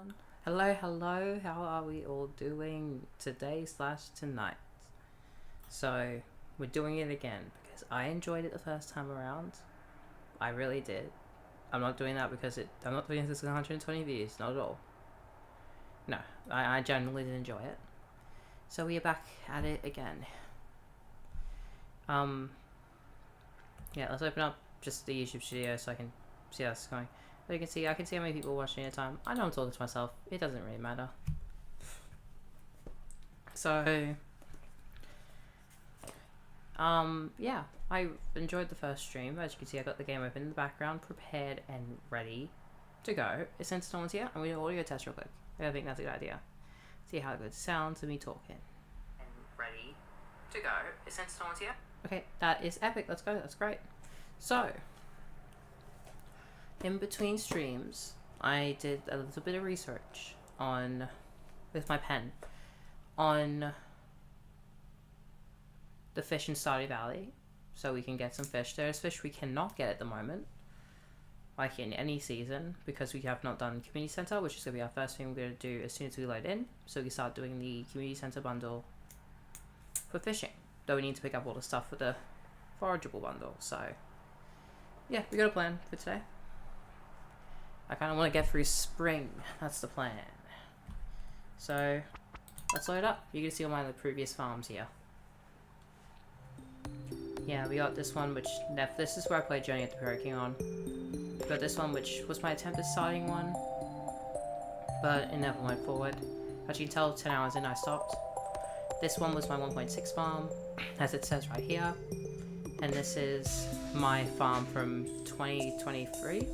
everyone. Hello, how are we all doing today/tonight? So, we're doing it again because I enjoyed it the first time around. I really did. I'm not doing that because I'm not doing this with 120 views, not at all. No, I genuinely did enjoy it. So we are back at it again. Yeah, let's open up just the YouTube studio so I can see how it's going. So you can see, I can see how many people are watching at a time. I know I'm talking to myself. It doesn't really matter. So, yeah, I enjoyed the first stream. As you can see, I got the game open in the background, prepared and ready to go. Since no one's here, I'm going to audio test real quick. I think that's a good idea. See how good it sounds to me talking. And ready to go. Since no one's here. Okay, that is epic. Let's go. That's great. So, in between streams, I did a little bit of research with my pen, on the fish in Stardew Valley, so we can get some fish. There's fish we cannot get at the moment, like in any season, because we have not done Community Center, which is going to be our first thing we're going to do as soon as we load in, so we can start doing the Community Center bundle for fishing. Though we need to pick up all the stuff for the forageable bundle, so yeah, we got a plan for today. I kind of want to get through spring. That's the plan. So, let's load up. You can see all my previous farms here. Yeah, we got this one, which... This is where I played Journey at the Prairie King on. We got this one, which was my attempt at starting one, but it never went forward. As you can tell, 10 hours in I stopped. This one was my 1.6 farm, as it says right here. And this is my farm from 2023.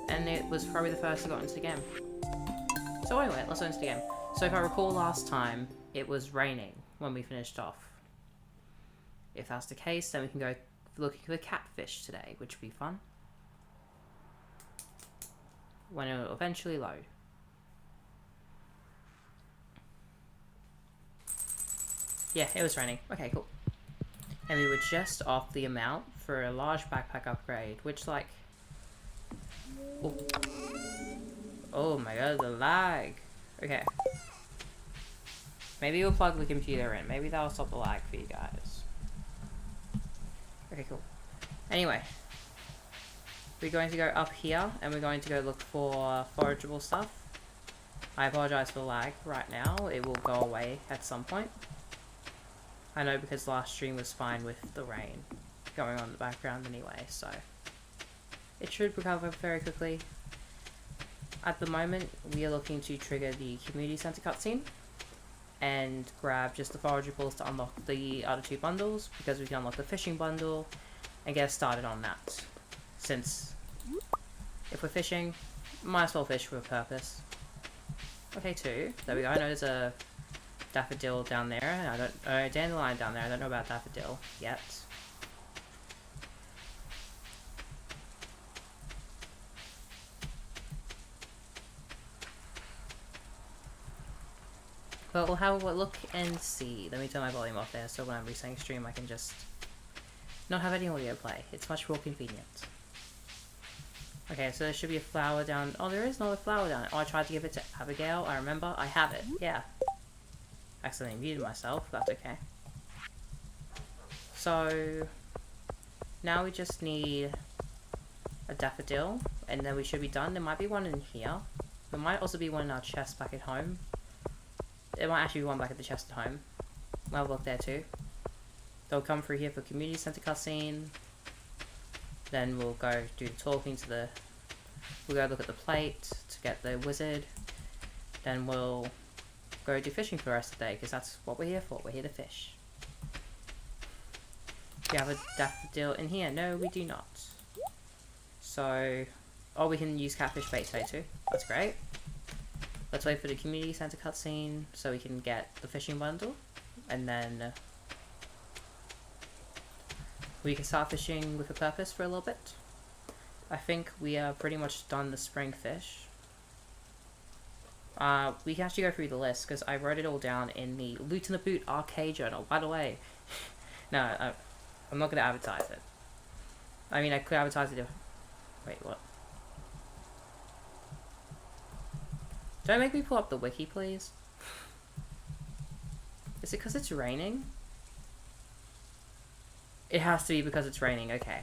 And it was probably the first I got into the game. So anyway, let's go into the game. So if I recall last time, it was raining when we finished off. If that's the case, then we can go looking for catfish today, which will be fun. When it will eventually load. Yeah, it was raining. Okay, cool. And we were just off the amount for a large backpack upgrade, which like... Oh my god, the lag. Okay. Maybe we'll plug the computer in. Maybe that'll stop the lag for you guys. Okay, cool. Anyway. We're going to go up here, and we're going to go look for forageable stuff. I apologize for the lag right now. It will go away at some point. I know because last stream was fine with the rain going on in the background anyway, so... It should recover very quickly. At the moment, we are looking to trigger the Community Center cutscene and grab just the forageables to unlock the other two bundles, because we can unlock the fishing bundle and get started on that. Since if we're fishing, might as well fish for a purpose. Okay, two. There we go. I know there's a daffodil down there. Dandelion down there. I don't know about daffodil yet. But we'll have a look and see. Let me turn my volume off there so when I'm resetting stream I can just not have any audio play. It's much more convenient. Okay, so there should be a flower down... Oh, there is another flower down. Oh, I tried to give it to Abigail. I remember. I have it. Yeah. Accidentally muted myself. That's okay. So... Now we just need a daffodil. And then we should be done. There might be one in here. There might also be one in our chest back at home. There might actually be one back at the chest at home. We'll have a look there too. They'll come through here for Community Center cutscene. Then we'll go do the talking to the... We'll go look at the plate to get the wizard. Then we'll go do fishing for the rest of the day, because that's what we're here for. We're here to fish. Do you have a daffodil in here? No, we do not. So... Oh, we can use catfish bait today too. That's great. Let's wait for the Community Center cutscene so we can get the fishing bundle. And then... we can start fishing with a purpose for a little bit. I think we are pretty much done the spring fish. We can actually go through the list, because I wrote it all down in the Loot in the Boot arcade journal. By the way, no, I'm not going to advertise it. I mean, I could advertise it if... Wait, what? Don't make me pull up the wiki, please. Is it because it's raining? It has to be because it's raining, okay.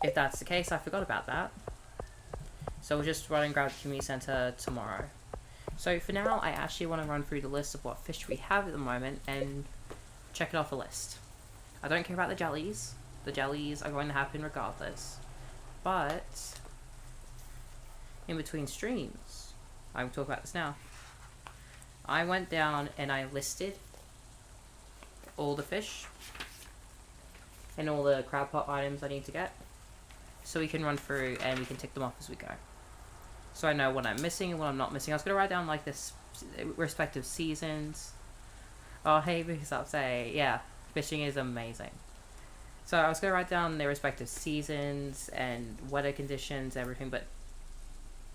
If that's the case, I forgot about that. So we'll just run and grab the community center tomorrow. So for now, I actually want to run through the list of what fish we have at the moment and check it off a list. I don't care about the jellies. The jellies are going to happen regardless. But in between streams, I will talk about this now. I went down and I listed all the fish and all the crab pot items I need to get, so we can run through and we can tick them off as we go. So I know what I'm missing and what I'm not missing. I was going to write down like this respective seasons. Oh, hey, because I'll say, yeah, fishing is amazing. So I was going to write down their respective seasons and weather conditions, everything, but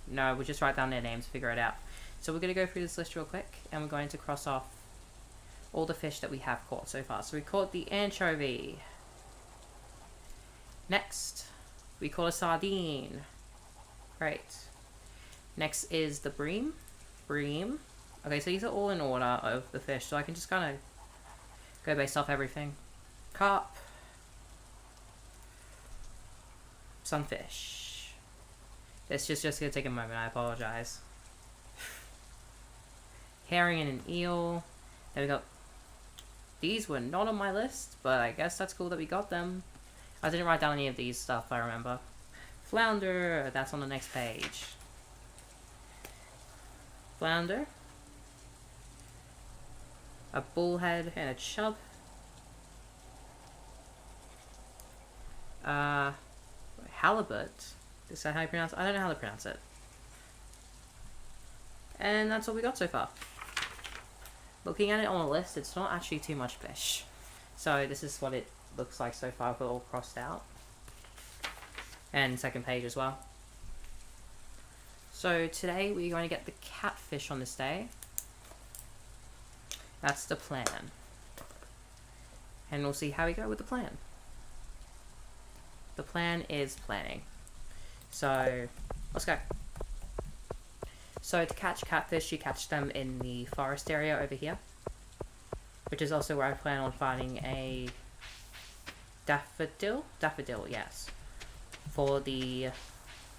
no, we'll just write down their names, figure it out. So we're going to go through this list real quick, and we're going to cross off all the fish that we have caught so far. So we caught the anchovy. Next, we caught a sardine. Great. Next is the bream. Bream. Okay, so these are all in order of the fish, so I can just kind of go based off everything. Carp. Sunfish. It's just going to take a moment, I apologize. Herring and an eel. Then we got... These were not on my list, but I guess that's cool that we got them. I didn't write down any of these stuff, I remember. Flounder, that's on the next page. Flounder. A bullhead and a chub. Halibut. Is that how you pronounce it? I don't know how to pronounce it. And that's all we got so far. Looking at it on a list, it's not actually too much fish. So this is what it looks like so far, but all crossed out. And second page as well. So today we're going to get the catfish on this day. That's the plan. And we'll see how we go with the plan. The plan is planning. So, let's go. So to catch catfish, you catch them in the forest area over here. Which is also where I plan on finding a daffodil? Daffodil, yes. For the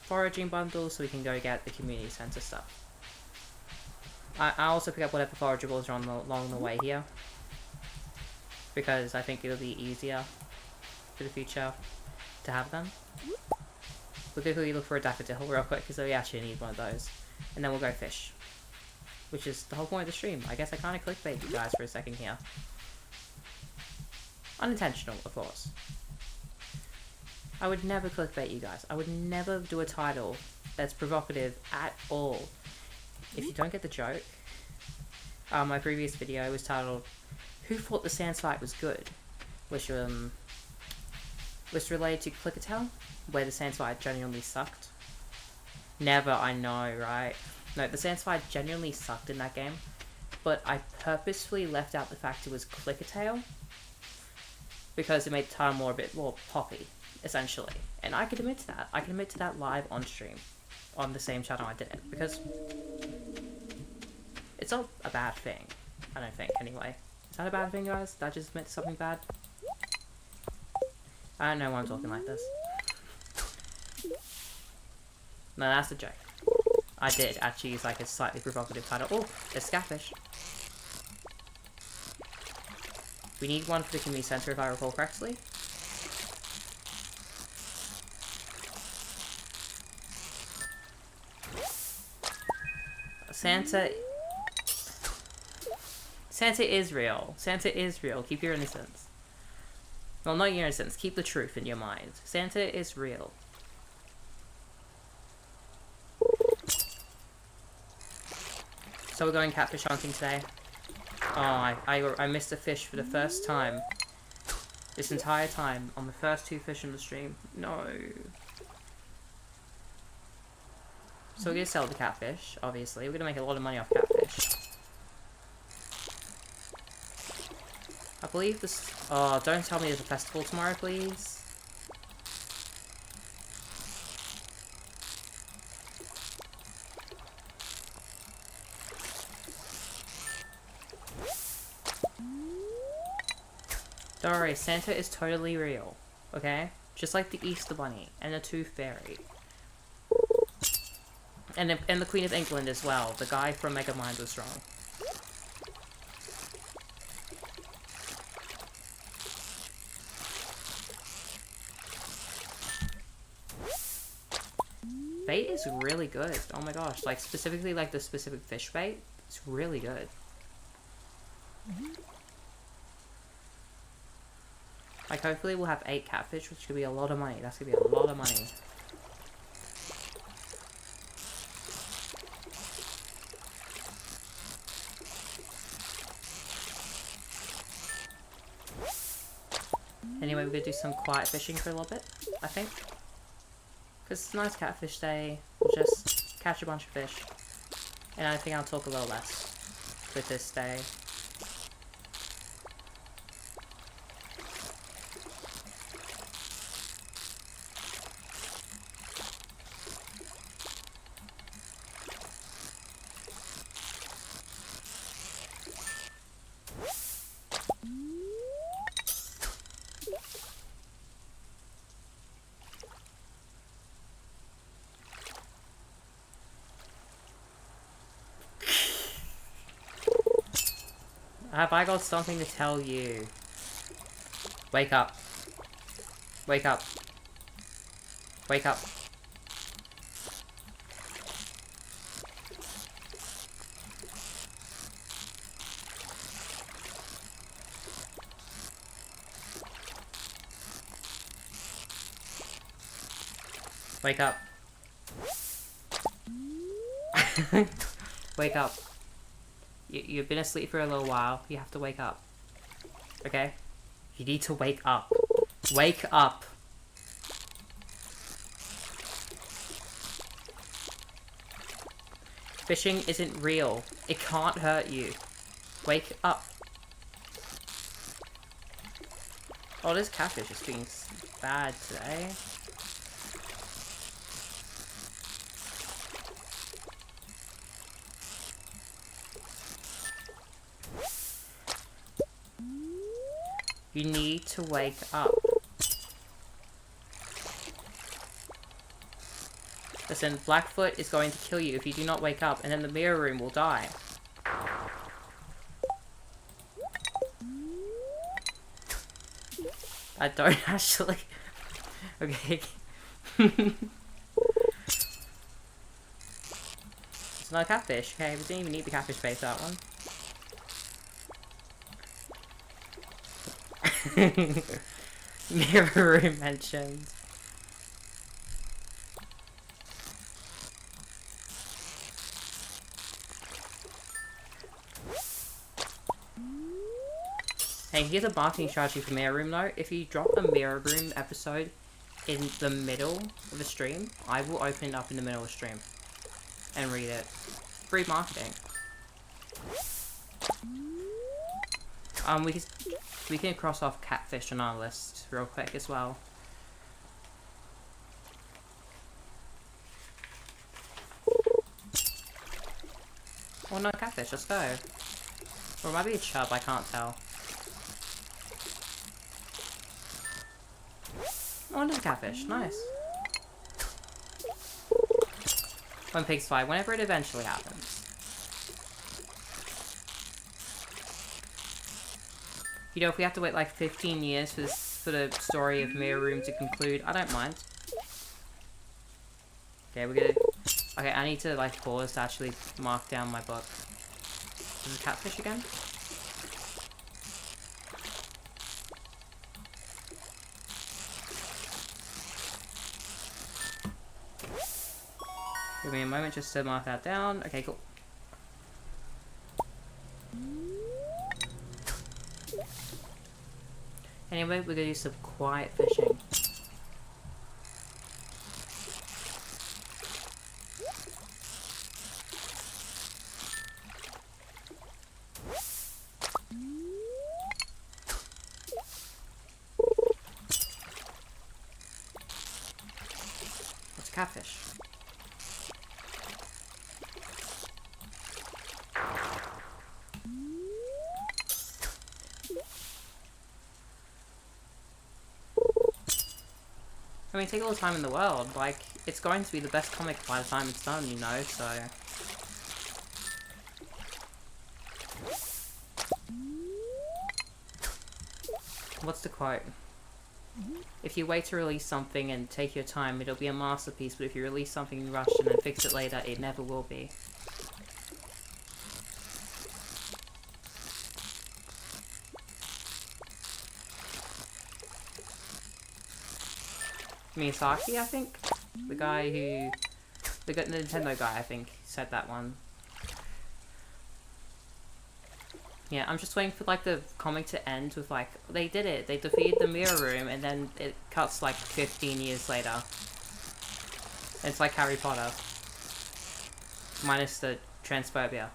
foraging bundle, so we can go get the community center stuff. I also pick up whatever forageables are along the way here. Because I think it'll be easier for the future to have them. We'll quickly look for a daffodil real quick, because we actually need one of those. And then we'll go fish. Which is the whole point of the stream. I guess I kind of clickbait you guys for a second here. Unintentional, of course. I would never clickbait you guys. I would never do a title that's provocative at all. If you don't get the joke, my previous video was titled, Who Thought the Sand Fight Was Good? Which was related to Clickertail, where the sand fight genuinely sucked. Never, I know, right? No, the sand fight genuinely sucked in that game, but I purposefully left out the fact it was Clickertail, because it made the title a bit more poppy, essentially. And I can admit to that. I can admit to that live on stream, on the same channel I did it, because it's not a bad thing, I don't think, anyway. Is that a bad thing, guys? Did I just admit to something bad? I don't know why I'm talking like this. No, that's a joke. I did actually use like a slightly provocative title. Oh, there's Scatfish. We need one for the community center if I recall correctly. Santa is real. Santa is real. Keep your innocence. Well, not your innocence. Keep the truth in your mind. Santa is real. So we're going catfish hunting today. Oh, I missed a fish for the first time. This entire time. On the first two fish in the stream. No. So we're going to sell the catfish, obviously. We're going to make a lot of money off catfish. I believe this... Oh, don't tell me there's a festival tomorrow, please. Don't worry, Santa is totally real, okay? Just like the Easter Bunny and the Tooth Fairy. And the Queen of England as well. The guy from Megamind was wrong. Bait is really good. Oh my gosh. Like, specifically, like, the specific fish bait. It's really good. Like, hopefully we'll have 8 catfish, which could be a lot of money. That's gonna be a lot of money. Anyway, we're gonna do some quiet fishing for a little bit, I think. Because it's a nice catfish day. We'll just catch a bunch of fish. And I think I'll talk a little less with this day. Have I got something to tell you? Wake up. Wake up. Wake up. Wake up. Wake up. You've been asleep for a little while. You have to wake up. Okay? You need to wake up. Wake up! Fishing isn't real. It can't hurt you. Wake up. Oh, this catfish is being bad today. You need to wake up. Listen, Blackfoot is going to kill you if you do not wake up, and then the mirror room will die. I don't actually... Okay. It's not a catfish. Okay, we didn't even need the catfish bait for that one. Mirror room mentioned. Hey, here's a marketing strategy for mirror room though. If you drop a mirror room episode in the middle of a stream, I will open it up in the middle of the stream and read it. Free marketing. We can cross off catfish on our list real quick as well. Oh no, catfish, let's go. Or it might be a chub, I can't tell. Oh, another catfish, nice. When pigs fly, whenever it eventually happens. You know, if we have to wait like 15 years for the story of Mirror Room to conclude, I don't mind. Okay, we're gonna... Okay, I need to like pause to actually mark down my book. Is it catfish again? Give me a moment just to mark that down. Okay, cool. Anyway, we're gonna do some quiet fishing. What's catfish? I mean, take all the time in the world. Like, it's going to be the best comic by the time it's done, you know, so... What's the quote? If you wait to release something and take your time, it'll be a masterpiece, but if you release something in rush and then fix it later, it never will be. Miyazaki, I think? The guy who... The Nintendo guy, I think, said that one. Yeah, I'm just waiting for, like, the comic to end with, like... They did it! They defeated the Mirror Room, and then it cuts, like, 15 years later. And it's like Harry Potter. Minus the transphobia.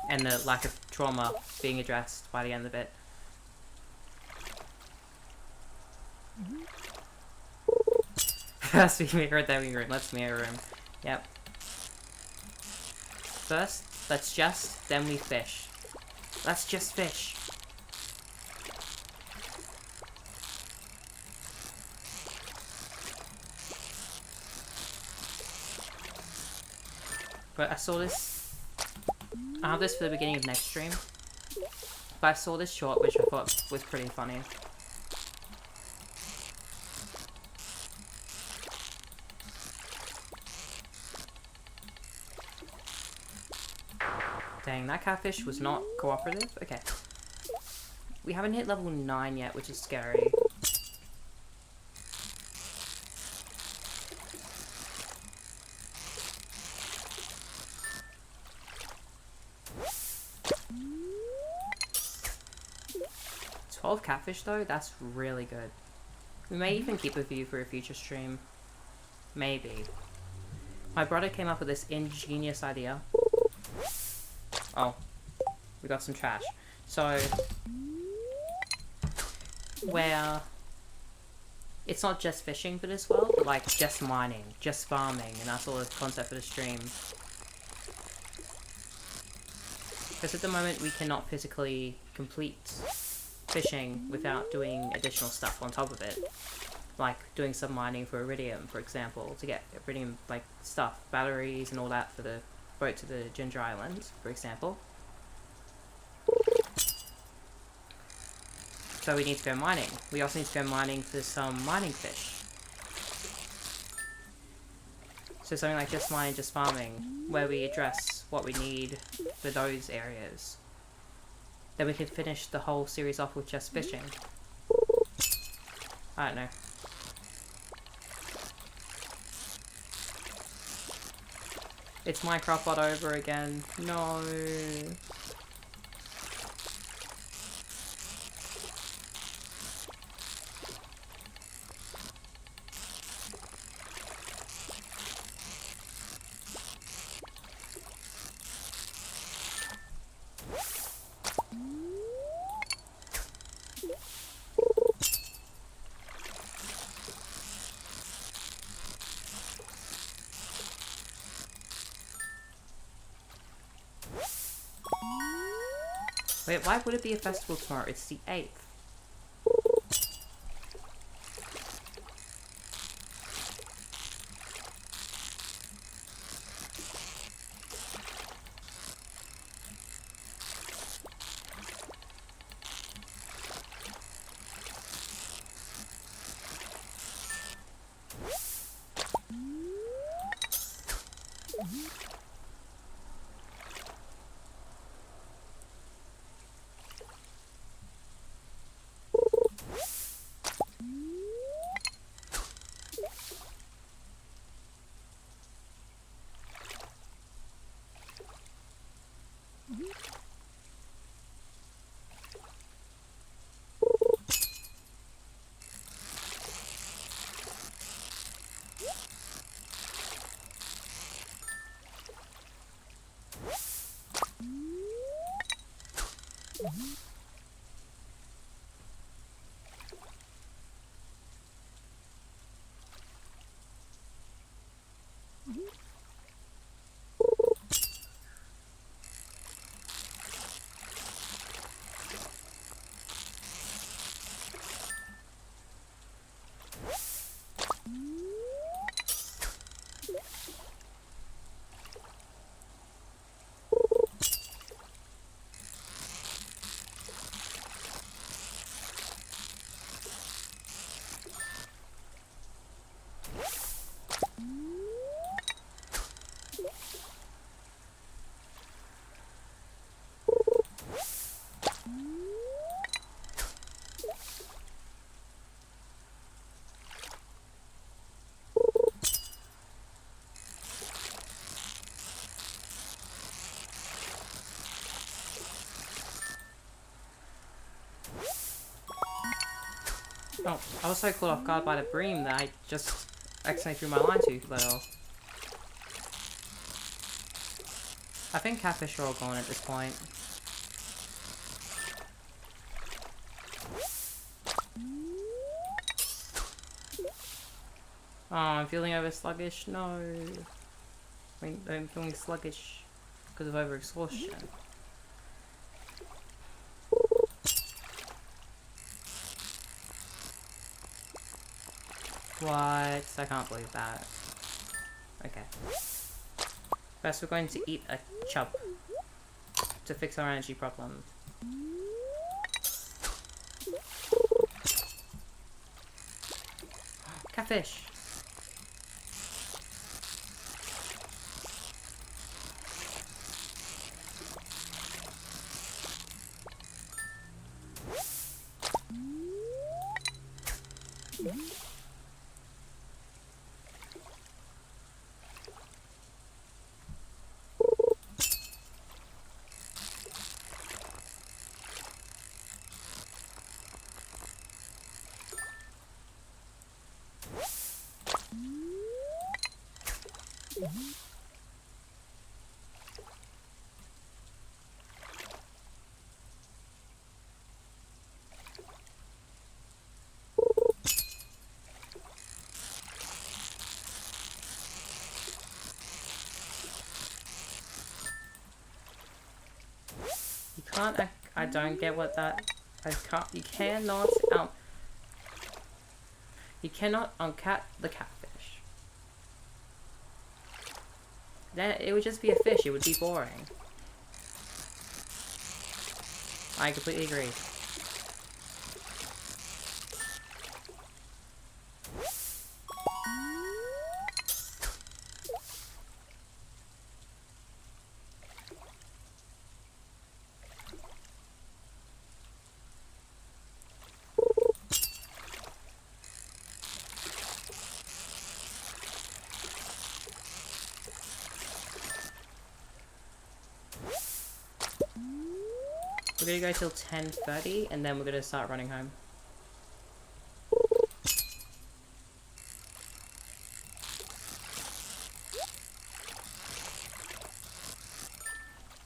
And the lack of trauma being addressed by the end of it. First we mirror, then we room. Let's mirror room. Yep. First, let's just, then we fish. Let's just fish. But I saw this... I have this for the beginning of next stream. But I saw this short, which I thought was pretty funny. Dang, that catfish was not cooperative? Okay. We haven't hit level 9 yet, which is scary. $12 catfish though? That's really good. We may even keep a few for a future stream. Maybe. My brother came up with this ingenious idea. Oh, we got some trash. So, where it's not just fishing for this world, but like just mining, just farming, and that's all the concept for the stream. Because at the moment we cannot physically complete fishing without doing additional stuff on top of it. Like doing some mining for iridium, for example, to get iridium like stuff, batteries and all that for the boat to the Ginger Island, for example. So we need to go mining. We also need to go mining for some mining fish. So something like just mining, just farming, where we address what we need for those areas. Then we can finish the whole series off with just fishing. I don't know. It's Minecraft bot over again. No. Wait, why would it be a festival tomorrow? It's the 8th. Oh, I was so caught off guard by the bream that I just accidentally threw my line too little. I think catfish are all gone at this point. Oh, I'm feeling over sluggish. No. I'm feeling sluggish because of over-exhaustion. What? I can't believe that. Okay. First we're going to eat a chub to fix our energy problem. Catfish! You can't, I don't get what that, you cannot uncat the catfish. Then it would just be a fish, it would be boring. I completely agree. We're gonna go till 10:30 and then we're gonna start running home.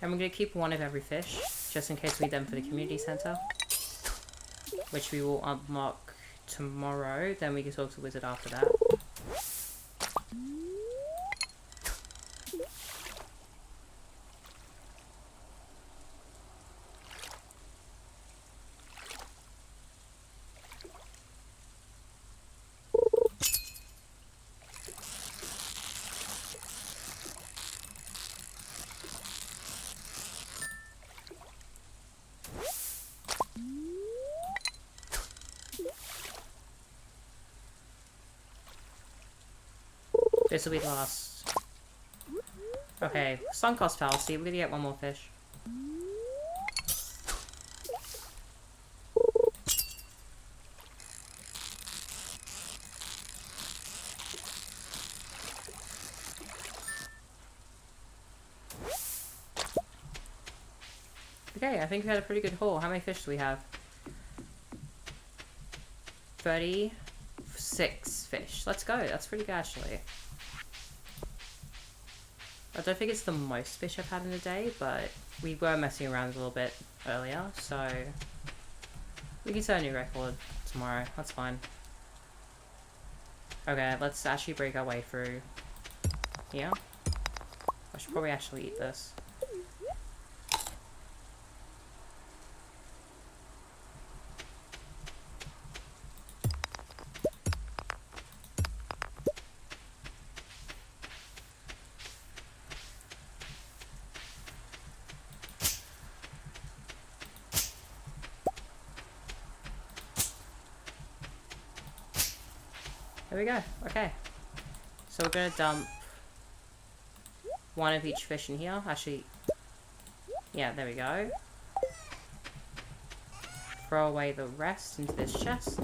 And we're gonna keep one of every fish, just in case we need them for the community center, which we will unlock tomorrow. Then we can talk to the wizard after that. This will be the last. Okay, sunk cost fallacy. We're gonna get one more fish. Okay, I think we had a pretty good haul. How many fish do we have? 36 fish. Let's go. That's pretty good, actually. I don't think it's the most fish I've had in a day, but we were messing around a little bit earlier, so we can set a new record tomorrow. That's fine. Okay, let's actually break our way through here. I should probably actually eat this. There we go. Okay. So we're gonna dump one of each fish in here. Actually, yeah, there we go. Throw away the rest into this chest.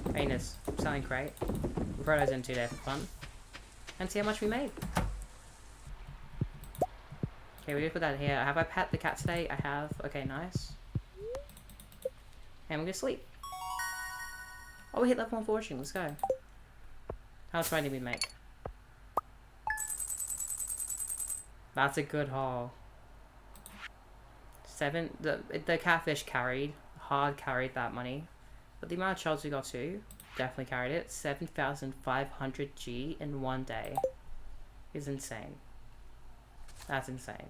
I mean, this selling crate. We'll throw those into there for fun. And see how much we made. Okay, we're gonna put that here. Have I pet the cat today? I have. Okay, nice. And we're gonna sleep. Oh, we hit level 1 fortune. Let's go. How much money did we make? That's a good haul. 7. The catfish carried. Hard carried that money. But the amount of shells we got too definitely carried it. 7,500 G in one day is insane. That's insane.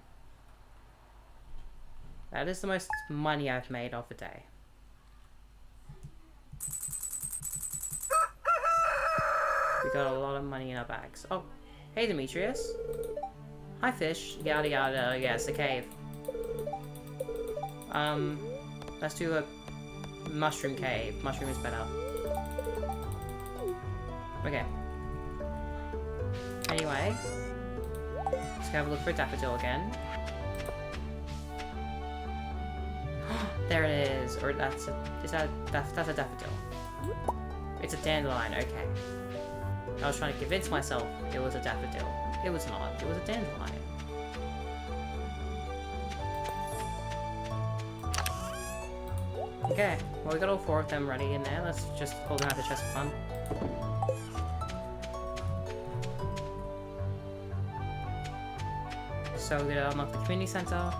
That is the most money I've made off a day. We got a lot of money in our bags. Oh, hey Demetrius. Hi fish. Yada yada. Yes, the cave. Let's do a mushroom cave. Mushroom is better. Okay. Anyway, let's go have a look for a daffodil again. There it is. Or that's a daffodil. It's a dandelion. Okay. I was trying to convince myself it was a daffodil. It was not. It was a dandelion. Okay, well we got all 4 of them ready in there. Let's just hold them out the chest for fun. So we're gonna unlock the community center.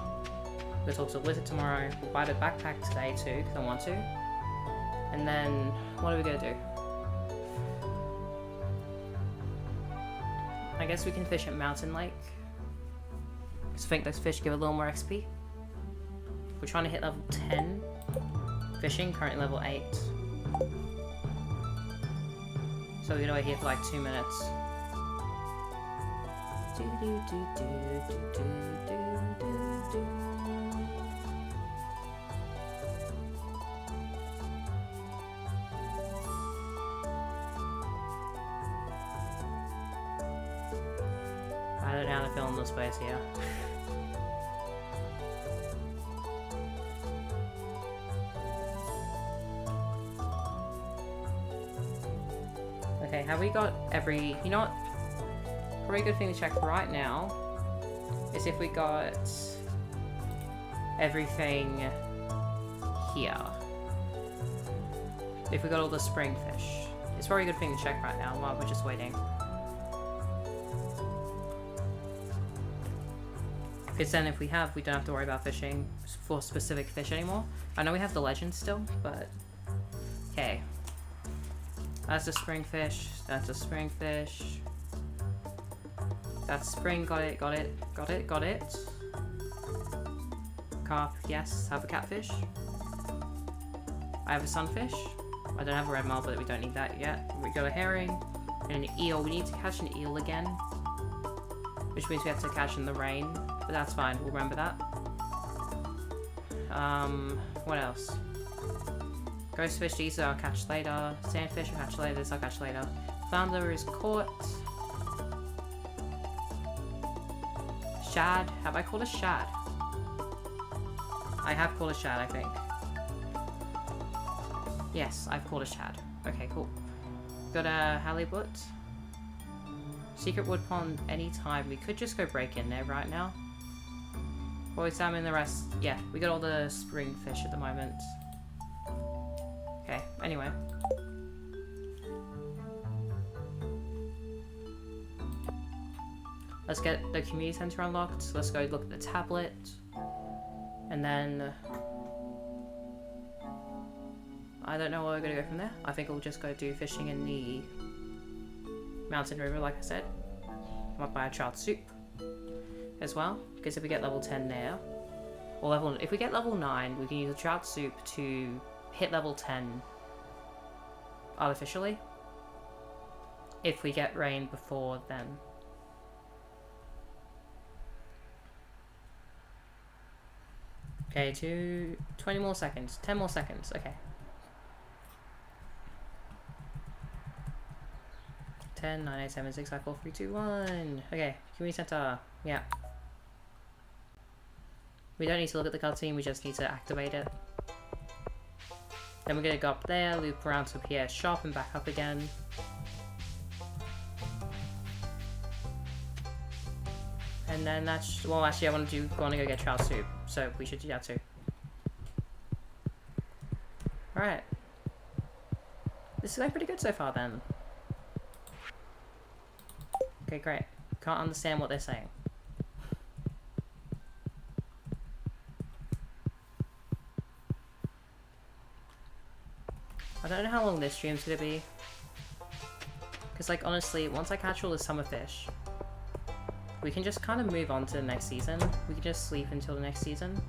We'll talk to the wizard tomorrow. We'll buy the backpack today too, because I want to. And then, what are we gonna do? I guess we can fish at Mountain Lake. Because I think those fish give a little more XP. We're trying to hit level 10. Fishing, currently level 8. So we're gonna wait here for like 2 minutes. I don't know how to film this place here. Okay, have we got every... You know what? Probably a good thing to check right now is if we got everything here. If we got all the spring fish. It's probably a good thing to check right now while we're just waiting. Because then if we have, we don't have to worry about fishing for specific fish anymore. I know we have the legend still, but... Okay. That's a spring fish. That's a spring fish. That's spring. Got it. Got it. Got it. Got it. Carp. Yes. Have a catfish. I have a sunfish. I don't have a red marble, but we don't need that yet. We got a herring and an eel. We need to catch an eel again, which means we have to catch in the rain. But that's fine. We'll remember that. What else? Ghost fish, these I'll catch later. Sandfish, I'll catch later. This I'll catch later. Flounder is caught. Shad. Have I caught a shad? I have caught a shad, I think. Yes, I've caught a shad. Okay, cool. Got a halibut. Secret wood pond anytime. We could just go break in there right now. Or examine the rest. Yeah, we got all the spring fish at the moment. Okay, anyway. Let's get the community center unlocked. Let's go look at the tablet. And then... I don't know where we're gonna go from there. I think we'll just go do fishing in the mountain river, like I said. I might buy a trout soup as well, because if we get level 10 there, or if we get level 9, we can use a trout soup to hit level 10 artificially, if we get rain before then. Okay, 20 more seconds, 10 more seconds, okay. 10, 9, 8, 7, 6, 5, 4, 3, 2, 1. Okay, community center, yeah. We don't need to look at the cutscene, we just need to activate it. Then we're gonna go up there, loop around to Pierre's shop and back up again. And then that's, well actually I want to go get trout soup, so we should do that too. Alright. This is going pretty good so far then. Okay, great. Can't understand what they're saying. I don't know how long this stream's gonna be. Because, like, honestly, once I catch all the summer fish, we can just kind of move on to the next season. We can just sleep until the next season.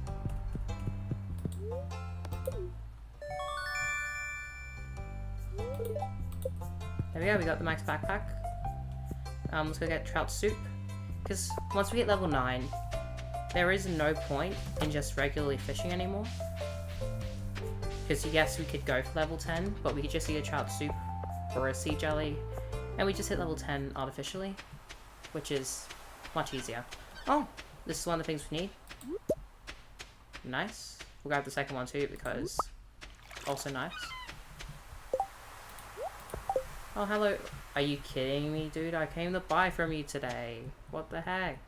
There we go, we got the max backpack. Let's go get trout soup. Because once we hit level 9, there is no point in just regularly fishing anymore. Because yes, we could go for level 10, but we could just eat a trout soup or a sea jelly, and we just hit level 10 artificially, which is much easier. Oh, this is one of the things we need. Nice. We'll grab the second one too, because also nice. Oh, hello. Are you kidding me, dude? I came to buy from you today. What the heck?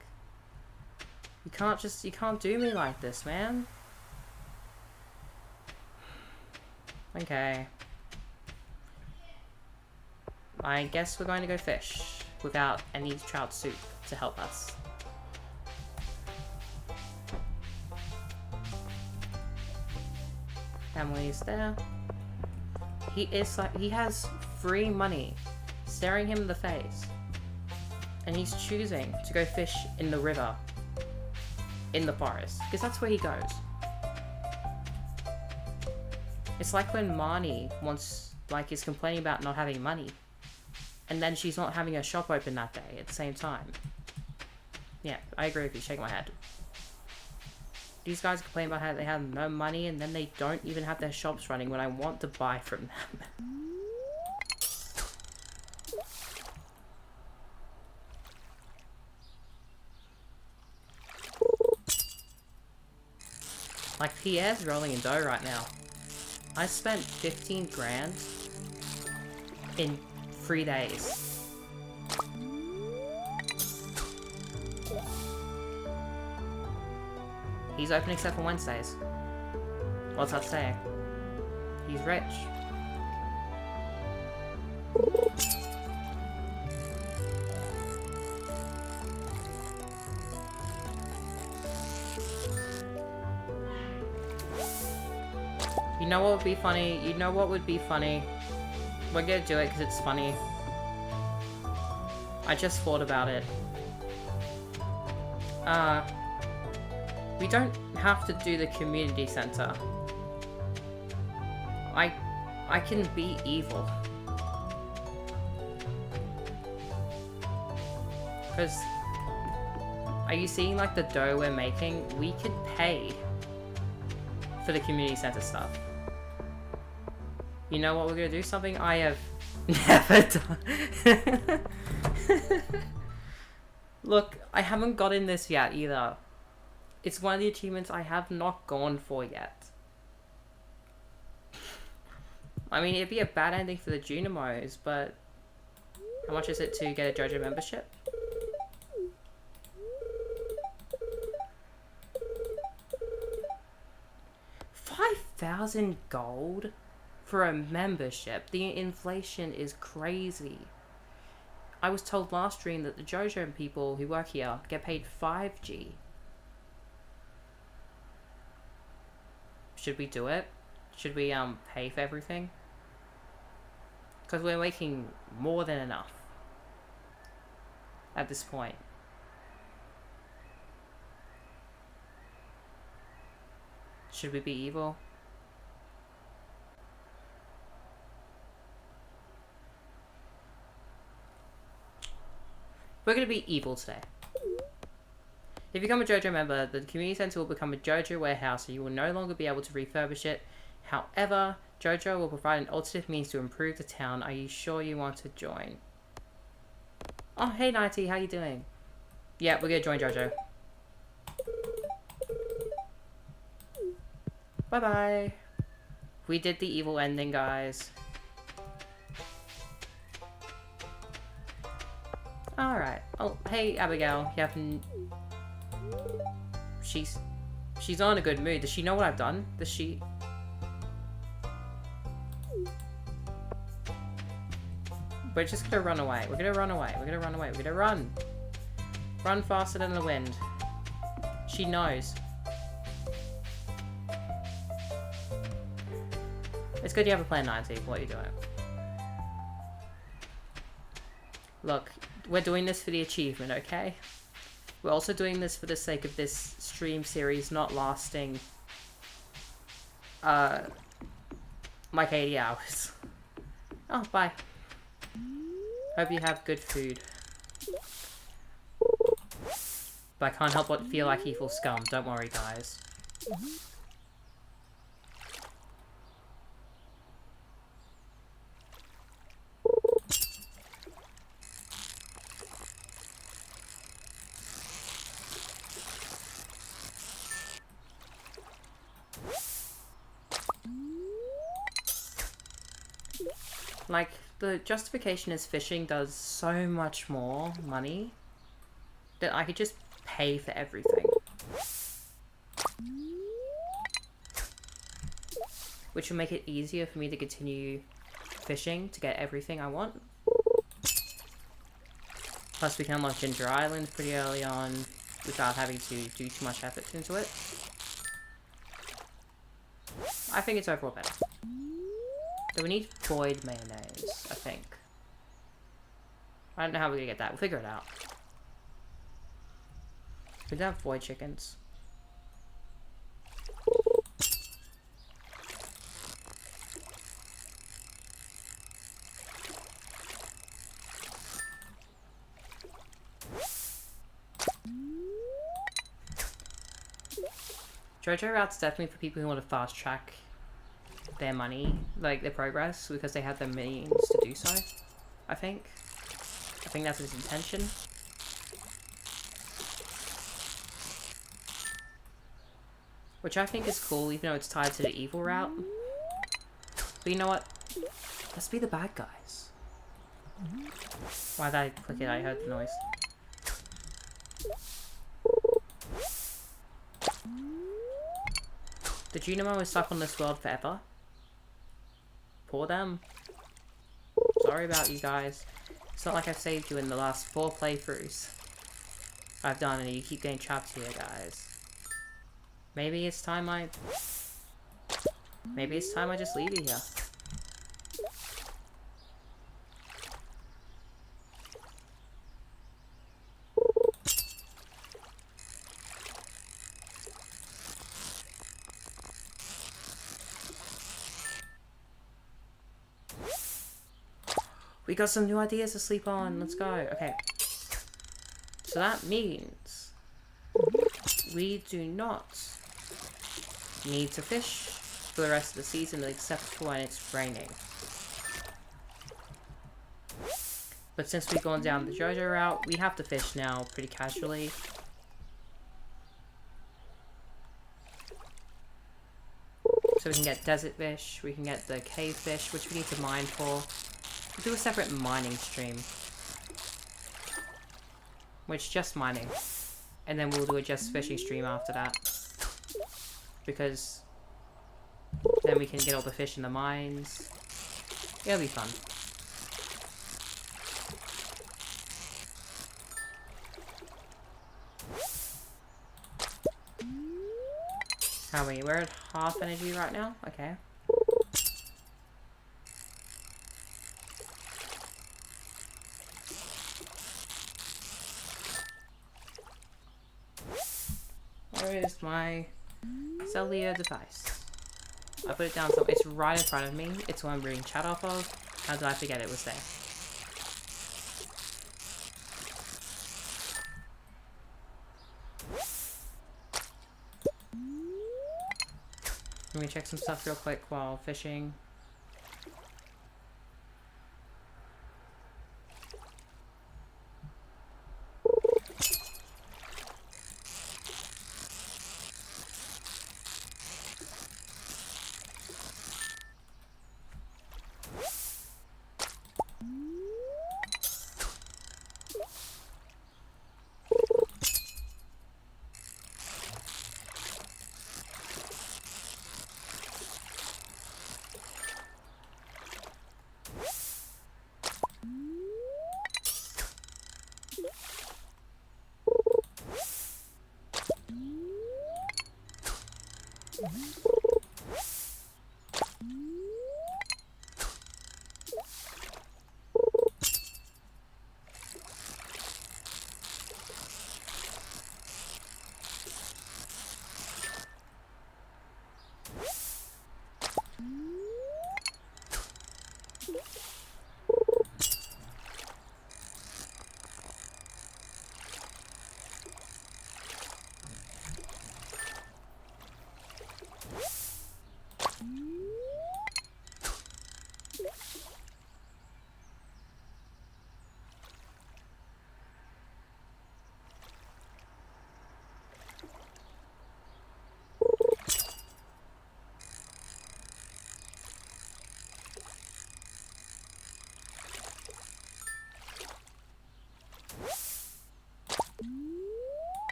You can't do me like this, man. Okay. I guess we're going to go fish without any trout soup to help us. Emily's there. He has free money staring him in the face. And he's choosing to go fish in the river. In the forest. Because that's where he goes. It's like when Marnie is complaining about not having money. And then she's not having a shop open that day at the same time. Yeah, I agree with you, shaking my head. These guys complain about how they have no money and then they don't even have their shops running when I want to buy from them. Like, Pierre's rolling in dough right now. I spent 15 grand in 3 days. He's open except for Wednesdays. What's that saying? He's rich. You know what would be funny? You know what would be funny? We're gonna do it because it's funny. I just thought about it. We don't have to do the community center. I can be evil. Because, are you seeing like the dough we're making? We could pay for the community center stuff. You know what we're gonna do? Something I have never done. Look, I haven't gotten this yet either. It's one of the achievements I have not gone for yet. I mean, it'd be a bad ending for the Junimos, but how much is it to get a JoJo membership? $5,000 gold for a membership. The inflation is crazy. I was told last stream that the JoJo people who work here get paid 5G. Should we do it? Should we pay for everything? Because we're making more than enough at this point. Should we be evil? We're gonna be evil today. If you become a JoJo member, the community center will become a JoJo warehouse, so you will no longer be able to refurbish it. However, JoJo will provide an alternative means to improve the town. Are you sure you want to join? Oh, hey Nighty, how you doing? Yeah, we're gonna join JoJo. Bye-bye. We did the evil ending, guys. Alright. Oh, hey Abigail. You have She's on a good mood. Does she know what I've done? Does she... We're just gonna run away. We're gonna run away. We're gonna run away. We're gonna run. Run faster than the wind. She knows. It's good you have a plan 90 for what you're doing. Look, we're doing this for the achievement, okay? We're also doing this for the sake of this stream series not lasting like 80 hours. Oh, bye. Hope you have good food. But I can't help but feel like evil scum. Don't worry, guys. Like, the justification is fishing does so much more money that I could just pay for everything. Which will make it easier for me to continue fishing to get everything I want. Plus we can unlock Ginger Island pretty early on without having to do too much effort into it. I think it's overall better. So we need void mayonnaise, I think. I don't know how we're gonna get that. We'll figure it out. We don't have void chickens. JoJo Route's definitely for people who want to fast track their money, like their progress, because they have the means to do so, I think. I think that's his intention. Which I think is cool, even though it's tied to the evil route. But you know what? Let's be the bad guys. Why did I click it? I heard the noise. The Junimo is stuck on this world forever. Poor them. Sorry about you guys. It's not like I've saved you in the last 4 playthroughs I've done and you keep getting trapped here, guys. Maybe it's time I just leave you here. We got some new ideas to sleep on. Let's go. Okay. So that means we do not need to fish for the rest of the season except for when it's raining. But since we've gone down the JoJo route, we have to fish now pretty casually. So we can get desert fish, we can get the cave fish, which we need to mine for. We'll do a separate mining stream. Which just mining. And then we'll do a just fishing stream after that. Because then we can get all the fish in the mines. It'll be fun. How are we? We're at half energy right now? Okay. Where is my cellular device? I put it down somewhere. It's right in front of me. It's what I'm reading chat off of. How did I forget it was there? Let me check some stuff real quick while fishing.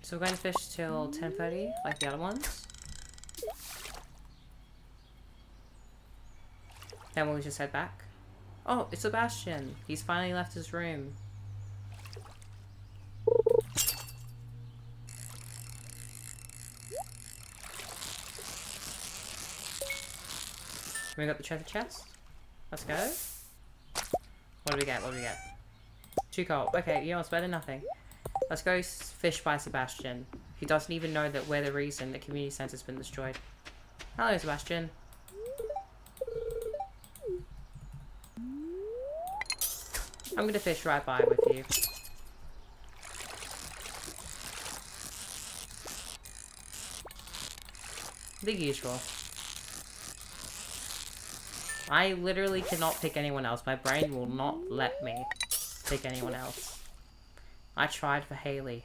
So we're going to fish till 10:30, like the other ones. Then we'll just head back. Oh, it's Sebastian. He's finally left his room. We got the treasure chest. Let's go. What do we get? What do we get? 2 coal. Okay, you know, it's better than nothing. Let's go fish by Sebastian. He doesn't even know that we're the reason the community center's been destroyed. Hello, Sebastian. I'm gonna fish right by with you. The usual. I literally cannot pick anyone else. My brain will not let me pick anyone else. I tried for Haley.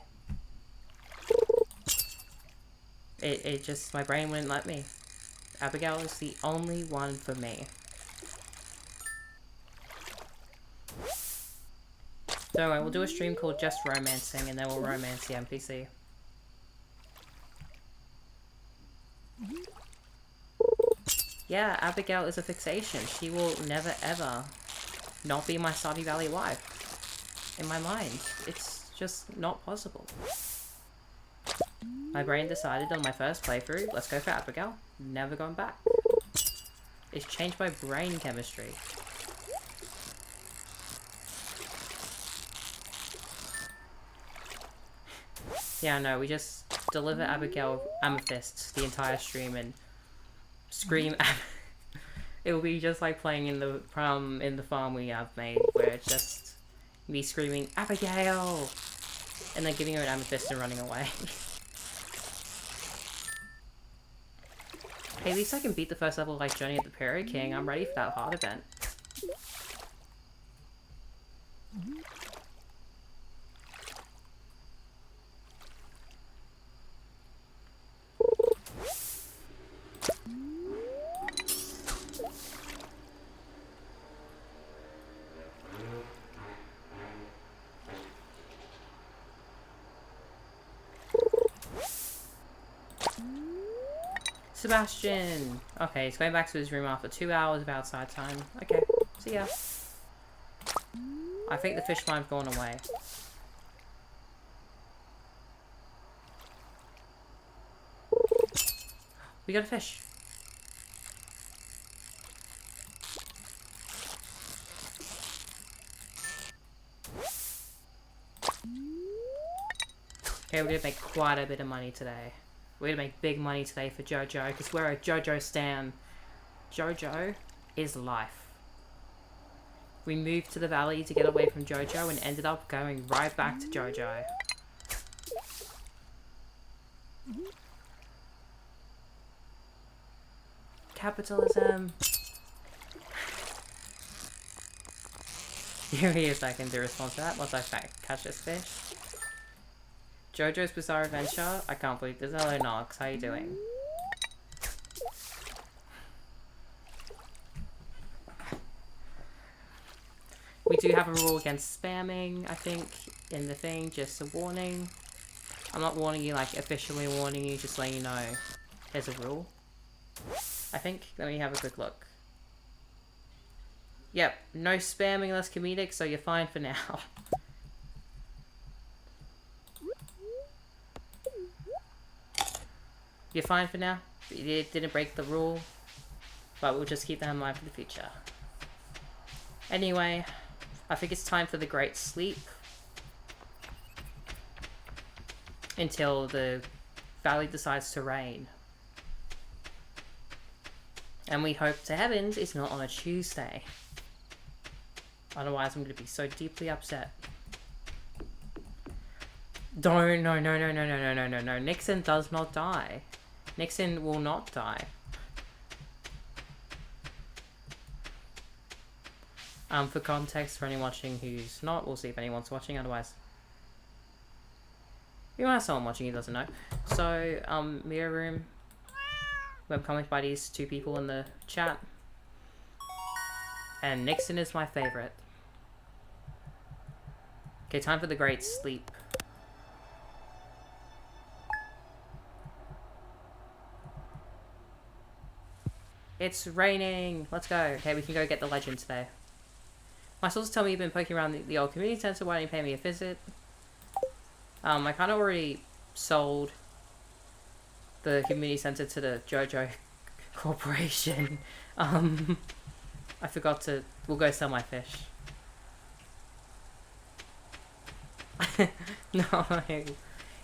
It just, my brain wouldn't let me. Abigail is the only one for me. Don't worry, we'll do a stream called Just Romancing, and then we'll romance the NPC. Yeah, Abigail is a fixation. She will never ever not be my Stardew Valley wife. In my mind. It's just not possible. My brain decided on my first playthrough, let's go for Abigail. Never going back. It's changed my brain chemistry. Yeah, no, we just deliver Abigail amethysts the entire stream and scream. It will be just like playing in the farm we have made, where it's just me screaming Abigail, and then giving her an amethyst and running away. Hey, at least I can beat the first level like Johnny at the Prairie King. I'm ready for that hard event. Sebastian! Okay, he's going back to his room after 2 hours of outside time. Okay, see ya. I think the fish might have gone away. We got a fish. Okay, we're gonna make quite a bit of money today. We're gonna make big money today for JoJo, because we're a JoJo stan. JoJo is life. We moved to the valley to get away from JoJo and ended up going right back to JoJo. Capitalism. Give me a second to respond to that once I catch this fish. JoJo's Bizarre Adventure? I can't believe this. Hello Nox, how you doing? We do have a rule against spamming, I think, in the thing, just a warning. I'm not warning you, like, officially warning you, just letting you know there's a rule. I think, let me have a quick look. Yep, no spamming unless comedic, so you're fine for now. You're fine for now. It didn't break the rule, but we'll just keep that in mind for the future. Anyway, I think it's time for the great sleep. Until the valley decides to rain. And we hope to heavens it's not on a Tuesday. Otherwise I'm going to be so deeply upset. No. Nixon does not die. Nixon will not die. For context, for anyone watching who's not, we'll see if anyone's watching, otherwise we might have someone watching who doesn't know. So, mirror room. Webcomic buddies, 2 people in the chat. And Nixon is my favorite. Okay, time for the great sleep. It's raining. Let's go. Okay, we can go get the legend today. My sources tell me you've been poking around the old community center. Why don't you pay me a visit? I kind of already sold the community center to the JoJo Corporation. I forgot to... We'll go sell my fish. No.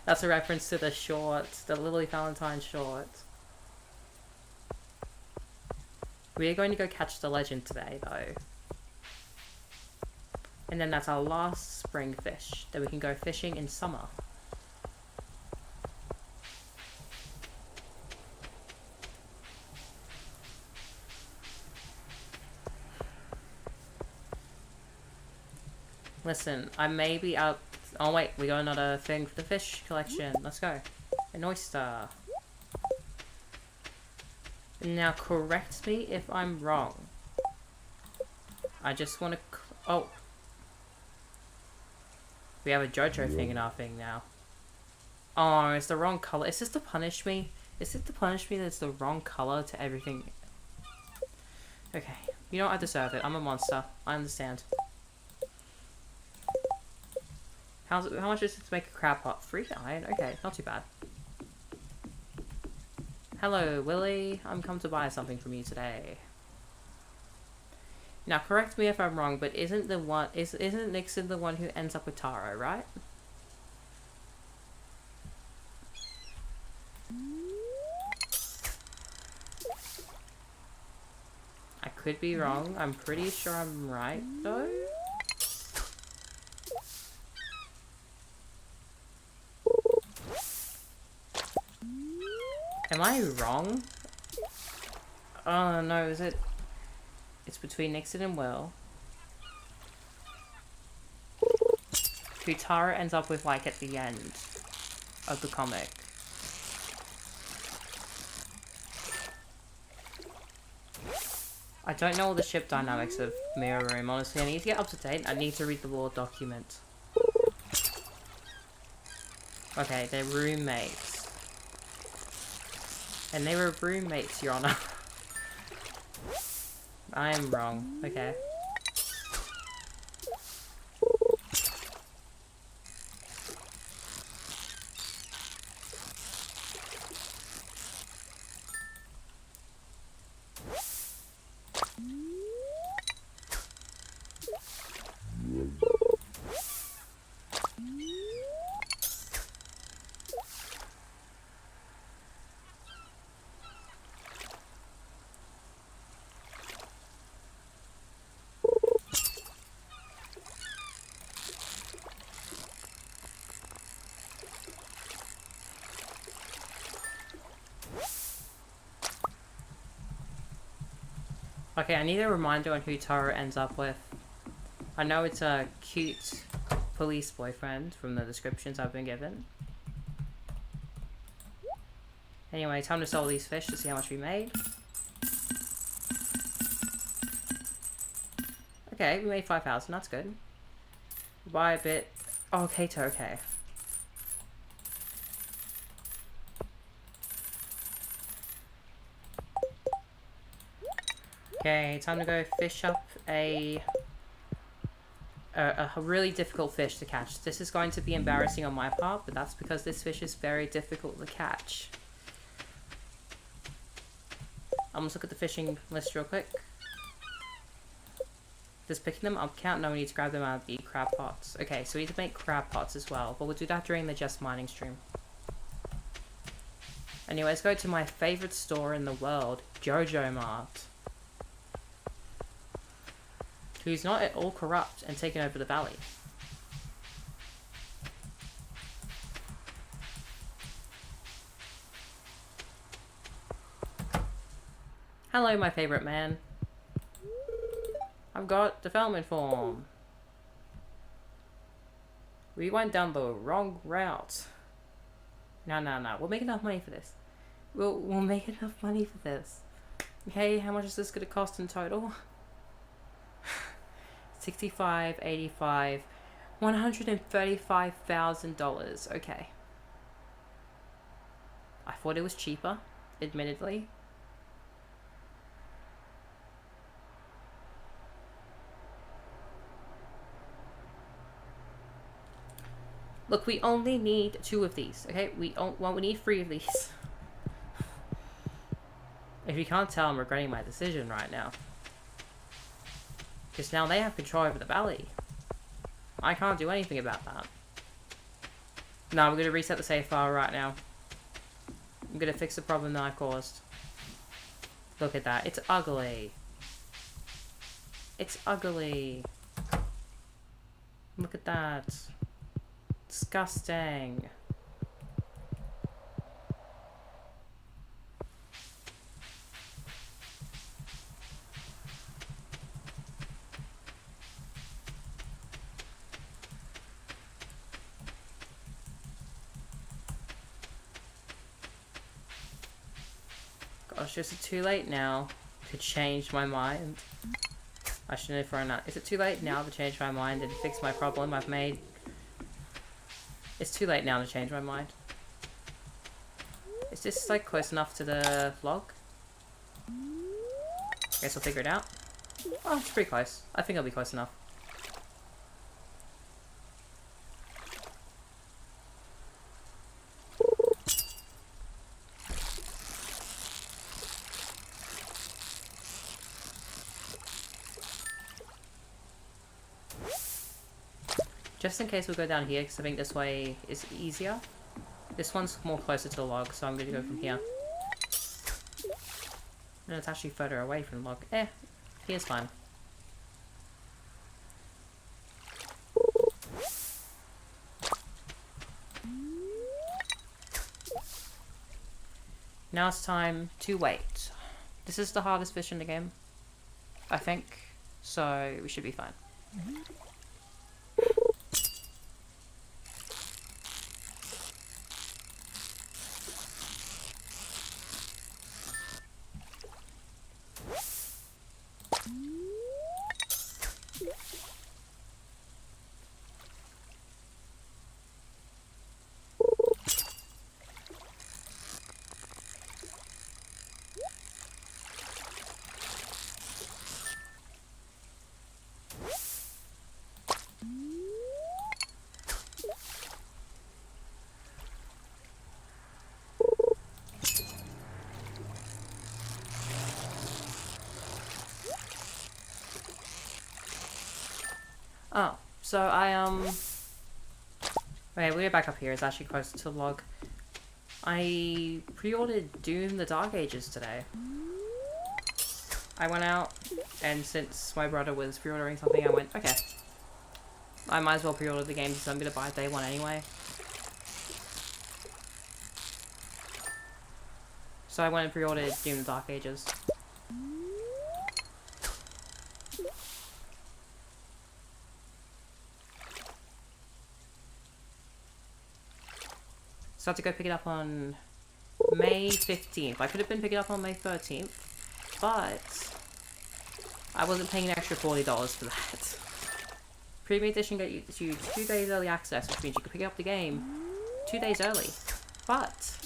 That's a reference to the shorts. The Lily Valentine shorts. We are going to go catch the legend today, though. And then that's our last spring fish. Then we can go fishing in summer. Listen, I may be out... Oh wait, we got another thing for the fish collection. Let's go. An oyster. Now correct me if I'm wrong. I just want to... Oh. We have a JoJo thing in our thing now. Oh, it's the wrong color. Is this to punish me? Is it to punish me that it's the wrong color to everything? Okay. You know what? I deserve it. I'm a monster. I understand. How much is it to make a crab pot? 3 iron? Okay, not too bad. Hello, Willy. I'm come to buy something from you today. Now, correct me if I'm wrong, but isn't Nixon the one who ends up with Taro, right? I could be wrong. I'm pretty sure I'm right, though. Am I wrong? Oh no, is it? It's between Nixon and Will. Who Tara ends up with, like, at the end of the comic. I don't know all the ship dynamics of Mirror Room, honestly. I need to get up to date. I need to read the lore document. Okay, they're roommates. And they were roommates, Your Honor. I am wrong. Okay. Okay, I need a reminder on who Tara ends up with. I know it's a cute police boyfriend from the descriptions I've been given. Anyway, time to sell these fish to see how much we made. Okay, we made 5,000, that's good. Buy a bit... Oh, Kato, okay. Okay, time to go fish up a really difficult fish to catch. This is going to be embarrassing on my part, but that's because this fish is very difficult to catch. I'm gonna look at the fishing list real quick. Does picking them up count? No, we need to grab them out of the crab pots. Okay, so we need to make crab pots as well, but we'll do that during the Just Mining stream. Anyway, let's go to my favorite store in the world, JoJo Mart. Who's not at all corrupt and taken over the valley. Hello, my favorite man. I've got development form. We went down the wrong route. No. We'll make enough money for this. We'll make enough money for this. Okay, how much is this going to cost in total? 65, 85, $135,000. Okay. I thought it was cheaper, admittedly. Look, we only need 2 of these, okay? We need 3 of these. If you can't tell, I'm regretting my decision right now. Because now they have control over the valley. I can't do anything about that. No, I'm going to reset the save file right now. I'm going to fix the problem that I caused. Look at that. It's ugly. It's ugly. Look at that. Disgusting. Gosh, is it too late now to change my mind? I shouldn't have thrown that. Is it too late now to change my mind and fix my problem I've made? It's too late now to change my mind. Is this like close enough to the vlog? Guess I'll figure it out. Oh, it's pretty close. I think it'll be close enough. Just in case we'll go down here, because I think this way is easier. This one's more closer to the log, so I'm going to go from here. And it's actually further away from the log. Here's fine. Now it's time to wait. This is the hardest fish in the game, I think, so we should be fine. Oh, so okay, we'll get back up here. It's actually close to the log. I pre-ordered Doom the Dark Ages today. I went out, and since my brother was pre-ordering something, I went, okay. I might as well pre-order the game because I'm gonna buy it day 1 anyway. So I went and pre-ordered Doom the Dark Ages. So I had to go pick it up on May 15th. I could have been picking it up on May 13th, but I wasn't paying an extra $40 for that. Premium Edition got you 2 days early access, which means you can pick up the game 2 days early. But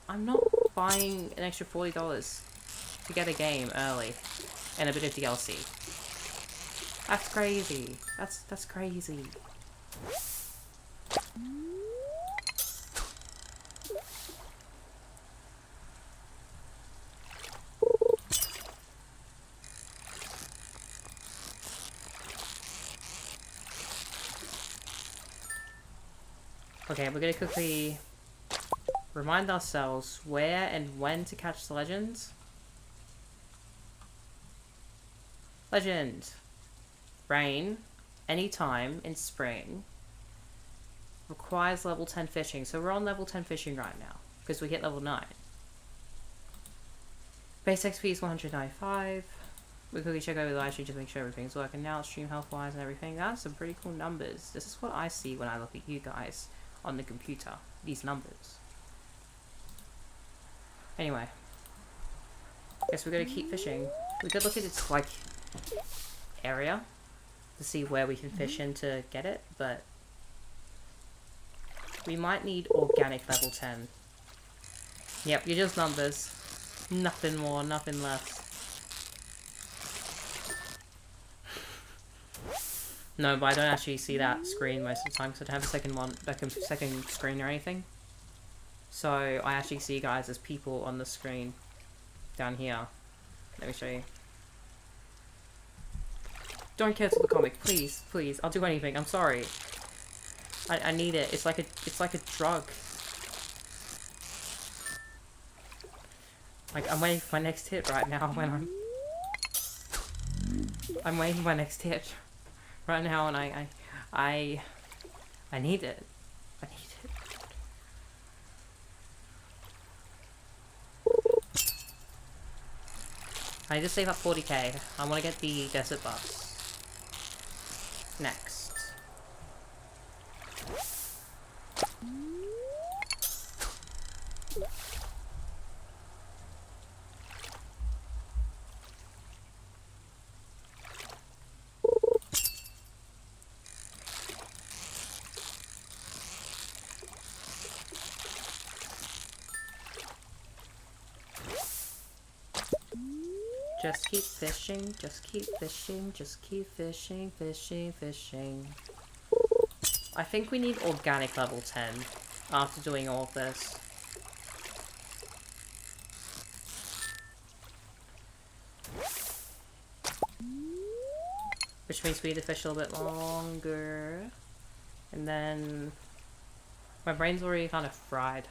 I'm not buying an extra $40 to get a game early and a bit of DLC. That's crazy. That's crazy. Okay, we're gonna quickly remind ourselves where and when to catch the legends. Legend. Rain. Anytime in spring. Requires level 10 fishing. So we're on level 10 fishing right now, because we hit level 9. Base XP is 195. We quickly check over the live stream to make sure everything's working now, stream health wise and everything. That's some pretty cool numbers. This is what I see when I look at you guys on the computer. These numbers. Anyway. Guess we're gonna keep fishing. We could look at its, like, area to see where we can fish in to get it, but we might need organic level 10. Yep, you're just numbers. Nothing more, nothing less. No, but I don't actually see that screen most of the time because I don't have a second one, like a second screen or anything. So I actually see you guys as people on the screen down here. Let me show you. Don't cancel the comic, please, please. I'll do anything. I'm sorry. I need it. It's like a drug. Like I'm waiting for my next hit right now when I'm waiting for my next hit right now, and I need it. I need it. I need to save up 40k. I want to get the desert bus next. Just keep fishing, just keep fishing, just keep fishing, fishing, fishing. I think we need organic level 10 after doing all of this. Which means we need to fish a little bit longer. And then... my brain's already kind of fried.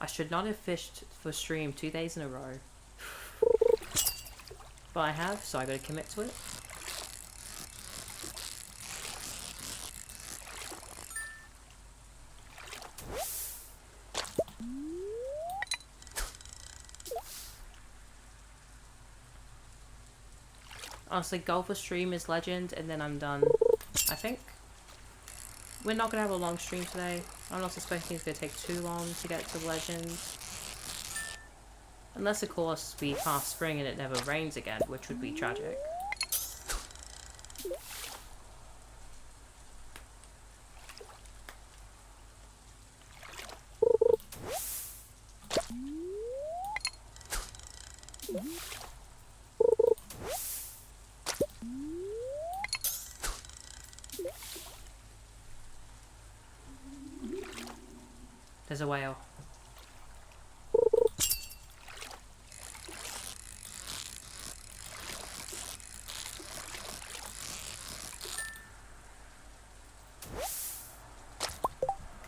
I should not have fished for stream 2 days in a row. But I have, so I gotta commit to it. Honestly, goal for stream is legend, and then I'm done, I think. We're not gonna have a long stream today. I'm not suspecting it's gonna take too long to get to legend. Unless, of course, we pass spring and it never rains again, which would be tragic. There's a whale.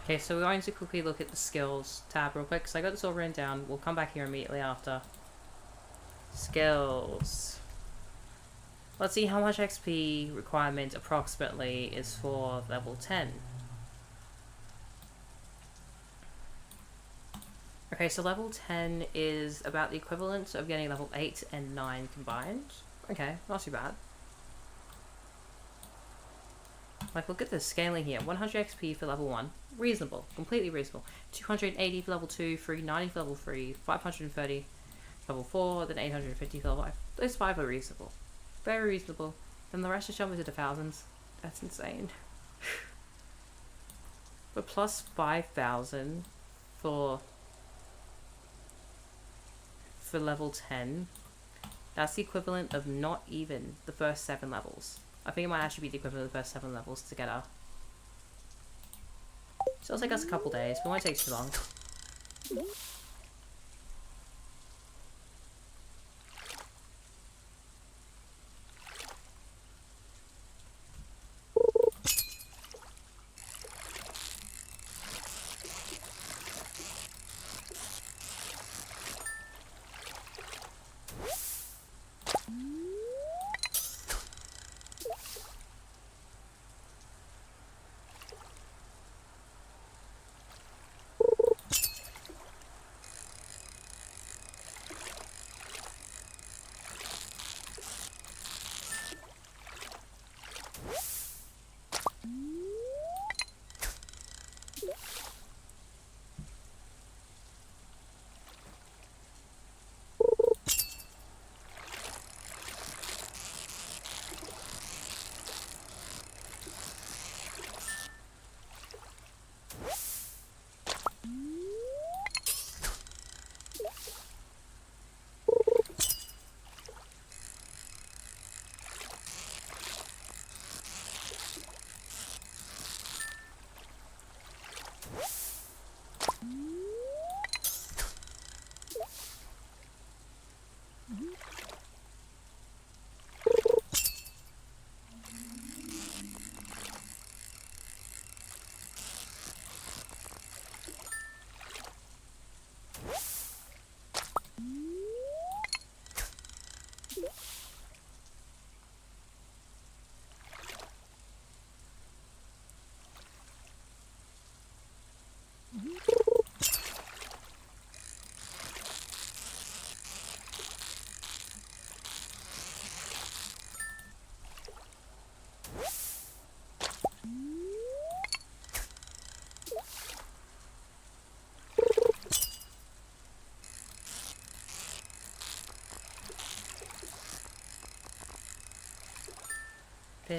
Okay, so we're going to quickly look at the skills tab real quick, because I got this all written down. We'll come back here immediately after. Skills. Let's see how much XP requirement approximately is for level 10. Okay, so level 10 is about the equivalent of getting level 8 and 9 combined. Okay, not too bad. Like, look at the scaling here. 100 XP for level 1. Reasonable. Completely reasonable. 280 for level 2, 390 for level 3, 530 for level 4, then 850 for level 5. Those 5 are reasonable. Very reasonable. Then the rest just jump into the thousands. That's insane. But plus 5,000 for level 10. That's the equivalent of not even the first 7 levels. I think it might actually be the equivalent of the first 7 levels together. So it'll take us a couple days, but it won't take too long.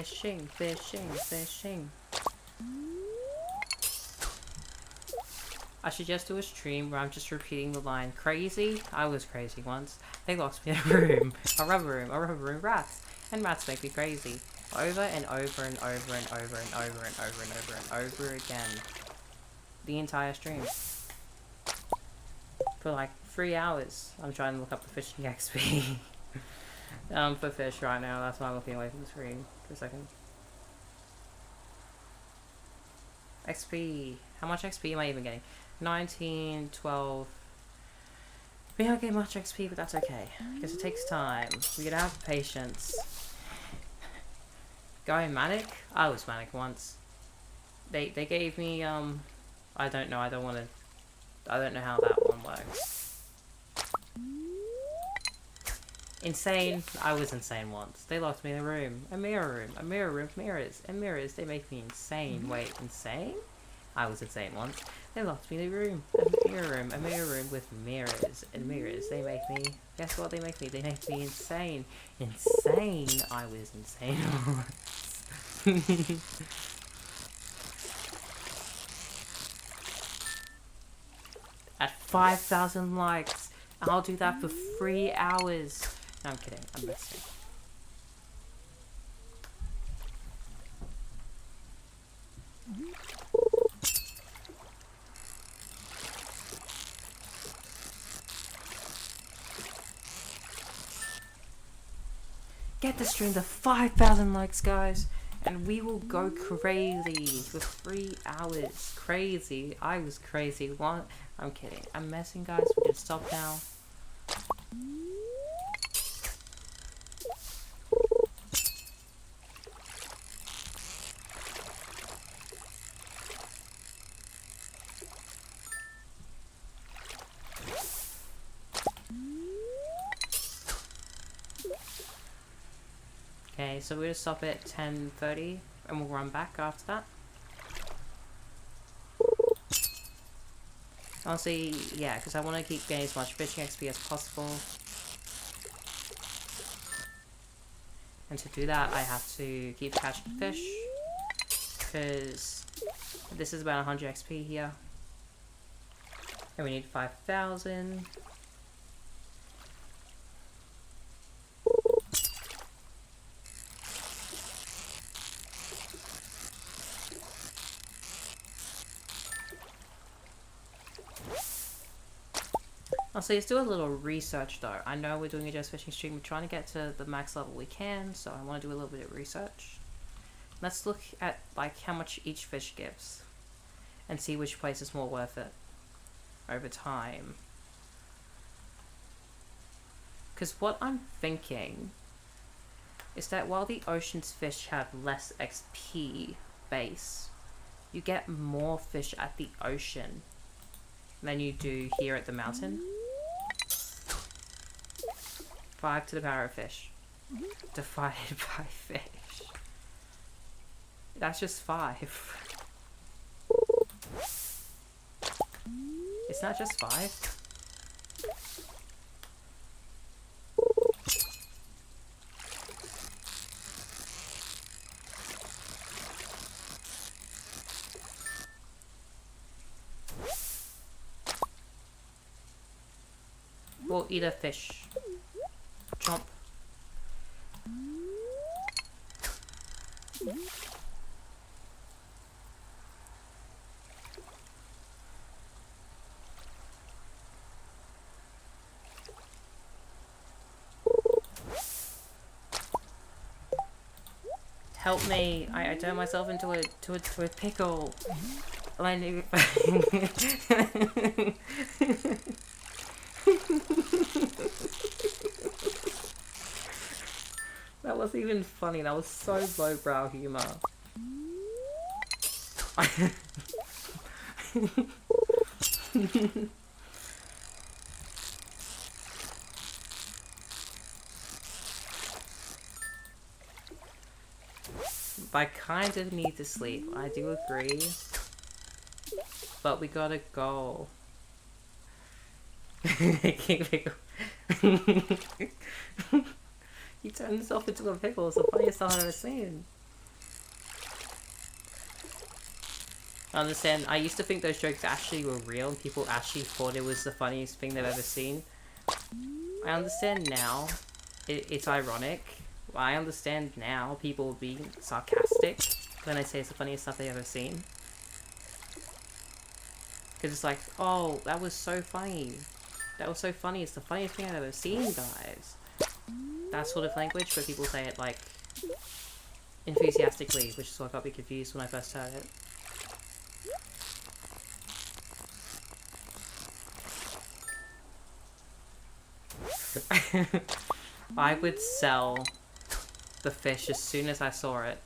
fishing, fishing, fishing. I should just do a stream where I'm just repeating the line, crazy? I was crazy once. They locked me in a room. A rubber room, rats. And rats make me crazy. Over and over and over and over and over and over and over and over again. The entire stream. For like 3 hours. I'm trying to look up the fishing XP. For fish right now. That's why I'm looking away from the screen for a second. XP. How much XP am I even getting? 19, 12. We don't get much XP, but that's okay. Because it takes time. We gotta have patience. Going manic? I was manic once. They gave me, I don't know, I don't know how that one works. Insane? I was insane once. They locked me in a room. A mirror room, mirrors, and mirrors. They make me insane. Wait, insane? I was insane once. They locked me in a room. A mirror room with mirrors, and mirrors. They make me, guess what they make me? They make me insane. Insane? I was insane once. At 5,000 likes, I'll do that for 3 hours. No, I'm kidding. I'm messing. Get the stream to 5,000 likes, guys, and we will go crazy for 3 hours. Crazy. I was crazy. What? I'm kidding. I'm messing, guys. We can stop now. Okay, so we're gonna stop at 10:30 and we'll run back after that. Honestly, yeah, because I want to keep getting as much fishing XP as possible. And to do that, I have to keep catching fish. Because this is about 100 XP here. And we need 5,000. So let's do a little research though. I know we're doing a just fishing stream. We're trying to get to the max level we can, so I want to do a little bit of research. Let's look at like how much each fish gives and see which place is more worth it over time. Because what I'm thinking is that while the ocean's fish have less XP base, you get more fish at the ocean than you do here at the mountain. 5 to the power of fish divided by fish. That's just 5. It's not just 5. We'll eat a fish. Chomp. Help me! I turned myself into a pickle. I knew. That wasn't even funny. That was so lowbrow humor. I kind of need to sleep. I do agree. But we gotta go. He turned himself into a pickle. It's the funniest thing I've ever seen. I understand. I used to think those jokes actually were real and people actually thought it was the funniest thing they've ever seen. I understand now. It's ironic. I understand now people being sarcastic when I say it's the funniest stuff they've ever seen. Because it's like, oh, that was so funny. That was so funny. It's the funniest thing I've ever seen, guys. That sort of language where people say it like enthusiastically, which is what got me confused when I first heard it. I would sell the fish as soon as I saw it.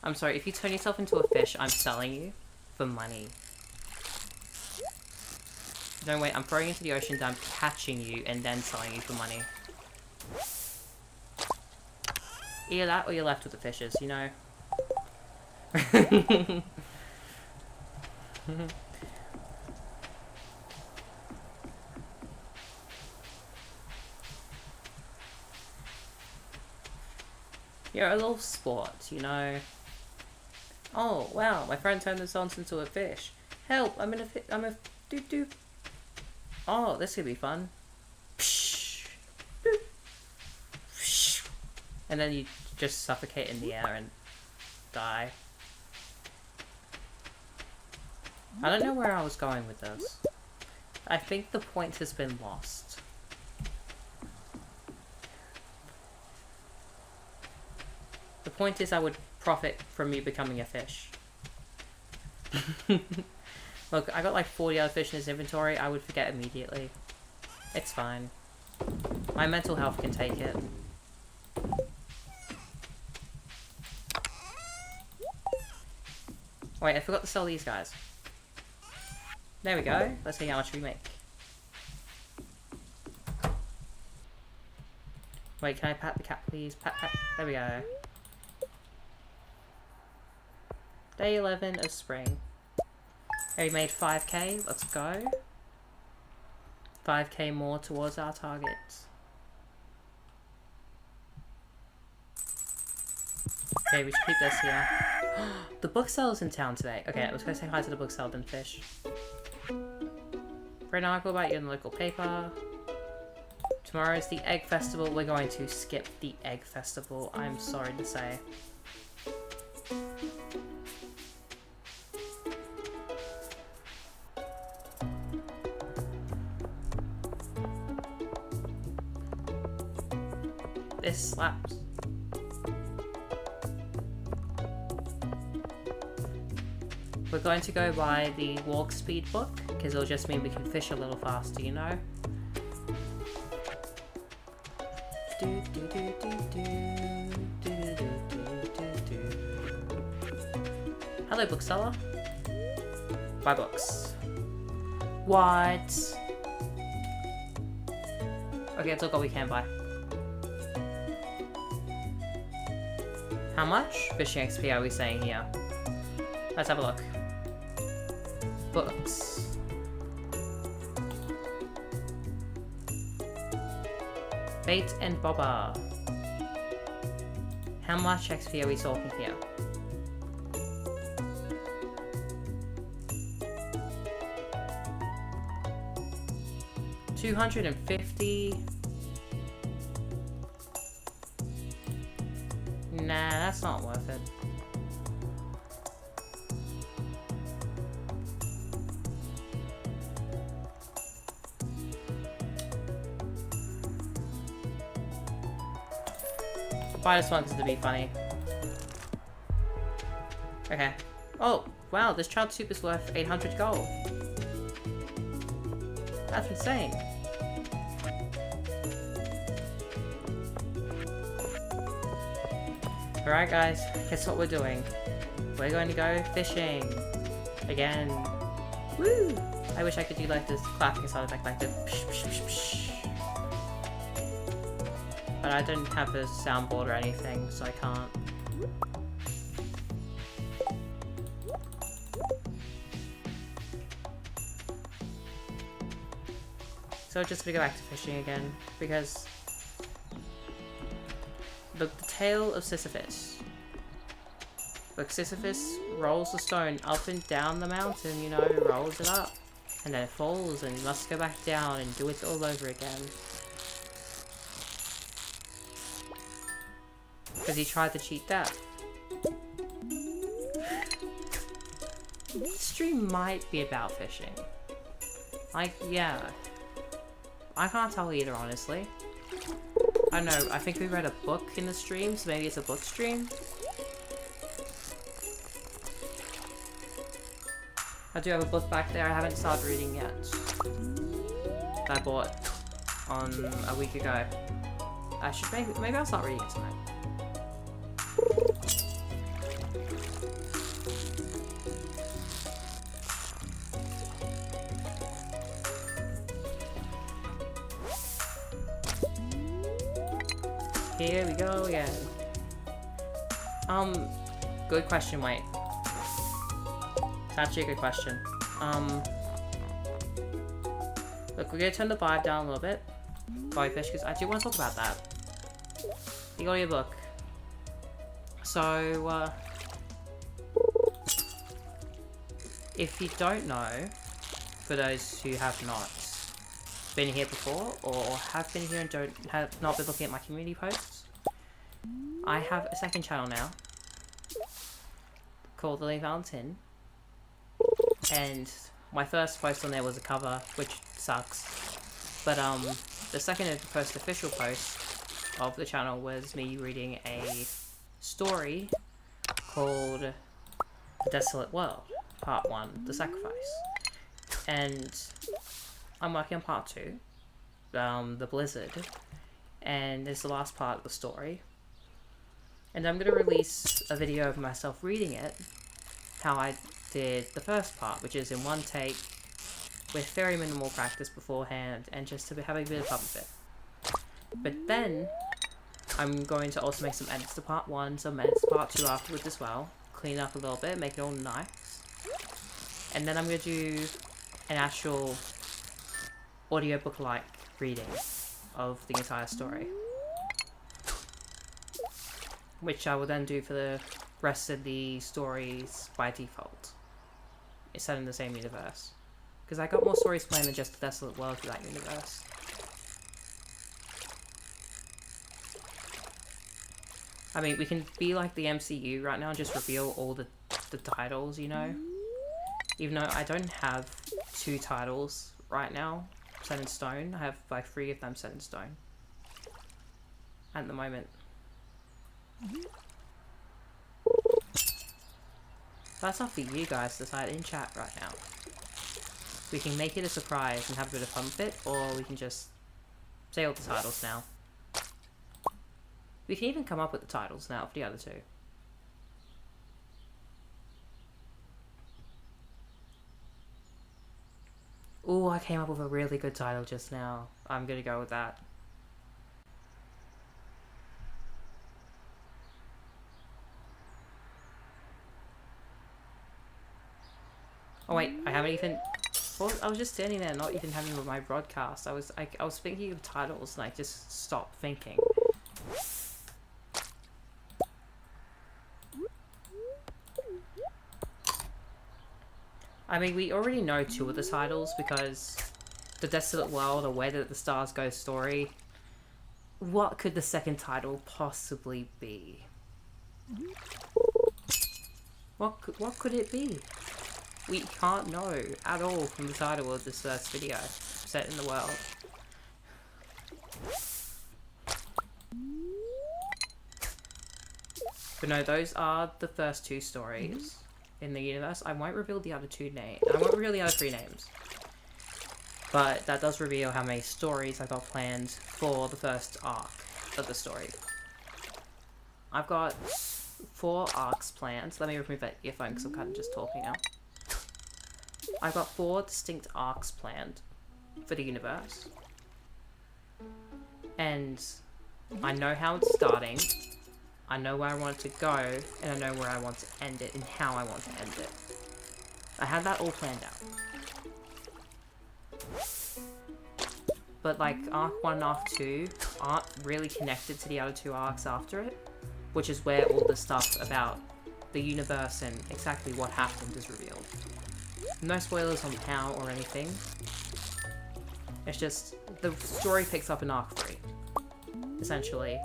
I'm sorry, if you turn yourself into a fish, I'm selling you for money. No, wait, I'm throwing you into the ocean, I'm catching you, and then selling you for money. Either that, or you're left with the fishes, you know? You're a little sport, you know? Oh, wow, my friend turned themselves into a fish. Help, I'm a doo-doo. Oh, this could be fun. And then you just suffocate in the air and die. I don't know where I was going with this. I think the point has been lost. The point is I would profit from you becoming a fish. Look, I got like 40 other fish in his inventory. I would forget immediately. It's fine. My mental health can take it. Wait, I forgot to sell these guys. There we go. Let's see how much we make. Wait, can I pat the cat, please? Pat, pat. There we go. Day 11 of spring. We made 5k. Let's go. 5k more towards our targets. Okay, we should keep this here. The bookseller's in town today. Okay, let's go say hi to the bookseller then fish. Read an article about you in the local paper. Tomorrow is the egg festival. We're going to skip the egg festival, I'm sorry to say. This slaps. We're going to go by the walk speed book, because it'll just mean we can fish a little faster, you know? Hello, bookseller. Buy books. What? Okay, that's all what we can buy. How much fishing XP are we saying here? Let's have a look. Books. Bait and bobber. How much XP are we talking here? $250. Nah, that's not worth it. Buy this one because it'll be funny. Okay. Oh, wow, this child soup is worth 800 gold. That's insane. Alright guys, guess what we're doing? We're going to go fishing. Again. Woo! I wish I could do like this clapping sound effect like the psh, psh, psh, psh. But I don't have a soundboard or anything, so I can't. So we're just gonna go back to fishing again, because the tale of Sisyphus. Look, Sisyphus rolls the stone up and down the mountain, you know, rolls it up. And then it falls and he must go back down and do it all over again. Because he tried to cheat death. This stream might be about fishing. Like, yeah. I can't tell either, honestly. I don't know, I think we read a book in the stream, so maybe it's a book stream. I do have a book back there I haven't started reading yet. That I bought on a week ago. I should maybe I'll start reading it tonight. Here we go again. Good question, wait. It's actually a good question. Look, we're gonna turn the vibe down a little bit. Fish, because I do want to talk about that. You got your book. So, if you don't know, for those who have not been here before, or have been here and have not been looking at my community posts, I have a second channel now called The Link Valentine, and my first post on there was a cover, which sucks, but the second and first official post of the channel was me reading a story called The Desolate World, Part 1, The Sacrifice, and I'm working on Part 2, The Blizzard, and it's the last part of the story. And I'm going to release a video of myself reading it, how I did the first part, which is in one take, with very minimal practice beforehand, and just to have a bit of fun with it. But then, I'm going to also make some edits to Part 1, some edits to Part 2 afterwards as well, clean up a little bit, make it all nice. And then I'm going to do an actual audiobook-like reading of the entire story, which I will then do for the rest of the stories by default. It's set in the same universe. Because I got more stories planned than just the Desolate World for that universe. I mean, we can be like the MCU right now and just reveal all the titles, you know? Even though I don't have 2 titles right now set in stone. I have like 3 of them set in stone at the moment. That's up for you guys to decide in chat right now. We can make it a surprise and have a bit of fun with it, or we can just say all the titles now. We can even come up with the titles now for the other 2. Ooh, I came up with a really good title just now. I'm gonna go with that. Oh wait, I haven't even... Well, I was just standing there not even having my broadcast. I was thinking of titles and I just stopped thinking. I mean, we already know 2 of the titles because The Desolate World or Where Did the Stars Go story. What could the second title possibly be? What could it be? We can't know at all from the title of this first video set in the world. But no, those are the first 2 stories in the universe. I won't reveal the other 2 names. I won't reveal the other 3 names. But that does reveal how many stories I got planned for the first arc of the story. I've got 4 arcs planned. Let me remove that earphone because I'm kind of just talking now. I've got 4 distinct arcs planned for the universe. And I know how it's starting, I know where I want it to go, and I know where I want to end it and how I want to end it. I have that all planned out. But like Arc 1 and Arc 2 aren't really connected to the other 2 arcs after it, which is where all the stuff about the universe and exactly what happened is revealed. No spoilers on how or anything. It's just, the story picks up in Arc 3, essentially.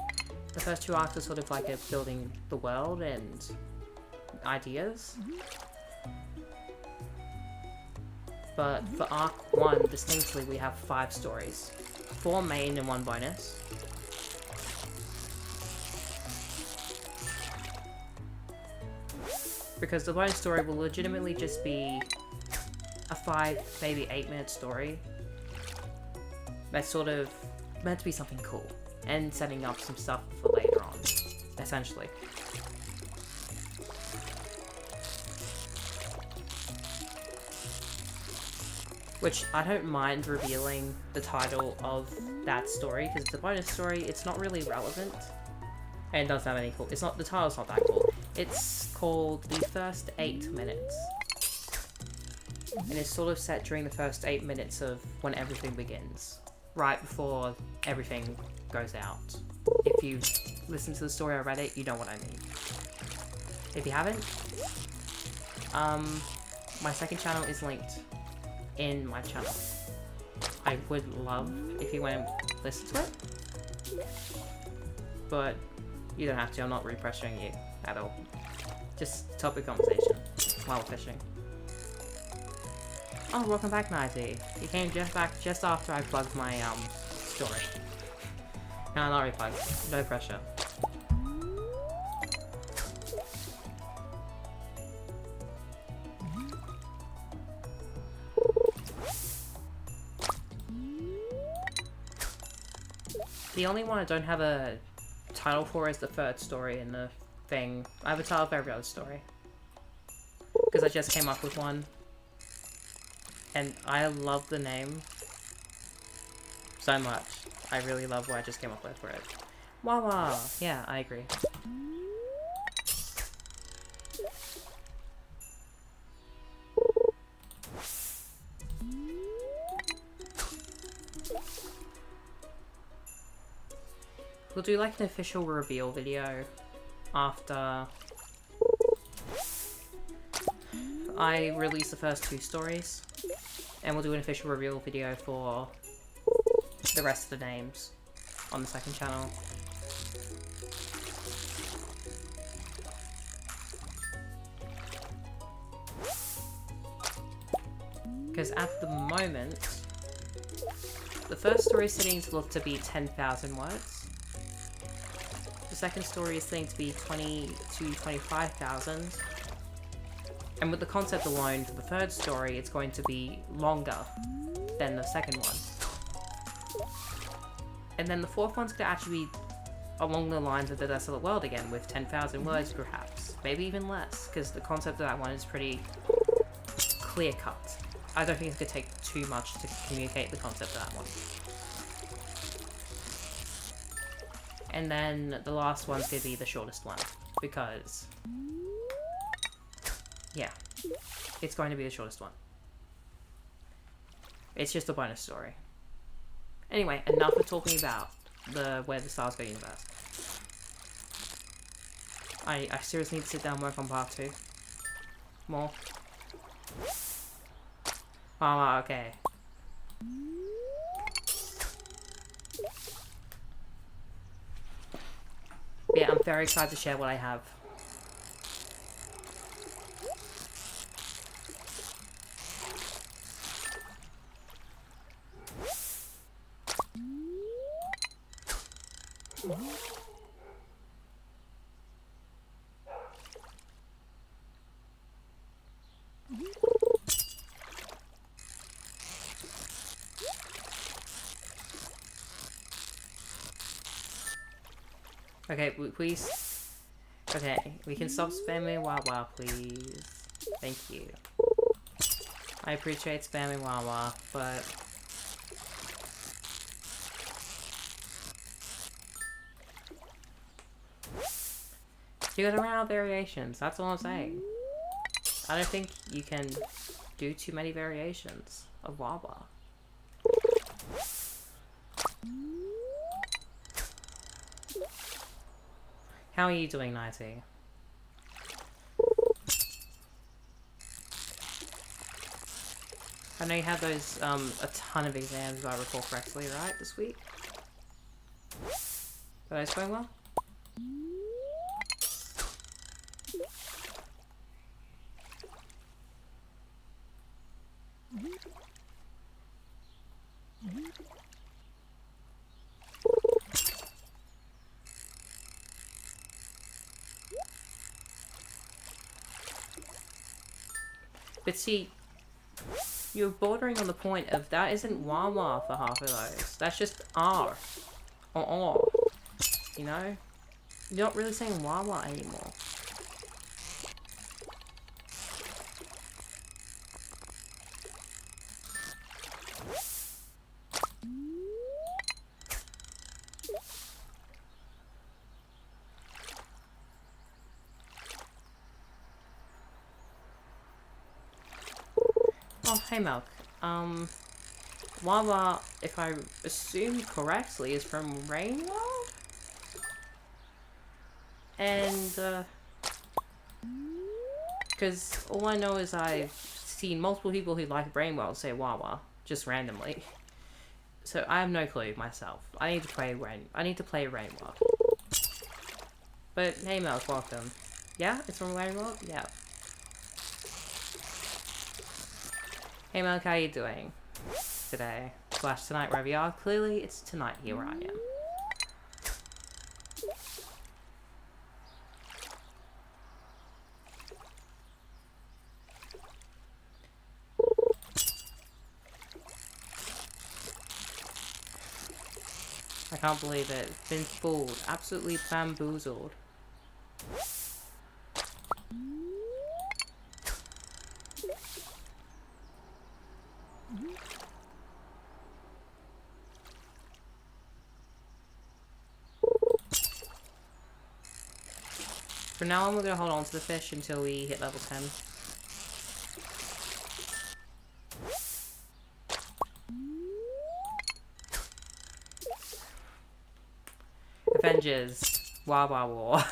The first 2 arcs are sort of like a building the world and ideas. But for Arc 1, distinctly, we have 5 stories. 4 main and 1 bonus. Because the bonus story will legitimately just be a 5, maybe 8-minute story that's sort of meant to be something cool and setting up some stuff for later on, essentially. Which I don't mind revealing the title of that story because it's a bonus story. It's not really relevant and it doesn't have any cool. It's not, the title's not that cool. It's called The First 8 Minutes. And it's sort of set during the first 8 minutes of when everything begins. Right before everything goes out. If you listen to the story or read it, you know what I mean. If you haven't, my second channel is linked in my channel. I would love if you went and listened to it. But you don't have to, I'm not re-pressuring you at all. Just topic conversation while we're fishing. Oh, welcome back, Nighty. You came back just after I plugged my, story. No, not replugged. No pressure. The only one I don't have a title for is the third story in the thing. I have a title for every other story. Because I just came up with one. And I love the name so much. I really love what I just came up with for it. Wawa! Yeah, I agree. We'll do like an official reveal video after I release the first 2 stories. And we'll do an official reveal video for the rest of the names on the second channel. Because at the moment, the first story is sitting to look to be 10,000 words. The second story is sitting to be 20 to 25,000. And with the concept alone for the third story, it's going to be longer than the second one. And then the fourth one's going to actually be along the lines of the Desolate World again, with 10,000 words perhaps. Maybe even less, because the concept of that one is pretty clear-cut. I don't think it's going to take too much to communicate the concept of that one. And then the last one's going to be the shortest one, because yeah, it's going to be the shortest one. It's just a bonus story. Anyway, enough of talking about the Where the Stars Go universe. I seriously need to sit down and work on part 2. More. Oh, okay. Yeah, I'm very excited to share what I have. Okay, please. Okay, we can stop spamming Wawa, please. Thank you. I appreciate spamming Wawa, but you gotta run out of variations, that's all I'm saying. I don't think you can do too many variations of Wawa. How are you doing, Nighty? I know you had those, a ton of exams, if I recall correctly, right, this week? Are those going well? But see, you're bordering on the point of that isn't Wawa for half of those. That's just R. Or R. You know? You're not really saying Wawa anymore. Oh, hey Milk. Wawa, if I assume correctly, is from Rain World? And, because all I know is I've seen multiple people who like Brain World say Wawa, just randomly. So I have no clue myself. I need to play Rain World. But hey Milk, welcome. Yeah, it's from Rain World? Yeah. Hey Milk, how you doing today? Slash tonight, wherever you are. Clearly, it's tonight here where I am. I can't believe it. Been fooled. Absolutely bamboozled. For now on, we're going to hold on to the fish until we hit level 10. Avengers. Wawa War.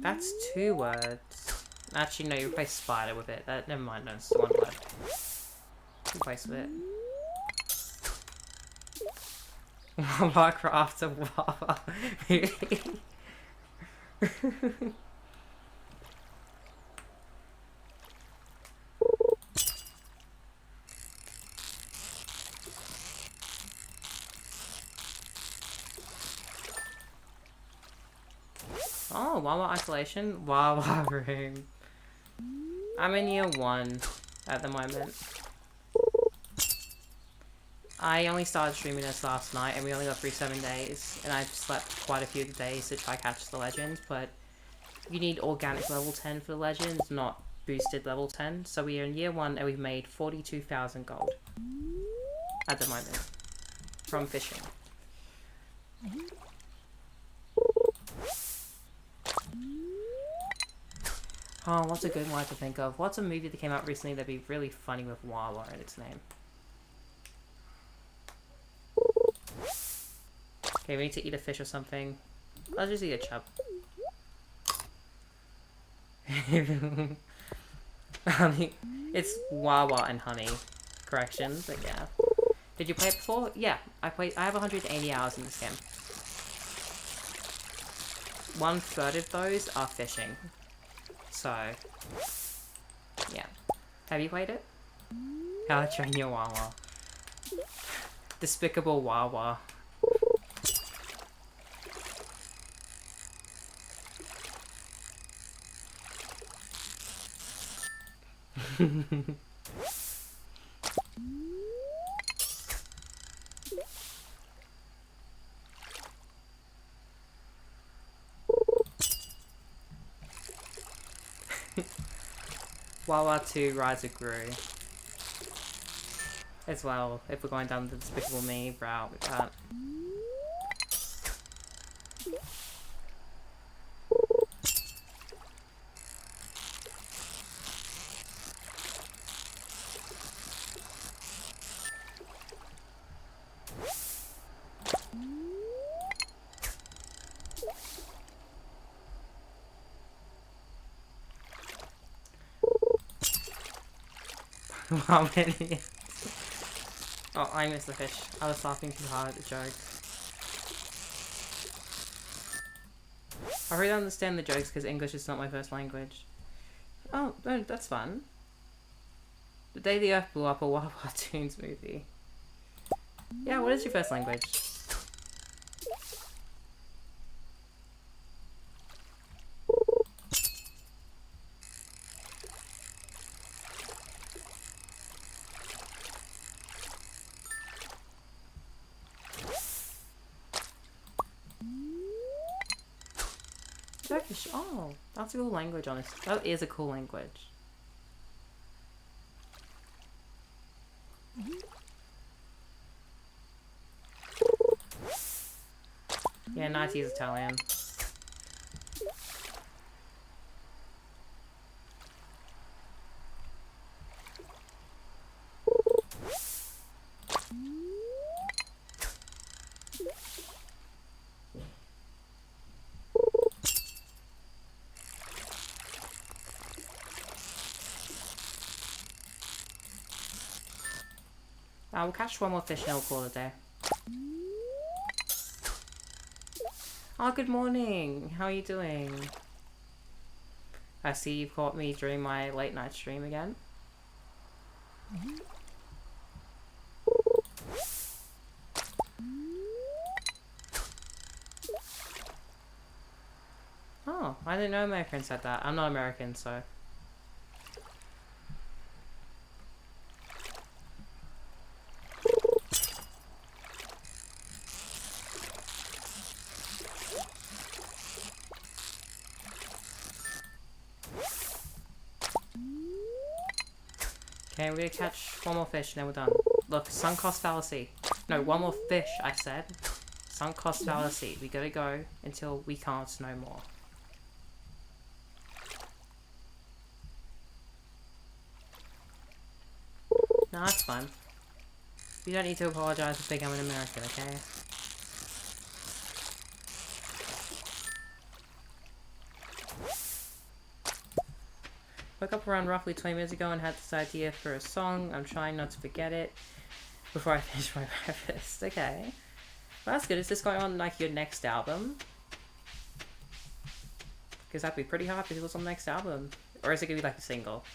That's 2 words. Actually, no, you replace spider with it. Never mind, no, it's 1 word. Replace with it. Wawa crafts of Wawa. Oh, Wawa isolation? Wawa room. I'm in year 1 at the moment. I only started streaming this last night and we only got through 7 days. And I've slept quite a few days to try catch the legends, but you need organic level 10 for the legends, not boosted level 10. So we are in year 1 and we've made 42,000 gold at the moment from fishing. Oh, what's a good one to think of? What's a movie that came out recently that'd be really funny with Wawa in its name? Okay, we need to eat a fish or something. I'll just eat a chub. Honey. It's Wawa and honey. Corrections, but yeah. Did you play it before? Yeah, I have 180 hours in this game. 1/3 of those are fishing. So, yeah. Have you played it? How to Train Your Wawa. Despicable Wawa. Wawa 2 Rise of Gru. As well, if we're going down the Despicable Me route with that. How many? Oh, I missed the fish. I was laughing too hard at the joke. I really don't understand the jokes because English is not my first language. Oh, no, that's fun. The Day the Earth Blew Up, a Wild Cartoons movie. Yeah, what is your first language? Turkish. Oh, that's a cool language, honestly. That is a cool language. Yeah, 90 is Italian. We'll catch one more fish and we'll call it a day. Oh, good morning. How are you doing? I see you caught me during my late night stream again. Oh, I didn't know Americans said that. I'm not American, so... Okay, we're gonna catch one more fish and then we're done. Look, sunk cost fallacy. No, one more fish, I said. Sunk cost fallacy. We gotta go until we can't no more. No, that's fun. You don't need to apologize for thinking I'm an American, okay? Woke up around roughly 20 minutes ago and had this idea for a song. I'm trying not to forget it before I finish my breakfast. Okay. Well, that's good. Is this going on like your next album? Because that'd be pretty hard if it was on the next album. Or is it going to be like a single?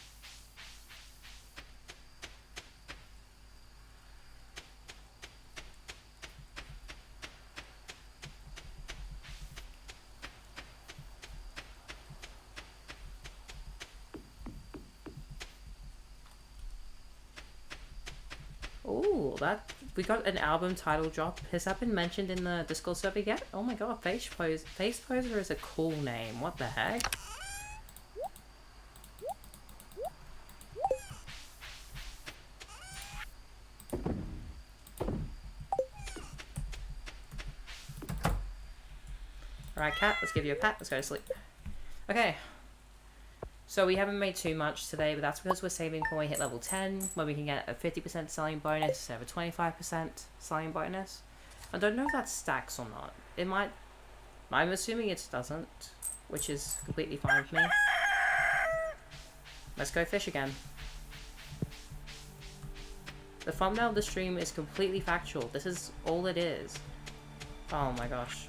Ooh, we got an album title drop. Has that been mentioned in the Discord server yet? Oh my god, Face Poser is a cool name. What the heck? Alright, cat, let's give you a pat. Let's go to sleep. Okay. So we haven't made too much today, but that's because we're saving for when we hit level 10, when we can get a 50% selling bonus instead of a 25% selling bonus. I don't know if that stacks or not. It might... I'm assuming it doesn't, which is completely fine with me. Let's go fish again. The thumbnail of the stream is completely factual. This is all it is. Oh my gosh.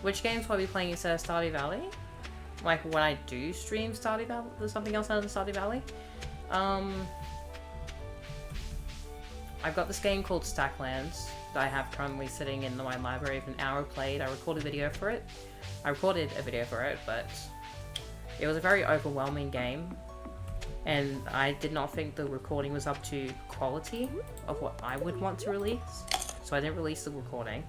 Which games will I be playing instead of Stardew Valley? Like when I do stream Stardew Valley, there's something else other than Stardew Valley? I've got this game called Stacklands that I have currently sitting in my library of an hour played. I recorded a video for it. But it was a very overwhelming game. And I did not think the recording was up to quality of what I would want to release. So I didn't release the recording.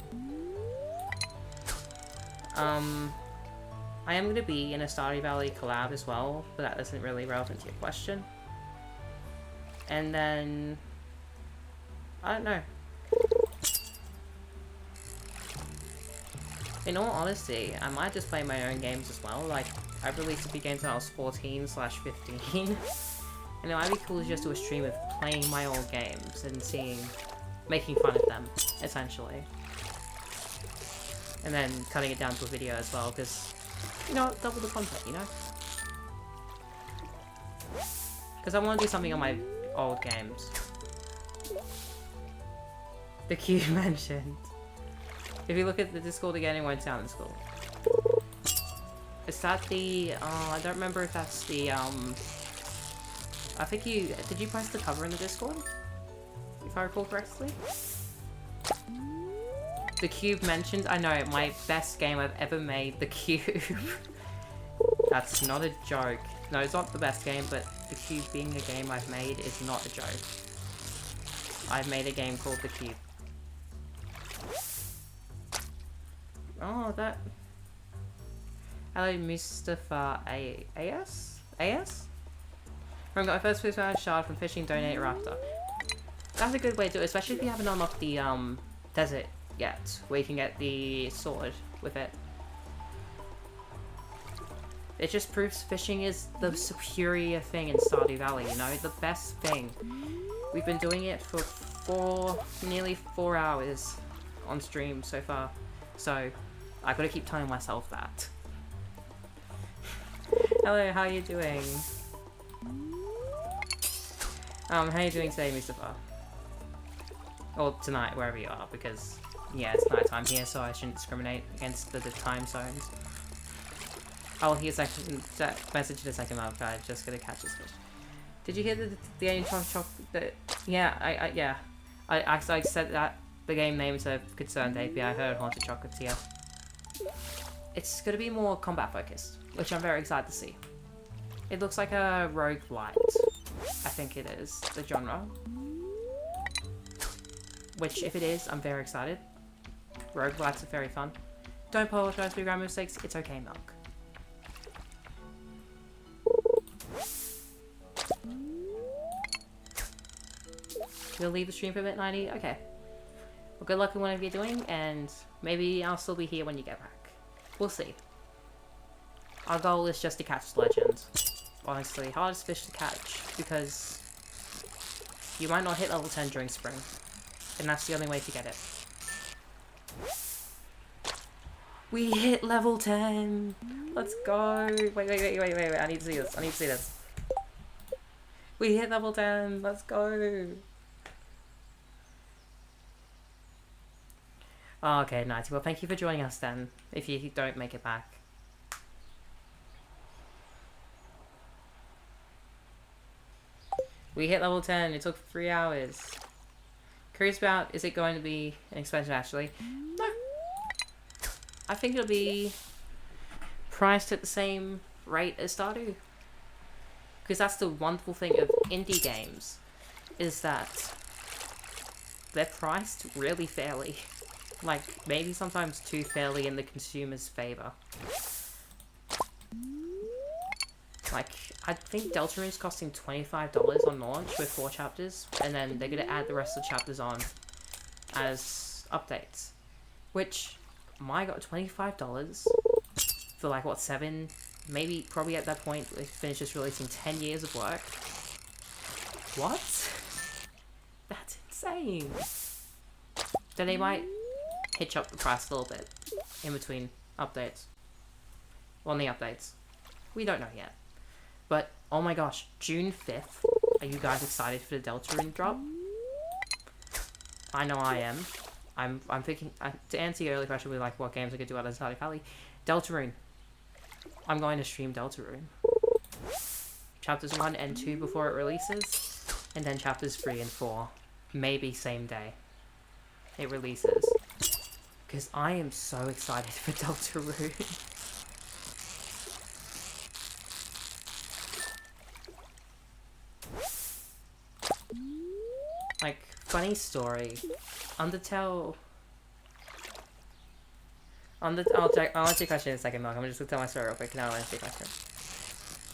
I am going to be in a Stardew Valley collab as well, but that isn't really relevant to your question. And then... I don't know. In all honesty, I might just play my own games as well. Like, I've released a few games when I was 14/15. And it might be cool to just do a stream of playing my old games and making fun of them, essentially. And then cutting it down to a video as well, because, you know, double the content, you know? Because I want to do something on my old games. The cube mentioned. If you look at the Discord again, it won't sound as cool. Is that the, I don't remember if that's the, I think did you post the cover in the Discord? If I recall correctly? The cube mentioned, I know, my best game I've ever made, the cube. That's not a joke. No, it's not the best game, but the cube being a game I've made is not a joke. I've made a game called the cube. Oh, that... Hello, Mustafa AS? AS? Remember, my first fish shard from fishing, donate Raptor. That's a good way to do it, especially if you haven't unlocked the desert yet, where you can get the sword with it. It just proves fishing is the superior thing in Stardew Valley, you know? The best thing. We've been doing it for nearly 4 hours on stream so far. So, I gotta keep telling myself that. Hello, how are you doing? How are you doing today, Mustafa? Or tonight, wherever you are, because, yeah, it's nighttime here, so I shouldn't discriminate against the time zones. I'll hear that message in a second, Mark. I'm just gonna catch this fish. Did you hear the game yeah, yeah. I said that the game name is a concerned API. I heard Haunted Chocolates here. It's gonna be more combat focused, which I'm very excited to see. It looks like a roguelite. I think it is the genre. Which, if it is, I'm very excited. Roguelites are very fun. Don't apologize for your grammar mistakes. It's okay, Milk. You'll leave the stream for a bit, 90? Okay. Well, good luck in whatever you're doing, and maybe I'll still be here when you get back. We'll see. Our goal is just to catch legends. Honestly, hardest fish to catch, because you might not hit level 10 during spring. And that's the only way to get it. We hit level 10! Let's go! Wait, I need to see this, I need to see this. We hit level 10, let's go! Oh, okay, nice. Well, thank you for joining us then, if you don't make it back. We hit level 10, it took 3 hours. Curious about, is it going to be an expansion actually? No. I think it'll be priced at the same rate as Stardew. Because that's the wonderful thing of indie games, is that they're priced really fairly. Like, maybe sometimes too fairly in the consumer's favor. Like, I think Deltarune's costing $25 on launch with 4 chapters, and then they're gonna add the rest of the chapters on as updates. Which, my god, $25 for like, what, 7, maybe, probably at that point, they finished just releasing 10 years of work. What? That's insane. Then they might hitch up the price a little bit in between updates. On the updates. We don't know yet. But, oh my gosh, June 5th. Are you guys excited for the Deltarune drop? I know I am. I'm thinking, to answer your earlier question with like what games I could do out of Stardew Valley, Deltarune. I'm going to stream Deltarune. Chapters 1 and 2 before it releases, and then chapters 3 and 4. Maybe same day it releases. Because I am so excited for Deltarune. Like, funny story. Undertale... I'll answer your question in a second, Mark. I'm just gonna tell my story real quick, and I'll answer your question.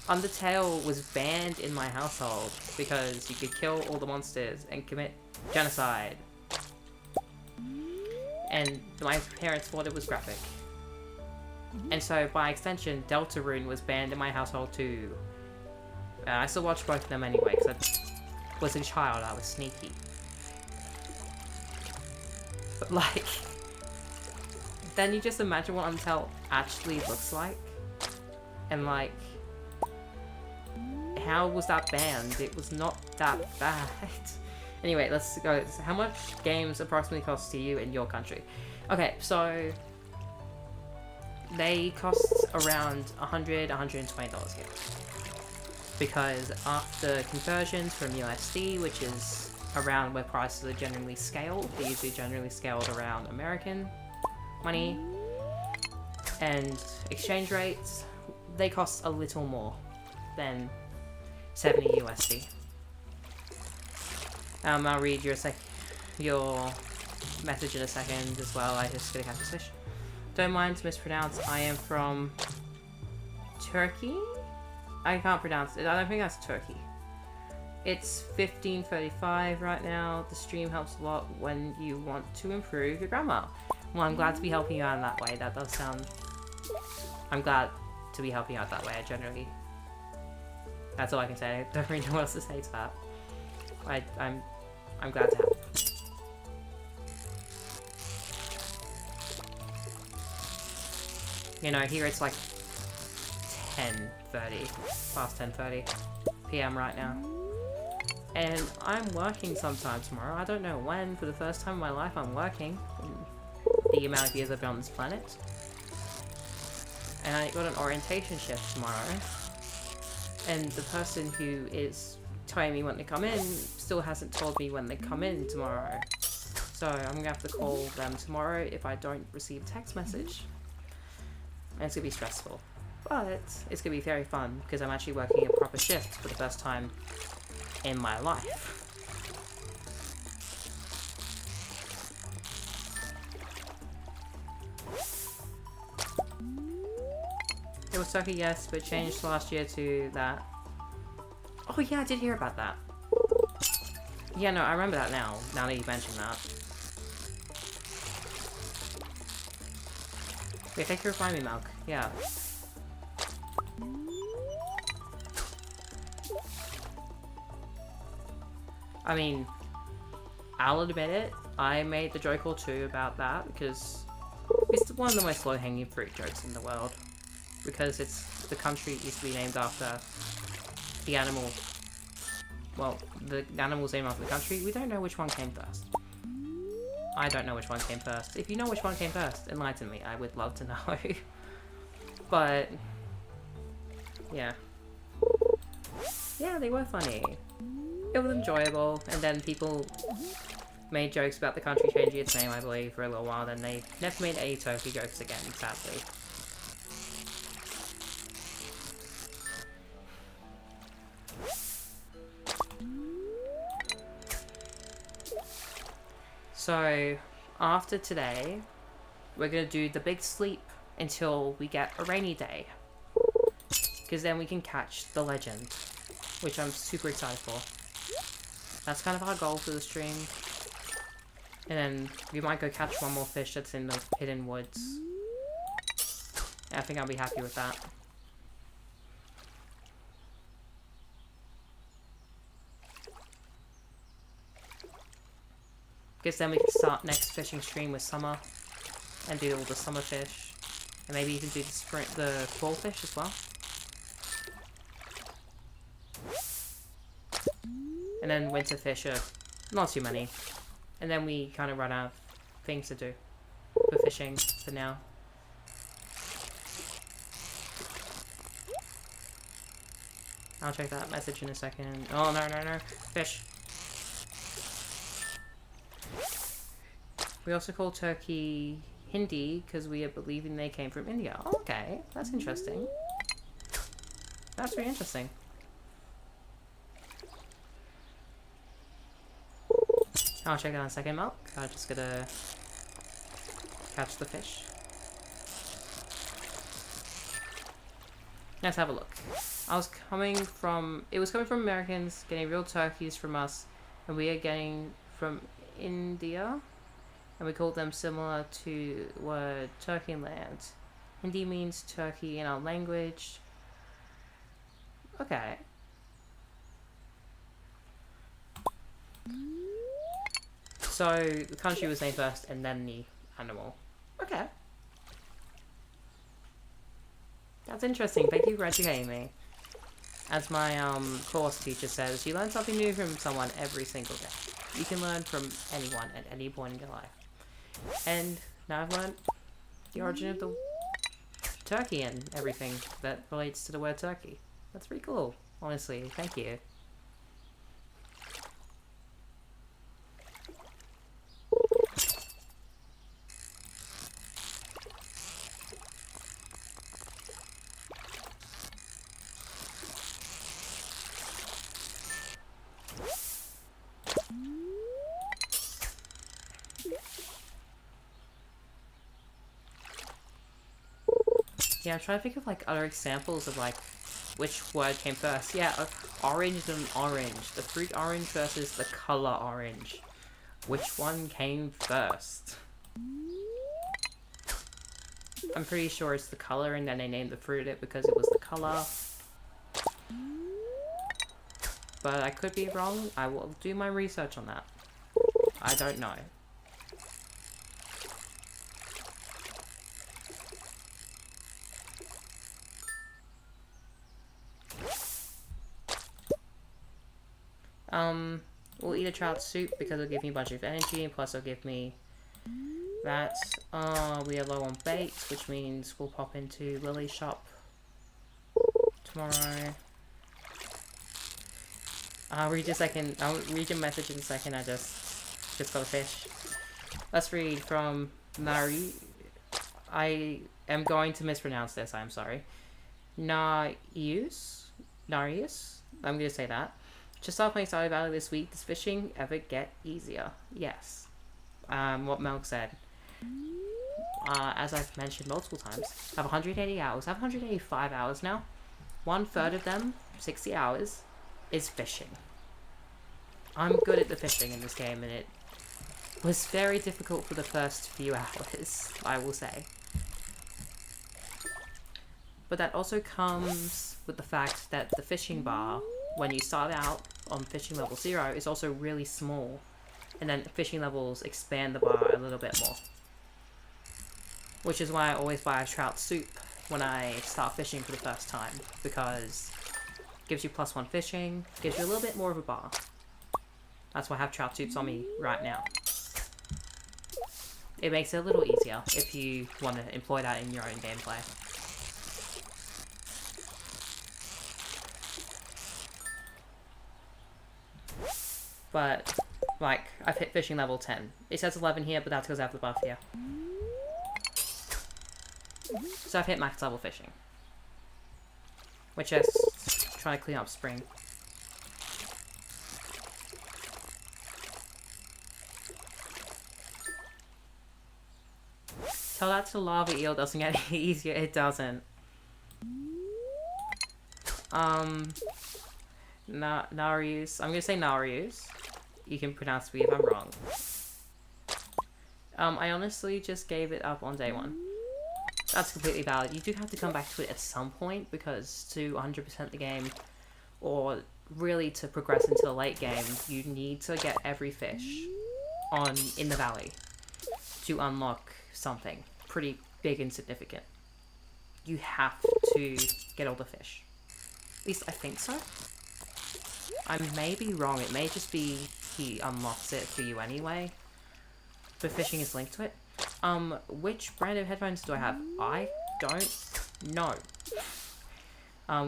Undertale was banned in my household because you could kill all the monsters and commit genocide. And my parents thought it was graphic. And so, by extension, Deltarune was banned in my household too. I still watch both of them anyway, because I was a child, I was sneaky. But like, then you just imagine what Until actually looks like. And like, how was that banned? It was not that bad. Anyway, let's go. So how much games approximately cost to you in your country? Okay, so they cost around $100, $120 here. Because after conversions from USD, which is around where prices are generally scaled, they're usually generally scaled around American money, and exchange rates, they cost a little more than 70 USD. I'll read your message in a second as well. I just gotta catch this fish. Don't mind to mispronounce. I am from Turkey? I can't pronounce it. I don't think that's Turkey. It's 15:35 right now. The stream helps a lot when you want to improve your grammar. Well, I'm glad to be helping you out in that way. That does sound... I'm glad to be helping you out that way. I generally... That's all I can say. I don't really know what else to say to that. I'm glad to help. You know, here it's like 10:30, past 10:30 PM right now. And I'm working sometime tomorrow. I don't know when. For the first time in my life, I'm working. The amount of years I've been on this planet. And I got an orientation shift tomorrow. And the person who is telling me when they come in still hasn't told me when they come in tomorrow. So I'm gonna have to call them tomorrow if I don't receive a text message. And it's gonna be stressful. But it's gonna be very fun because I'm actually working a proper shift for the first time in my life. It was Turkey, yes, but changed last year to that. Oh yeah, I did hear about that. Yeah, no, I remember that now that you mentioned that. Wait, thank you for finding me, Milk. Yeah. I mean, I'll admit it, I made the joke or two about that because it's one of the most low-hanging fruit jokes in the world. Because it's the country used to be named after the animal. Well, the animal's named after the country. We don't know which one came first. I don't know which one came first. If you know which one came first, enlighten me. I would love to know. But yeah. Yeah, they were funny. It was enjoyable, and then people made jokes about the country changing its name, I believe, for a little while, then they never made any Turkey jokes again, sadly. So, after today, we're gonna do the big sleep until we get a rainy day. Because then we can catch the legend, which I'm super excited for. That's kind of our goal for the stream. And then we might go catch one more fish that's in the hidden woods. I think I'll be happy with that. Because then we can start next fishing stream with summer. And do all the summer fish. And maybe even do the fall fish as well. And then winter fish are not too many. And then we kind of run out of things to do for fishing for now. I'll check that message in a second. Oh, no, no, no. Fish. We also call turkey Hindi because we are believing they came from India. Oh, okay, that's interesting. That's very interesting. I'll check that in a second, Milk. I'm just gonna catch the fish. Let's have a look. It was coming from Americans getting real turkeys from us, and we are getting from India, and we call them similar to the word Turkey land. Hindi means turkey in our language. Okay. So the country was named first and then the animal. Okay. That's interesting. Thank you for educating me. As my course teacher says, you learn something new from someone every single day. You can learn from anyone at any point in your life. And now I've learned the origin of the turkey and everything that relates to the word turkey. That's pretty cool, honestly. Thank you. Yeah, I'm trying to think of like other examples of like which word came first. Yeah, orange and orange. The fruit orange versus the color orange. Which one came first? I'm pretty sure it's the color and then they named the fruit it because it was the color. But I could be wrong. I will do my research on that. I don't know. We'll eat a trout soup because it'll give me a bunch of energy, and plus it'll give me that. We are low on bait, which means we'll pop into Lily's shop tomorrow. I'll read your message in a second. I just got a fish. Let's read from Nari. I am going to mispronounce this, I'm sorry. Narius? I'm gonna say that. Just start playing Stardew Valley this week. Does fishing ever get easier? Yes. What Melk said. As I've mentioned multiple times, I have 180 hours. I have 185 hours now. 1/3 of them, 60 hours, is fishing. I'm good at the fishing in this game, and it was very difficult for the first few hours, I will say. But that also comes with the fact that the fishing bar, when you start out on fishing level 0, is also really small. And then fishing levels expand the bar a little bit more. Which is why I always buy a trout soup when I start fishing for the first time. Because it gives you +1 fishing, gives you a little bit more of a bar. That's why I have trout soups on me right now. It makes it a little easier if you want to employ that in your own gameplay. But, like, I've hit fishing level 10. It says 11 here, but that's because I have the buff here. So I've hit max level fishing. Which is trying to clean up spring. Tell that to lava eel doesn't get any easier. It doesn't. Narius. I'm gonna say Narius. You can pronounce me if I'm wrong. I honestly just gave it up on day 1. That's completely valid. You do have to come back to it at some point, because to 100% the game, or really to progress into the late game, you need to get every fish in the valley to unlock something pretty big and significant. You have to get all the fish. At least I think so. I may be wrong. It may just be he unlocks it for you anyway. But fishing is linked to it. Which brand of headphones do I have? I don't know.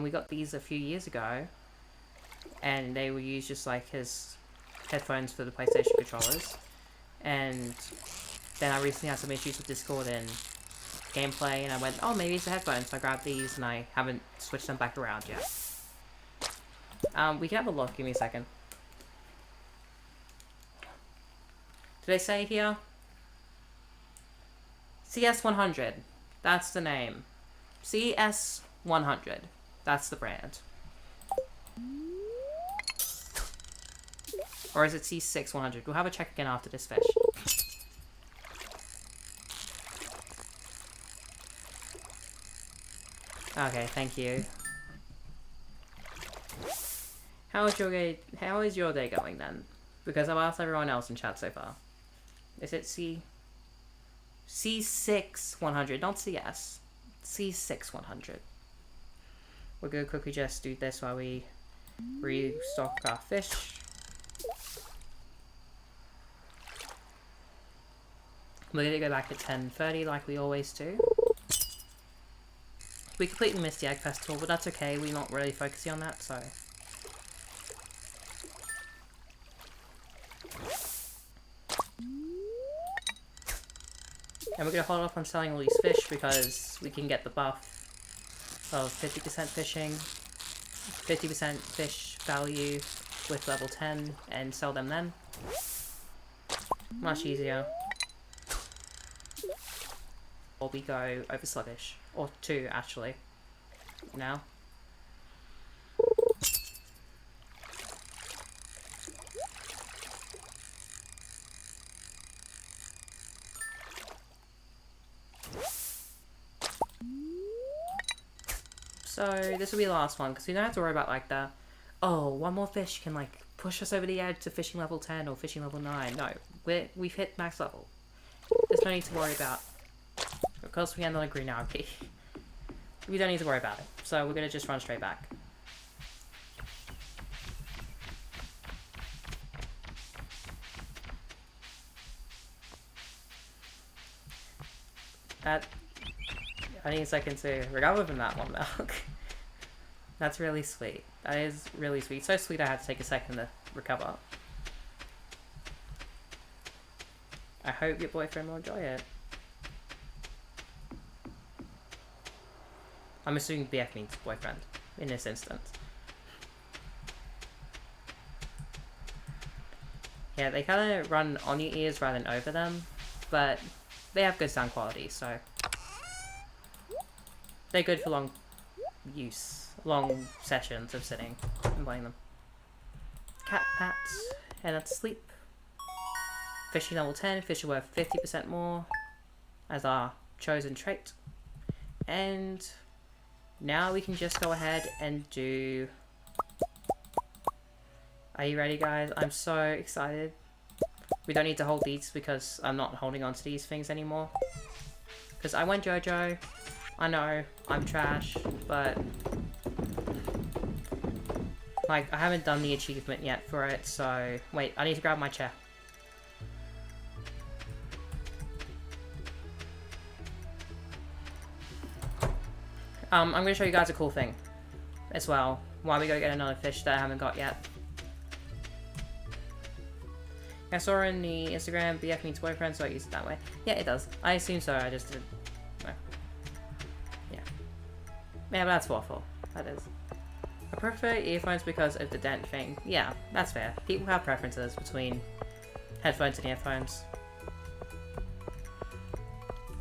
We got these a few years ago, and they were used just like his headphones for the PlayStation controllers. And then I recently had some issues with Discord and gameplay, and I went, oh, maybe it's the headphones. So I grabbed these, and I haven't switched them back around yet. We can have a look. Give me a second. Did they say here? CS100. That's the name. CS100. That's the brand. Or is it C6100? We'll have a check again after this fish. Okay, thank you. How is your day going then? Because I've asked everyone else in chat so far. Is it C6 100, not CS. C6 100. We're gonna quickly just do this while we restock our fish. We're gonna go back at 10:30 like we always do. We completely missed the Egg Festival, but that's okay, we're not really focusing on that, so... And we're gonna hold off on selling all these fish because we can get the buff of 50% fishing, 50% fish value with level 10 and sell them then. Much easier. Or we go over sluggish. Or 2 actually. Now. So this will be the last one because we don't have to worry about like the, oh, one more fish can like push us over the edge to fishing level 10 or fishing level 9. No, we've hit max level. There's no need to worry about. Of course we end on a green algae. We don't need to worry about it. So we're gonna just run straight back. I need a second to recover from that one milk. That's really sweet. That is really sweet. So sweet I had to take a second to recover. I hope your boyfriend will enjoy it. I'm assuming BF means boyfriend in this instance. Yeah, they kind of run on your ears rather than over them, but they have good sound quality, so they're good for long use, long sessions of sitting and playing them. Cat pats, and that's sleep. Fishing level 10, fish are worth 50% more as our chosen trait. And now we can just go ahead and do... Are you ready, guys? I'm so excited. We don't need to hold these because I'm not holding on to these things anymore. Because I went JoJo. I know, I'm trash, but... Like, I haven't done the achievement yet for it, so... Wait, I need to grab my chair. I'm going to show you guys a cool thing as well, while we go get another fish that I haven't got yet. I saw in the Instagram, BF means boyfriend, so I use it that way. Yeah, it does. I assume so, I just did... Well, yeah. Yeah, but that's awful. That is. I prefer earphones because of the dent thing. Yeah, that's fair. People have preferences between headphones and earphones.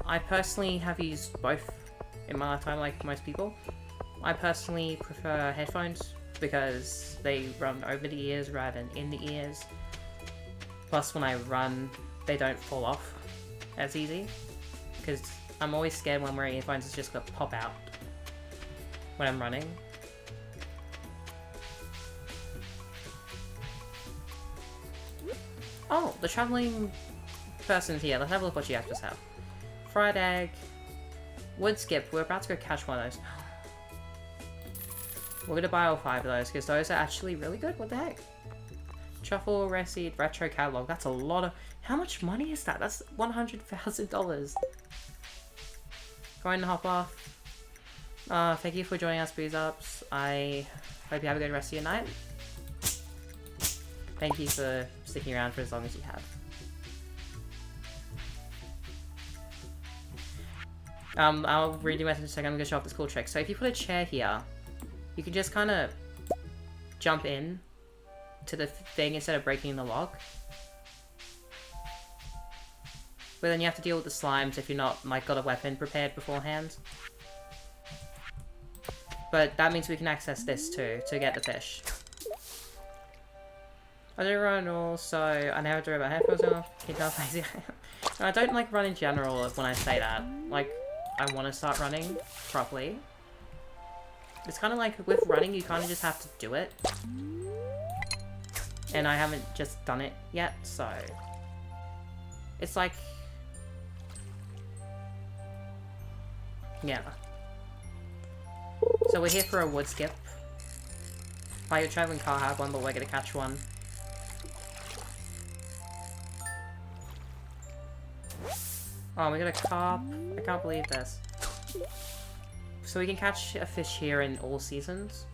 I personally have used both in my lifetime, like most people. I personally prefer headphones because they run over the ears rather than in the ears. Plus, when I run, they don't fall off as easy. Because I'm always scared when wearing earphones, it's just gonna pop out when I'm running. Oh, the traveling person's here. Let's have a look what she has to have. Fried egg. Wood skip. We're about to go catch one of those. We're gonna buy all 5 of those because those are actually really good. What the heck? Truffle, Reseed, Retro Catalog. That's a lot of... How much money is that? That's $100,000. Going to hop off. Thank you for joining us, Booze Ups. I hope you have a good rest of your night. Thank you for sticking around for as long as you have. I'll read your message in a second. I'm going to show off this cool trick. So if you put a chair here, you can just kind of jump in to the thing instead of breaking the log. But then you have to deal with the slimes if you're not, like, got a weapon prepared beforehand. But that means we can access this too, to get the fish. I don't run at all, so I never have to worry about headphones now. Can you tell how lazy I am? I don't like run in general when I say that. Like, I want to start running properly. It's kind of like, with running, you kind of just have to do it. And I haven't just done it yet, so... It's like... Yeah. So we're here for a wood skip. Like, a traveling car had one, but we're gonna catch one. Oh, we got a carp. I can't believe this. So we can catch a fish here in all seasons.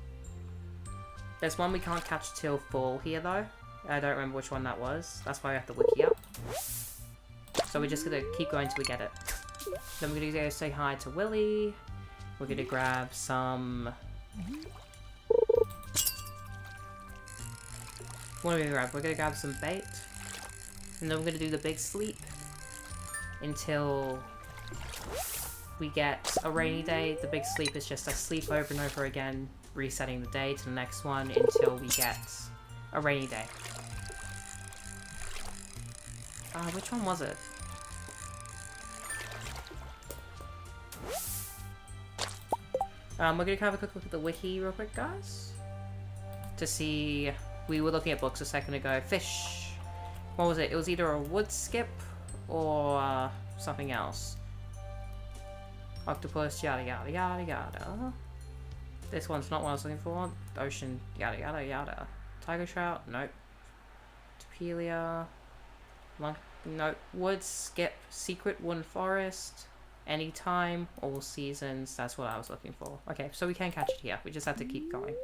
There's one we can't catch till fall here, though. I don't remember which one that was. That's why we have to wiki up. So we're just gonna keep going till we get it. Then we're gonna go say hi to Willy. We're gonna grab some... What are we gonna grab? We're gonna grab some bait. And then we're gonna do the big sleep. Until we get a rainy day. The big sleep is just a sleep over and over again, resetting the day to the next one until we get a rainy day. Which one was it? We're gonna have a quick look at the wiki real quick, guys. To see... We were looking at books a second ago. Fish! What was it? It was either a wood skip or something else. Octopus, yada yada yada yada. This one's not what I was looking for. Ocean, yada yada yada. Tiger trout, nope. Tapelia. Nope. Wood skip, secret wooden forest. Anytime, all seasons. That's what I was looking for. Okay, so we can catch it here. We just have to keep going.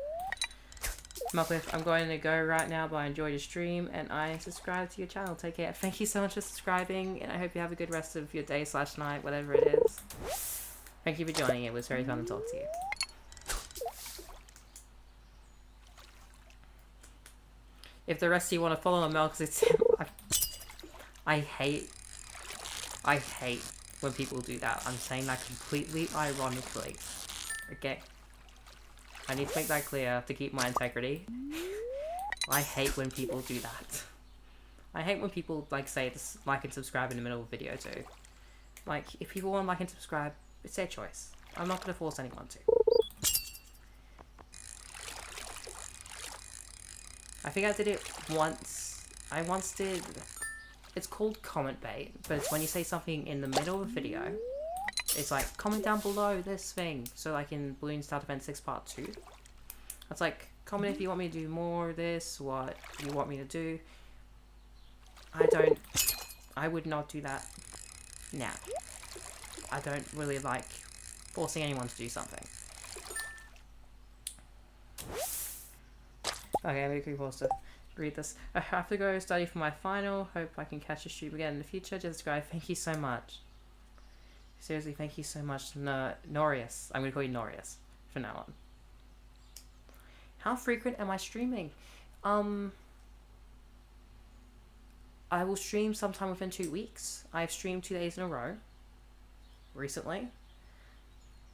Muppet, I'm going to go right now, but I enjoyed your stream and I subscribe to your channel. Take care. Thank you so much for subscribing, and I hope you have a good rest of your day / night, whatever it is. Thank you for joining. It was very fun to talk to you. If the rest of you want to follow Mel, because it's... I hate when people do that. I'm saying that completely ironically. Okay? I need to make that clear to keep my integrity. I hate when people do that. I hate when people, like, say this, like and subscribe in the middle of a video too. Like, if people want to like and subscribe, it's their choice. I'm not going to force anyone to. I think I did it once. I once did... It's called comment bait, but it's when you say something in the middle of a video. It's like, comment down below this thing. So like in Balloon Star Defense 6 Part 2. That's like, comment if you want me to do more of this, what you want me to do. I would not do that now. I don't really like forcing anyone to do something. Okay, let me pause to read this. I have to go study for my final. Hope I can catch a stream again in the future. Just subscribe. Thank you so much. Seriously, thank you so much, Norius. I'm going to call you Norius from now on. How frequent am I streaming? I will stream sometime within 2 weeks. I've streamed 2 days in a row recently.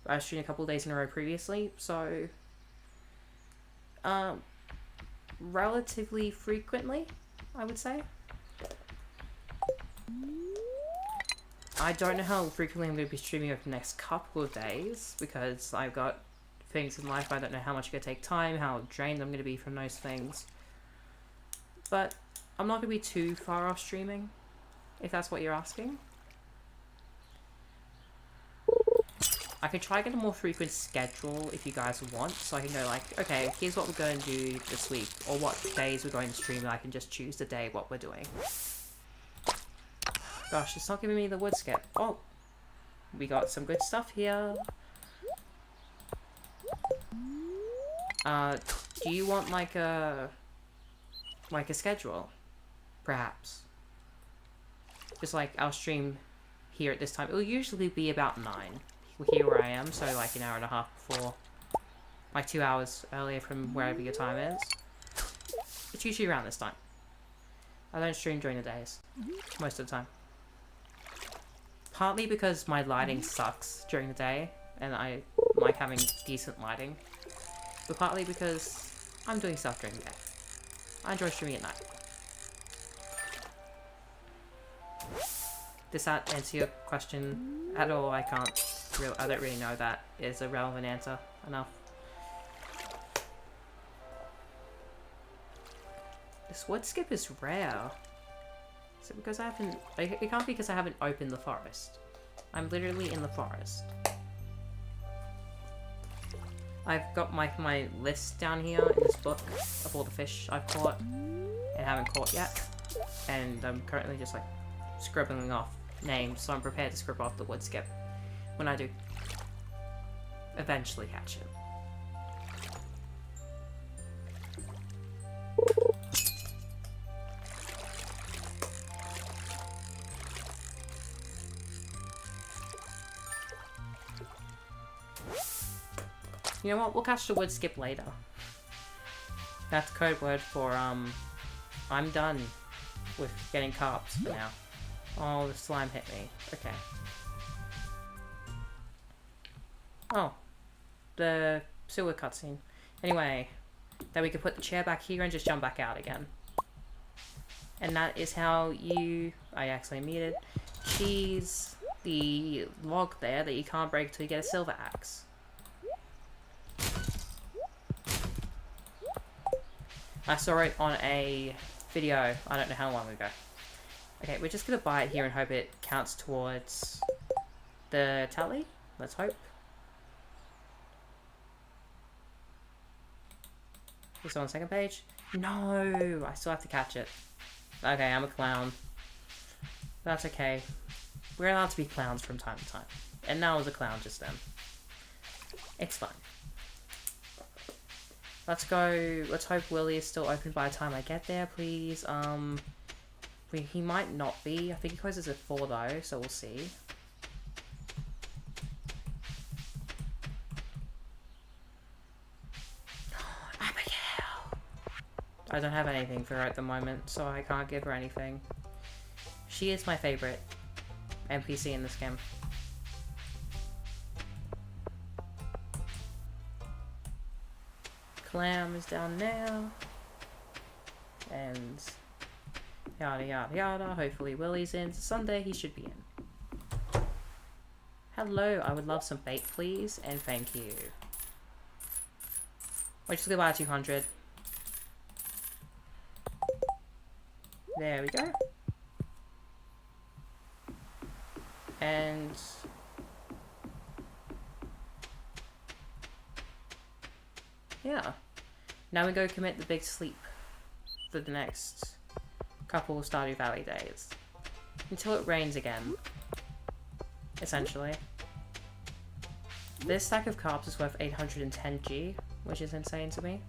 I've streamed a couple of days in a row previously, so relatively frequently, I would say. I don't know how frequently I'm going to be streaming over the next couple of days, because I've got things in life. I don't know how much it's going to take time, how drained I'm going to be from those things. But I'm not going to be too far off streaming, if that's what you're asking. I can try to get a more frequent schedule if you guys want, so I can go like, okay, here's what we're going to do this week, or what days we're going to stream, and I can just choose the day what we're doing. Gosh, it's not giving me the wood skip. Oh, we got some good stuff here. Do you want like a schedule, perhaps? Just like I'll stream here at this time. It'll usually be about 9 here where I am, so like an hour and a half before, like 2 hours earlier from wherever your time is. It's usually around this time. I don't stream during the days, most of the time. Partly because my lighting sucks during the day, and I like having decent lighting. But partly because I'm doing stuff during the day. I enjoy streaming at night. Does that answer your question at all? I don't really know that is a relevant answer enough. This wood skip is rare. Is it because I haven't... It can't be because I haven't opened the forest. I'm literally in the forest. I've got my list down here in this book of all the fish I've caught and haven't caught yet. And I'm currently just like scribbling off names, so I'm prepared to scribble off the wood skip when I do eventually catch it. You know what? We'll catch the wood skip later. That's code word for, I'm done with getting carps for now. Oh, the slime hit me. Okay. Oh. The sewer cutscene. Anyway, then we can put the chair back here and just jump back out again. And that is how you... I accidentally muted. Cheese the log there that you can't break till you get a silver axe. I saw it on a video, I don't know how long ago. Okay, we're just gonna buy it here and hope it counts towards the tally. Let's hope. Is it on the second page? No! I still have to catch it. Okay, I'm a clown. That's okay. We're allowed to be clowns from time to time. And now I was a clown just then. It's fine. Let's go. Let's hope Willy is still open by the time I get there, please. He might not be. I think he closes at 4 though, so we'll see. Abigail! I don't have anything for her at the moment, so I can't give her anything. She is my favorite NPC in this game. Clam is down now. And yada yada yada. Hopefully Willy's in. It's Sunday, he should be in. Hello, I would love some bait please, and thank you. We're just gonna buy 200. There we go. And yeah. Now we go commit the big sleep for the next couple of Stardew Valley days. Until it rains again. Essentially. This stack of carps is worth 810G, which is insane to me.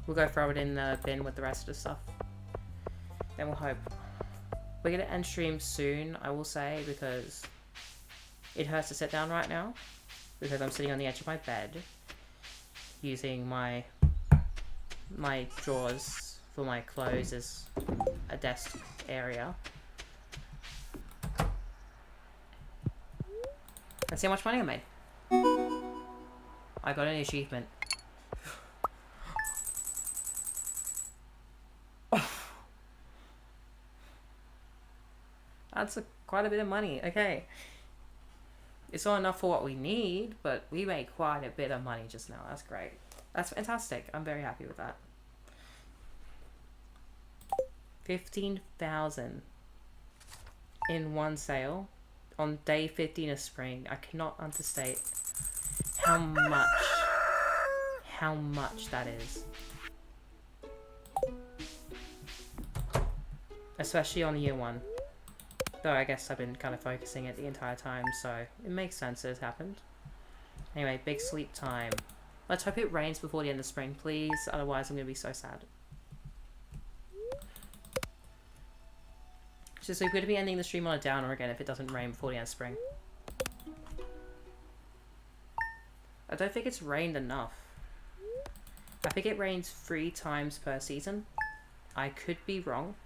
We'll go throw it in the bin with the rest of the stuff. Then we'll hope. We're gonna end stream soon, I will say, because it hurts to sit down right now. Because I'm sitting on the edge of my bed, using my drawers for my clothes as a desk area. Let's see how much money I made. I got an achievement. That's quite a bit of money. Okay. It's not enough for what we need, but we made quite a bit of money just now. That's great. That's fantastic. I'm very happy with that. 15,000 in one sale on day 15 of spring. I cannot understate how much that is. Especially on year 1. Though I guess I've been kind of focusing it the entire time, so it makes sense that it's happened. Anyway, big sleep time. Let's hope it rains before the end of spring, please. Otherwise, I'm going to be so sad. So we're going to be ending the stream on a downer again if it doesn't rain before the end of spring. I don't think it's rained enough. I think it rains 3 times per season. I could be wrong.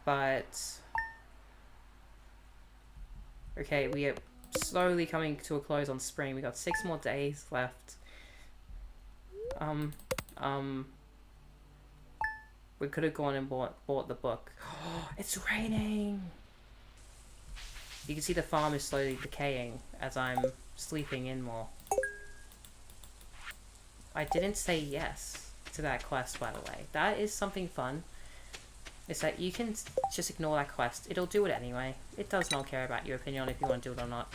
But okay, we are slowly coming to a close on spring. We got 6 more days left. We could have gone and bought the book. Oh, it's raining. You can see the farm is slowly decaying as I'm sleeping in more. I didn't say yes to that quest, by the way. That is something fun. It's that you can just ignore that quest. It'll do it anyway. It does not care about your opinion on if you want to do it or not.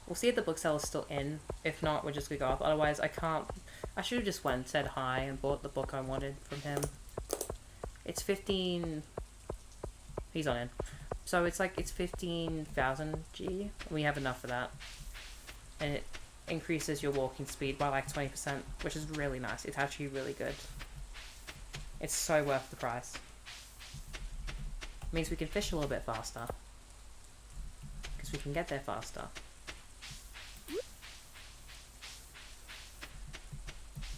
We'll see if the bookseller's still in. If not, we're just gonna go up. Otherwise, I can't... I should have just went, said hi, and bought the book I wanted from him. It's 15... He's on in. So it's like, it's 15,000 G. We have enough for that. And it increases your walking speed by like 20%, which is really nice. It's actually really good. It's so worth the price. It means we can fish a little bit faster. Because we can get there faster.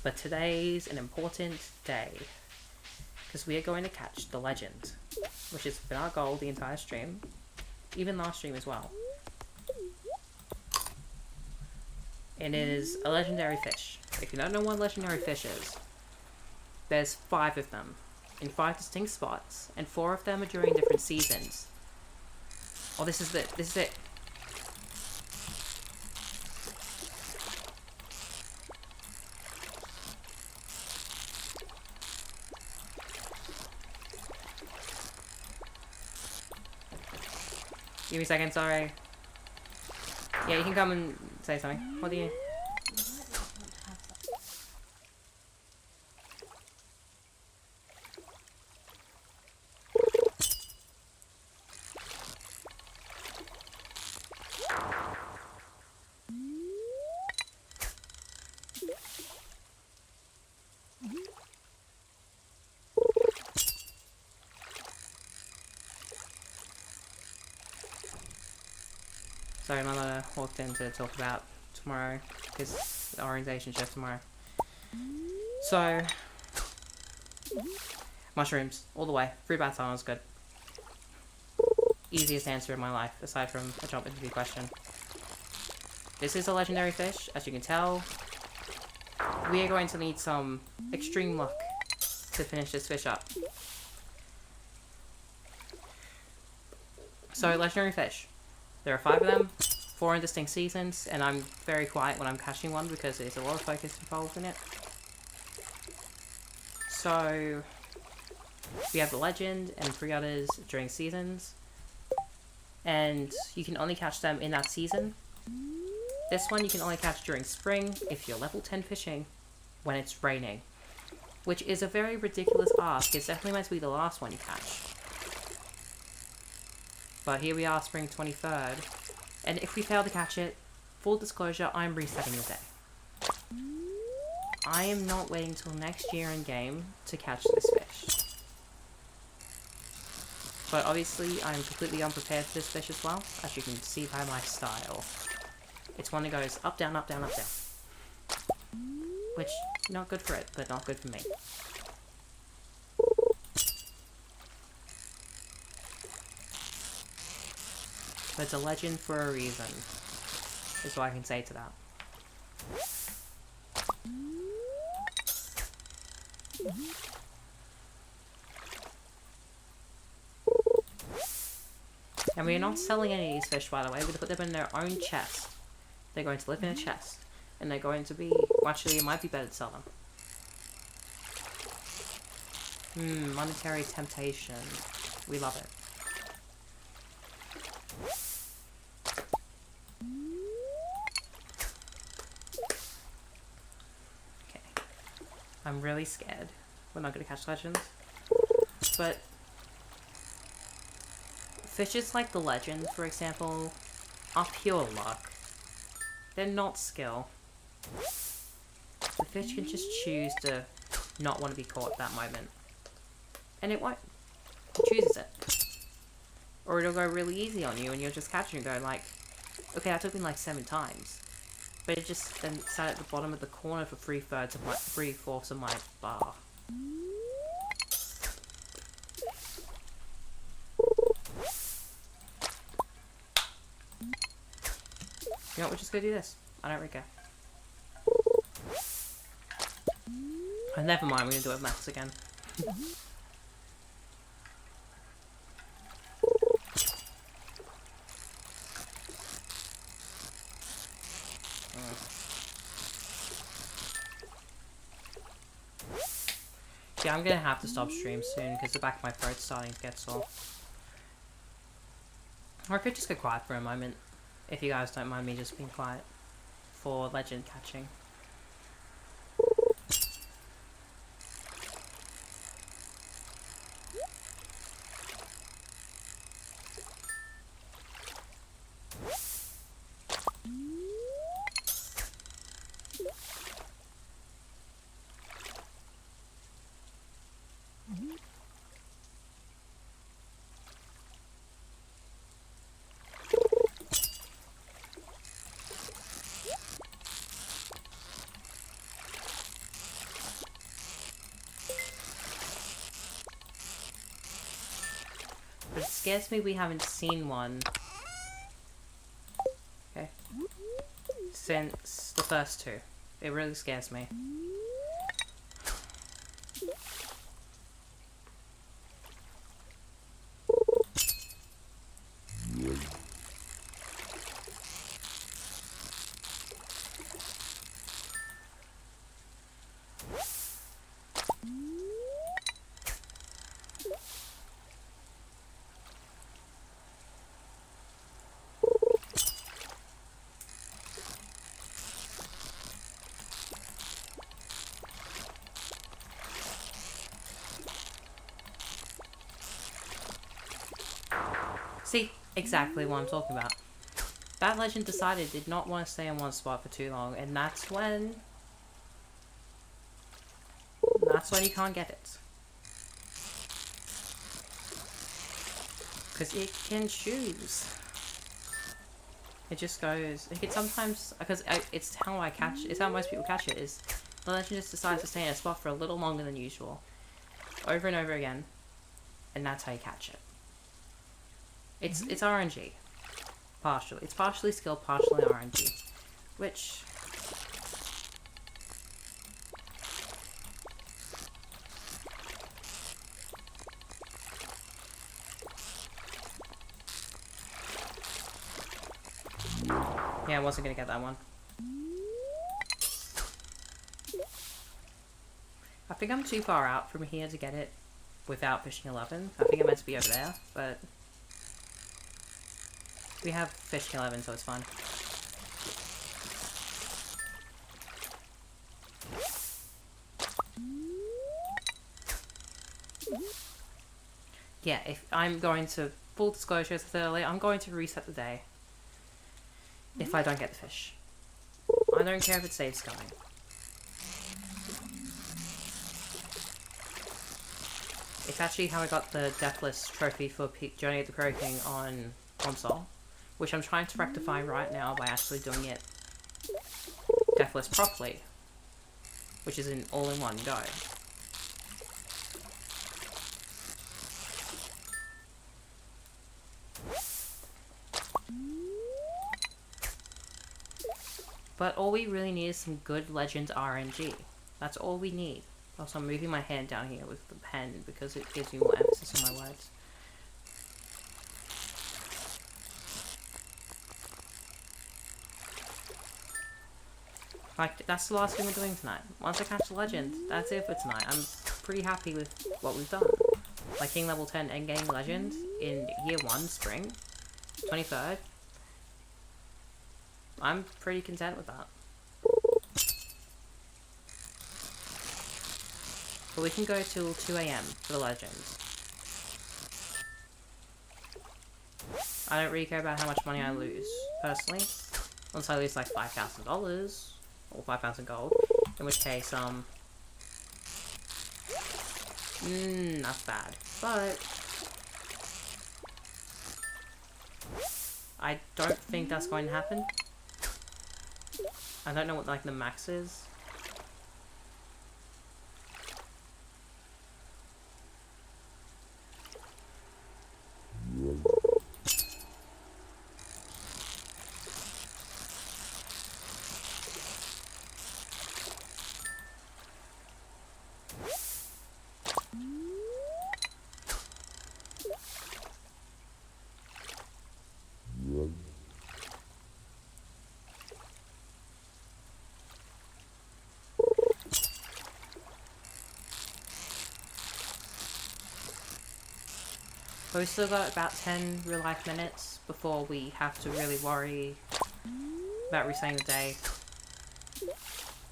But today's an important day. Because we are going to catch the legend. Which has been our goal the entire stream. Even last stream as well. It is a legendary fish. If you don't know what a legendary fish is, there's 5 of them. In 5 distinct spots. And 4 of them are during different seasons. Oh, this is it. This is it. Give me a second, sorry. Yeah, you can come and say something. What do you... Sorry, my mother walked in to talk about tomorrow, because the orientation shift tomorrow. So, mushrooms, all the way. Fruit bat salmon was good. Easiest answer in my life, aside from a job interview question. This is a legendary fish, as you can tell. We are going to need some extreme luck to finish this fish up. So, legendary fish. There are 5 of them, 4 in distinct seasons, and I'm very quiet when I'm catching one because there's a lot of focus involved in it. So, we have the legend and 3 others during seasons, and you can only catch them in that season. This one you can only catch during spring if you're level 10 fishing when it's raining, which is a very ridiculous ask. It's definitely meant to be the last one you catch. But here we are, spring 23rd, and if we fail to catch it, full disclosure, I'm resetting the day. I am not waiting till next year in game to catch this fish. But obviously, I'm completely unprepared for this fish as well, as you can see by my style. It's one that goes up, down, up, down, up, down. Which, not good for it, but not good for me. But it's a legend for a reason, is what I can say to that. And we are not selling any of these fish, by the way. We're going to put them in their own chest. They're going to live in a chest. And they're going to be... Well, actually, it might be better to sell them. Monetary temptation. We love it. I'm really scared we're not going to catch legends. But fishes like the legend, for example, are pure luck. They're not skill. The fish can just choose to not want to be caught at that moment. And it won't. It chooses it. Or it'll go really easy on you and you'll just catch it and go like, okay, that took me like 7 times. But it just then sat at the bottom of the corner for 3/4 of my bar. You know what, we're just gonna do this. I don't really care. Oh, never mind, we're gonna do it with maths again. Yeah, I'm gonna have to stop stream soon because the back of my throat's starting to get sore. Or I could just go quiet for a moment, if you guys don't mind me just being quiet for legend catching. But it scares me we haven't seen one. Okay. Since the first two. It really scares me. See, exactly what I'm talking about. That legend decided did not want to stay in one spot for too long, and that's when you can't get it. Because it can choose. It just goes, it can sometimes, because it's how I catch, it's how most people catch it, is the legend just decides to stay in a spot for a little longer than usual. Over and over again. And that's how you catch it. It's RNG. Partially. It's partially skill, partially RNG. Which... yeah, I wasn't gonna get that one. I think I'm too far out from here to get it without fishing 11. I think I'm meant to be over there, but... we have fishing 11, so it's fine. Yeah, if I'm going to... full disclosure, thoroughly, I'm going to reset the day. If I don't get the fish. I don't care if it saves coming. It's actually how I got the Deathless trophy for Journey of the Crow King on console, which I'm trying to rectify right now by actually doing it Deathless properly, which is an all-in-one go. But all we really need is some good Legend RNG. That's all we need. Also, I'm moving my hand down here with the pen because it gives me more emphasis on my words. Like, that's the last thing we're doing tonight. Once I catch the Legend, that's it for tonight. I'm pretty happy with what we've done. Like King level 10 endgame Legend in year 1, spring, 23rd. I'm pretty content with that. But we can go till 2 AM for the Legends. I don't really care about how much money I lose, personally. Unless I lose like $5,000 or 5,000 gold, in which case, that's bad. But I don't think that's going to happen. I don't know what like the max is. But we still got about 10 real life minutes before we have to really worry about resetting the day.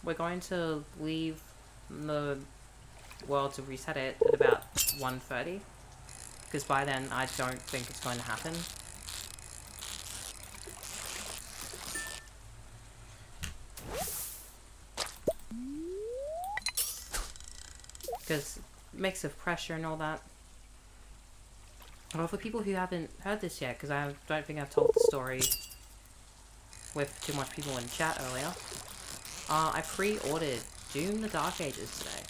We're going to leave the world to reset it at about 1:30, because by then I don't think it's going to happen. Because mix of pressure and all that. Well, for people who haven't heard this yet, because I don't think I've told the story with too much people in chat earlier, I pre-ordered Doom the Dark Ages today,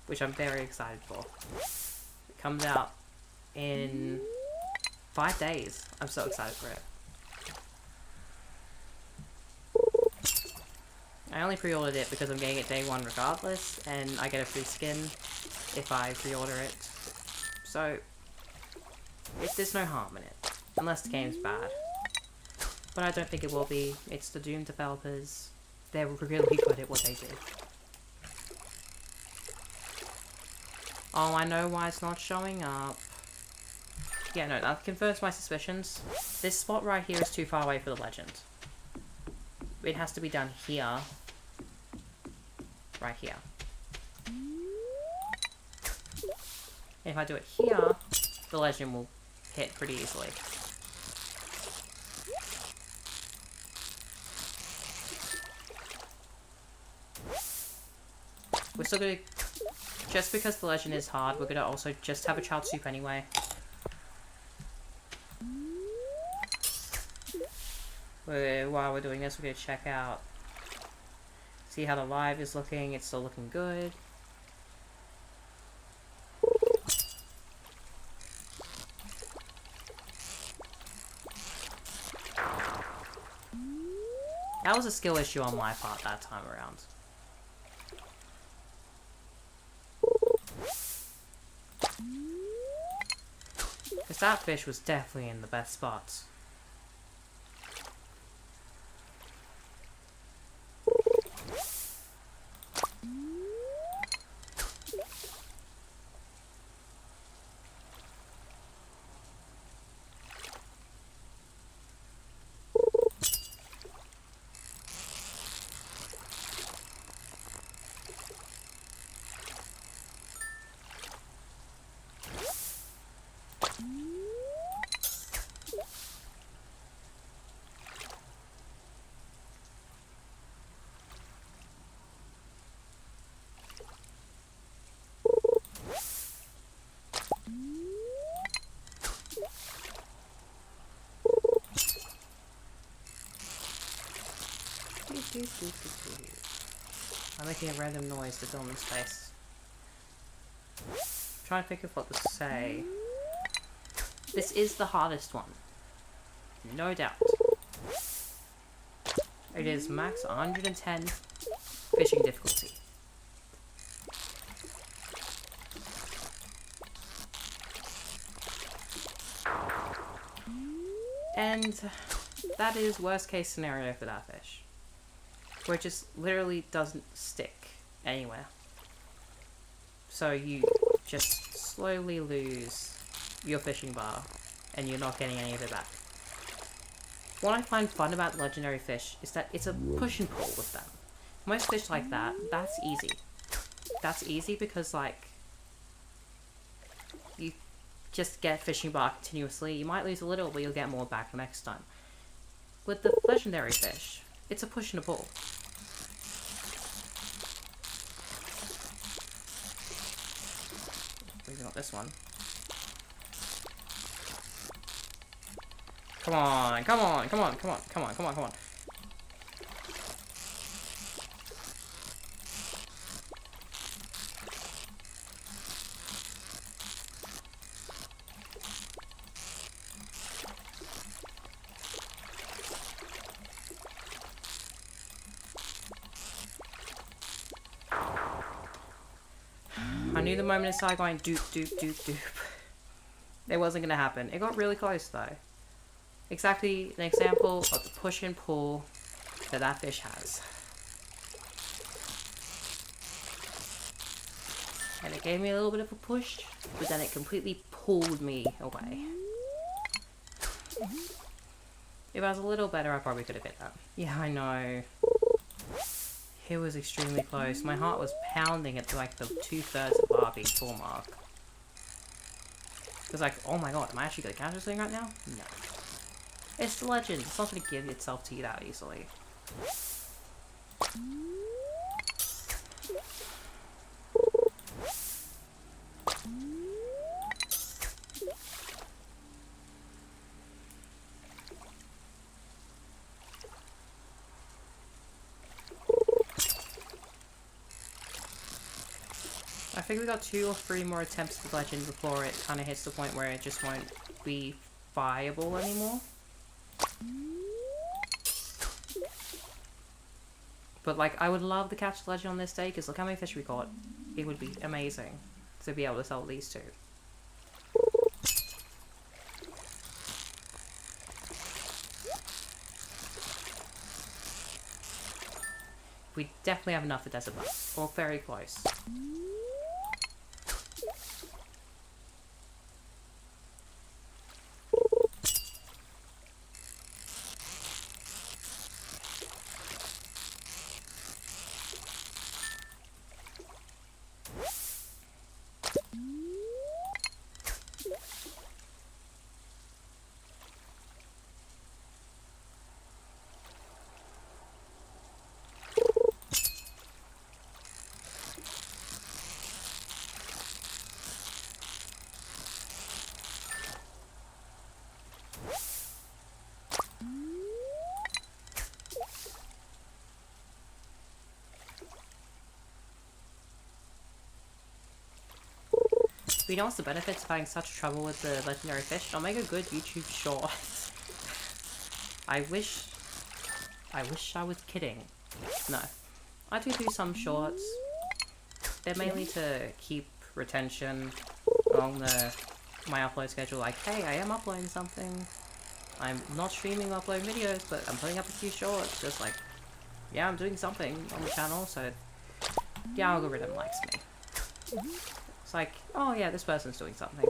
which I'm very excited for. It comes out in 5 days. I'm so excited for it. I only pre-ordered it because I'm getting it day one regardless, and I get a free skin if I pre-order it. So, there's no harm in it, unless the game's bad. But I don't think it will be. It's the Doom developers. They're really good at what they do. Oh, I know why it's not showing up. Yeah, no, that confirms my suspicions. This spot right here is too far away for the legend. It has to be done here. Right here. If I do it here, the legend will hit pretty easily. We're still gonna... Just because the legend is hard, we're gonna also just have a child soup anyway. While we're doing this, we're gonna check out... See how the live is looking. It's still looking good. That was a skill issue on my part that time around. Because that fish was definitely in the best spots. I'm making a random noise to fill in space. I'm trying to think of what to say. This is the hardest one. No doubt. It is max 110 fishing difficulty. And that is worst case scenario for that fish. Where it just literally doesn't stick anywhere. So you just slowly lose your fishing bar and you're not getting any of it back. What I find fun about legendary fish is that it's a push and pull with them. Most fish like that, that's easy. That's easy because, like, you just get fishing bar continuously. You might lose a little, but you'll get more back the next time. With the legendary fish, it's a push and a pull. Maybe not this one. Come on, come on, come on, come on, come on, come on, come on. I knew the moment it started going doop, doop, doop, doop. It wasn't going to happen. It got really close though. Exactly an example of the push and pull that that fish has. And it gave me a little bit of a push, but then it completely pulled me away. If I was a little better, I probably could have hit that. Yeah, I know. It was extremely close. My heart was pounding at like the 2/3 of RB4 mark. It was like, oh my god, am I actually going to catch this thing right now? No. It's the legend. It's not going to give itself to you that easily. I think we got 2 or 3 more attempts at the legend before it kind of hits the point where it just won't be viable anymore. But like, I would love to catch the legend on this day because look how many fish we caught. It would be amazing to be able to sell these 2. We definitely have enough for desert bug, or very close. But you know what's the benefits of having such trouble with the legendary fish? It'll make a good YouTube short. I wish I was kidding. No. I do some shorts. They're mainly to keep retention along my upload schedule. Like, hey, I am uploading something. I'm not streaming upload videos, but I'm putting up a few shorts. Just like, yeah, I'm doing something on the channel, so the algorithm likes me. It's like, oh yeah, this person's doing something.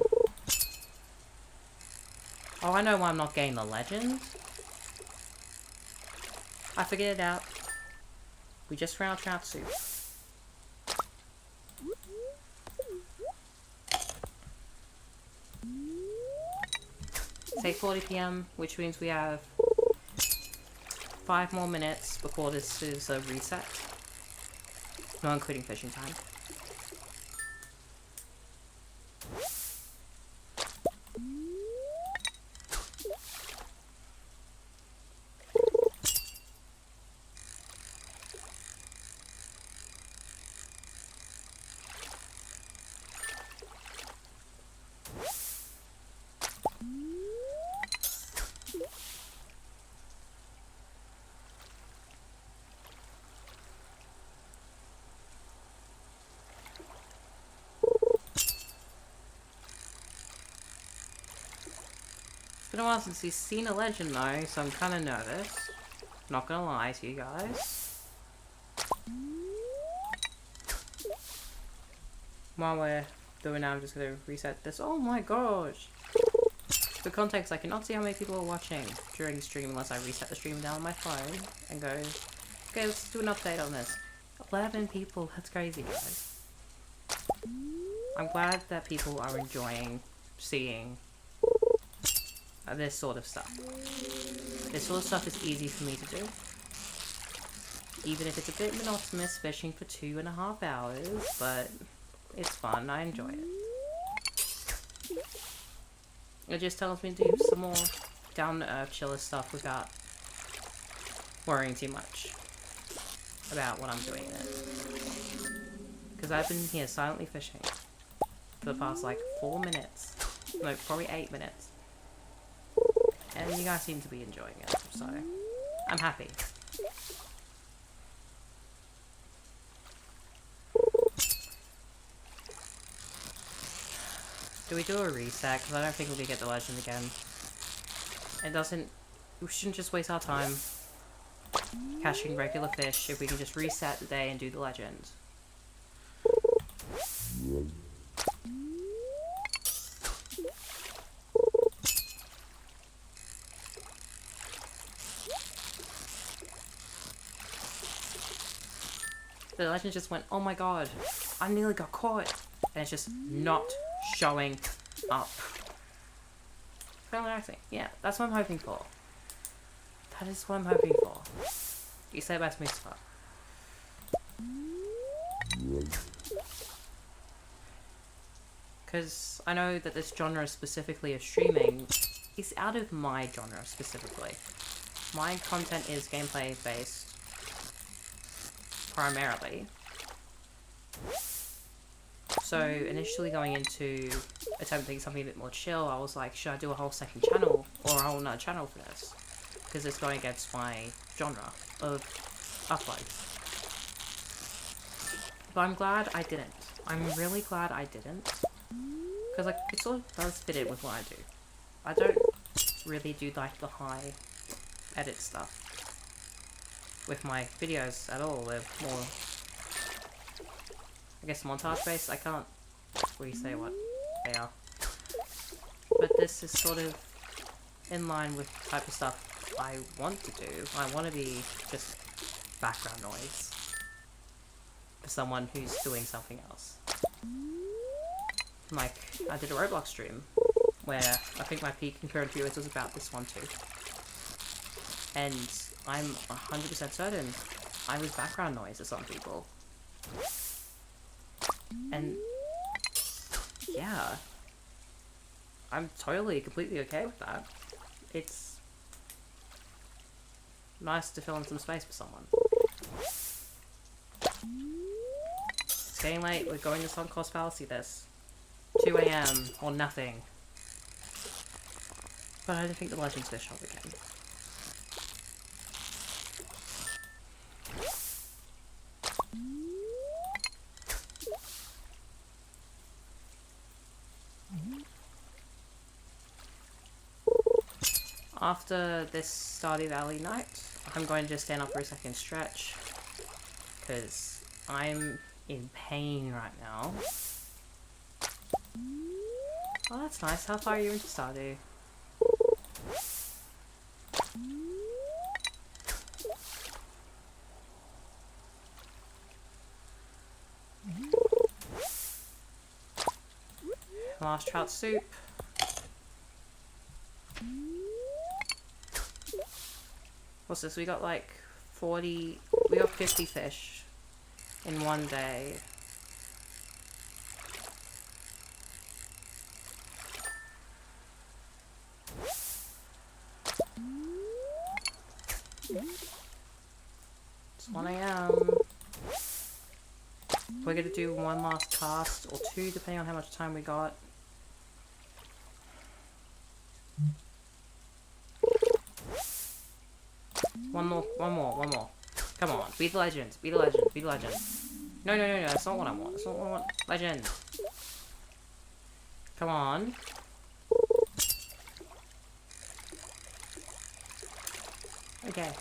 Oh, I know why I'm not getting the legend. I figured it out. We just ran out of trout soup. It's 8:40 PM, which means we have 5 more minutes before this is a reset. Not including fishing time. It's been a while since he's seen a legend though, so I'm kind of nervous. Not gonna lie to you guys. While we're doing that, I'm just gonna reset this. Oh my gosh! For context, I cannot see how many people are watching during the stream unless I reset the stream down on my phone and go, okay, let's do an update on this. 11 people, that's crazy, guys. I'm glad that people are enjoying seeing this sort of stuff. This sort of stuff is easy for me to do. Even if it's a bit monotonous fishing for 2.5 hours, but it's fun, I enjoy it. It just tells me to do some more down-to-earth chiller stuff without worrying too much about what I'm doing in it. Because I've been here silently fishing for the past like 4 minutes. No, probably 8 minutes. And you guys seem to be enjoying it, so I'm happy. Do we do a reset? Because I don't think we're going to get the legend again. It doesn't... We shouldn't just waste our time catching regular fish if we can just reset the day and do the legend. the legend just went, oh my god, I nearly got caught. And it's just not showing up. Fairly relaxing. Yeah, that's what I'm hoping for. That is what I'm hoping for. You say bye to me, Spot. Because I know that this genre specifically of streaming is out of my genre specifically. My content is gameplay based primarily. So initially going into attempting something a bit more chill, I was like, should I do a whole second channel or a whole nother channel for this? Because it's going against my genre of uploads. But I'm glad I didn't. I'm really glad I didn't. Because like, it sort of does fit in with what I do. I don't really do like the high edit stuff with my videos at all. They're more, I guess, montage based. I can't really say what they are. But this is sort of in line with the type of stuff I want to do. I want to be just background noise for someone who's doing something else. Like, I did a Roblox stream where I think my peak concurrent viewers was about this one too. And I'm 100% certain I was background noise to some people. And yeah, I'm totally, completely okay with that. It's nice to fill in some space for someone. It's getting late, we're going to sunk cost fallacy this. 2 AM or nothing. But I don't think the Legends fish up again. After this Stardew Valley night, I'm going to just stand up for a second stretch. Because I'm in pain right now. Oh, that's nice. How far are you into Stardew? Last trout soup. What's this? We got like 40... We got 50 fish in one day. It's 1 AM. We're gonna do one last cast, or two, depending on how much time we got. One more. Come on, be the legend, be the legend, be the legend. No, that's not what I want, that's not what I want. Legend. Come on. Okay.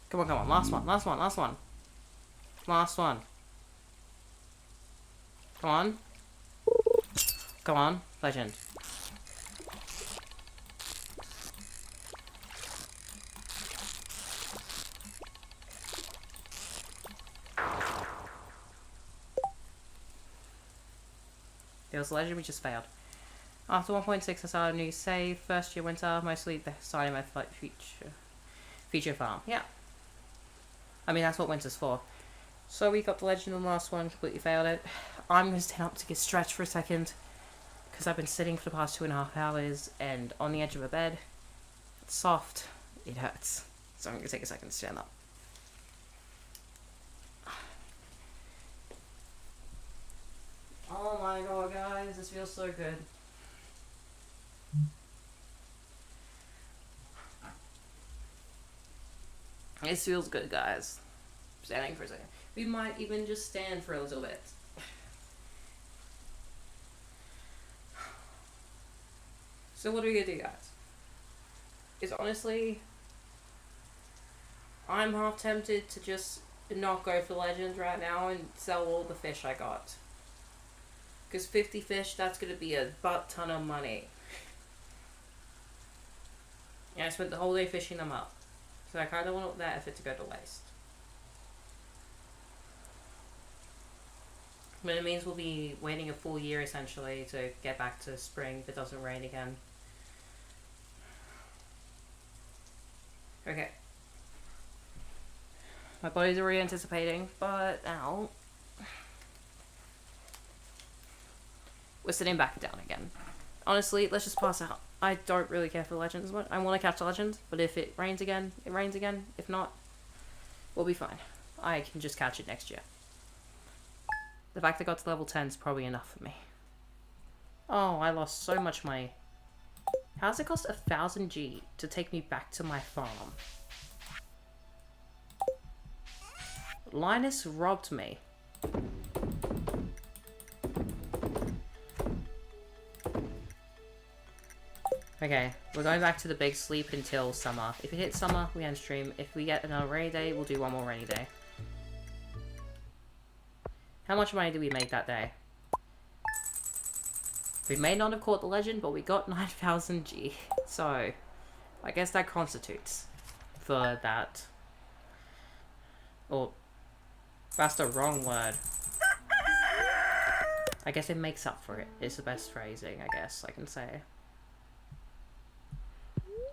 Come on, last one. Last one. Come on, legend. It was legend, we just failed. After 1.6 I started a new save, first year winter, mostly starting my feature farm. Yeah. I mean, that's what winter's for. So we got the legend on the last one, completely failed it. I'm going to stand up to get stretched for a second, because I've been sitting for the past 2.5 hours, and on the edge of a bed, it's soft, it hurts. So I'm going to take a second to stand up. Oh my god, guys, this feels so good. This feels good, guys. Standing for a second. We might even just stand for a little bit. So what are we gonna do, guys? Is honestly, I'm half tempted to just not go for legends right now and sell all the fish I got. Because 50 fish, that's gonna be a butt ton of money. Yeah, I spent the whole day fishing them up. So I kind of want that effort to go to waste. But it means we'll be waiting a full year, essentially, to get back to spring if it doesn't rain again. Okay. My body's already anticipating, but now... we're sitting back down again. Honestly, let's just pass out. I don't really care for legends as much. I want to catch the legends, but if it rains again, it rains again. If not, we'll be fine. I can just catch it next year. The fact I got to level 10 is probably enough for me. Oh, I lost so much money. How does it cost 1,000 G to take me back to my farm? Linus robbed me. Okay, we're going back to the big sleep until summer. If it hits summer, we end stream. If we get another rainy day, we'll do one more rainy day. How much money did we make that day? We may not have caught the legend, but we got 9,000 G. So, I guess that constitutes for that. Or, that's the wrong word. I guess it makes up for it, is the best phrasing, I guess I can say.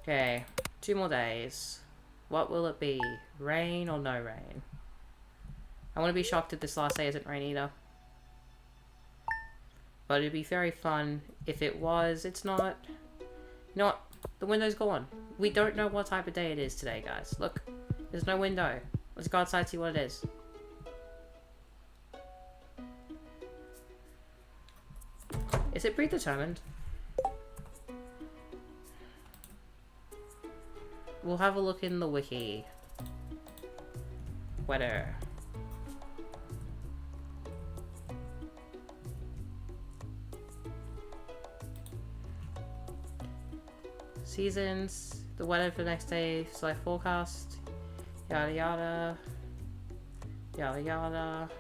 Okay, 2 more days. What will it be? Rain or no rain? I want to be shocked if this last day isn't rain either. But it'd be very fun if it was. It's not. You know what? The window's gone. We don't know what type of day it is today, guys. Look, there's no window. Let's go outside and see what it is. Is it predetermined? We'll have a look in the wiki. Weather. Seasons, the weather for the next day, select forecast, yada yada, yada yada.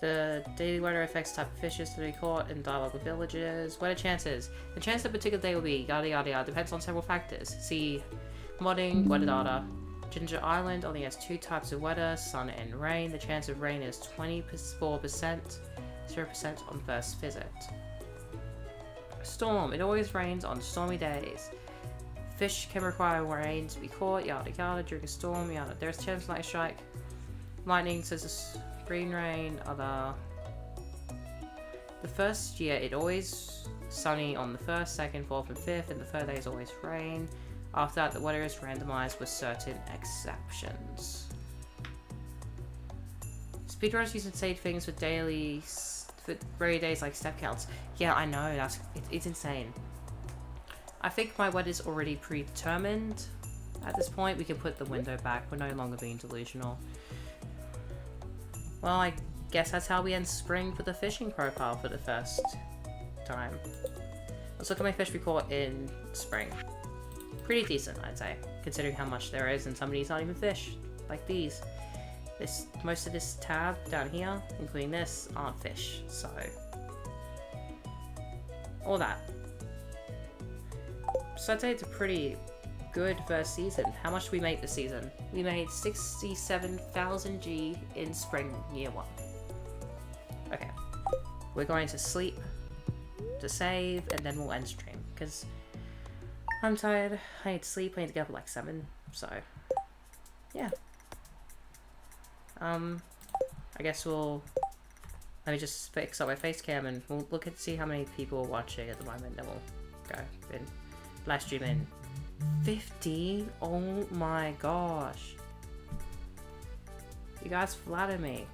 The daily weather affects type of fishes to be caught in dialogue with villagers. Weather chances. The chance that a particular day will be yada yada yada depends on several factors. See modding, weather data. Ginger Island only has 2 types of weather, sun and rain. The chance of rain is 24%, 0% on first visit. Storm. It always rains on stormy days. Fish can require rain to be caught, yada yada, during a storm, yada. There's a chance of lightning strike. Lightning says it's green rain, other. The first year, it always sunny on the 1st, 2nd, 4th, and 5th, and the 3rd day is always rain. After that, the weather is randomized with certain exceptions. Speedrunners use insane things for daily. For rare days like step counts. Yeah, I know, it's insane. I think my weather's already predetermined. At this point, we can put the window back. We're no longer being delusional. Well, I guess that's how we end spring for the fishing profile for the first time. Let's look at my fish we caught in spring. Pretty decent, I'd say, considering how much there is, and some of these aren't even fish, like these. Most of this tab down here, including this, aren't fish, so... all that. So I'd say it's a pretty good first season. How much did we make this season? We made 67,000 G in spring year 1. Okay. We're going to sleep, to save, and then we'll end stream, because I'm tired, I need to sleep, I need to get up at like 7, so... yeah. I guess we'll... let me just fix up my face cam and we'll look and see how many people are watching at the moment, then we'll go in. Live stream in 15? Oh my gosh. You guys flatter me.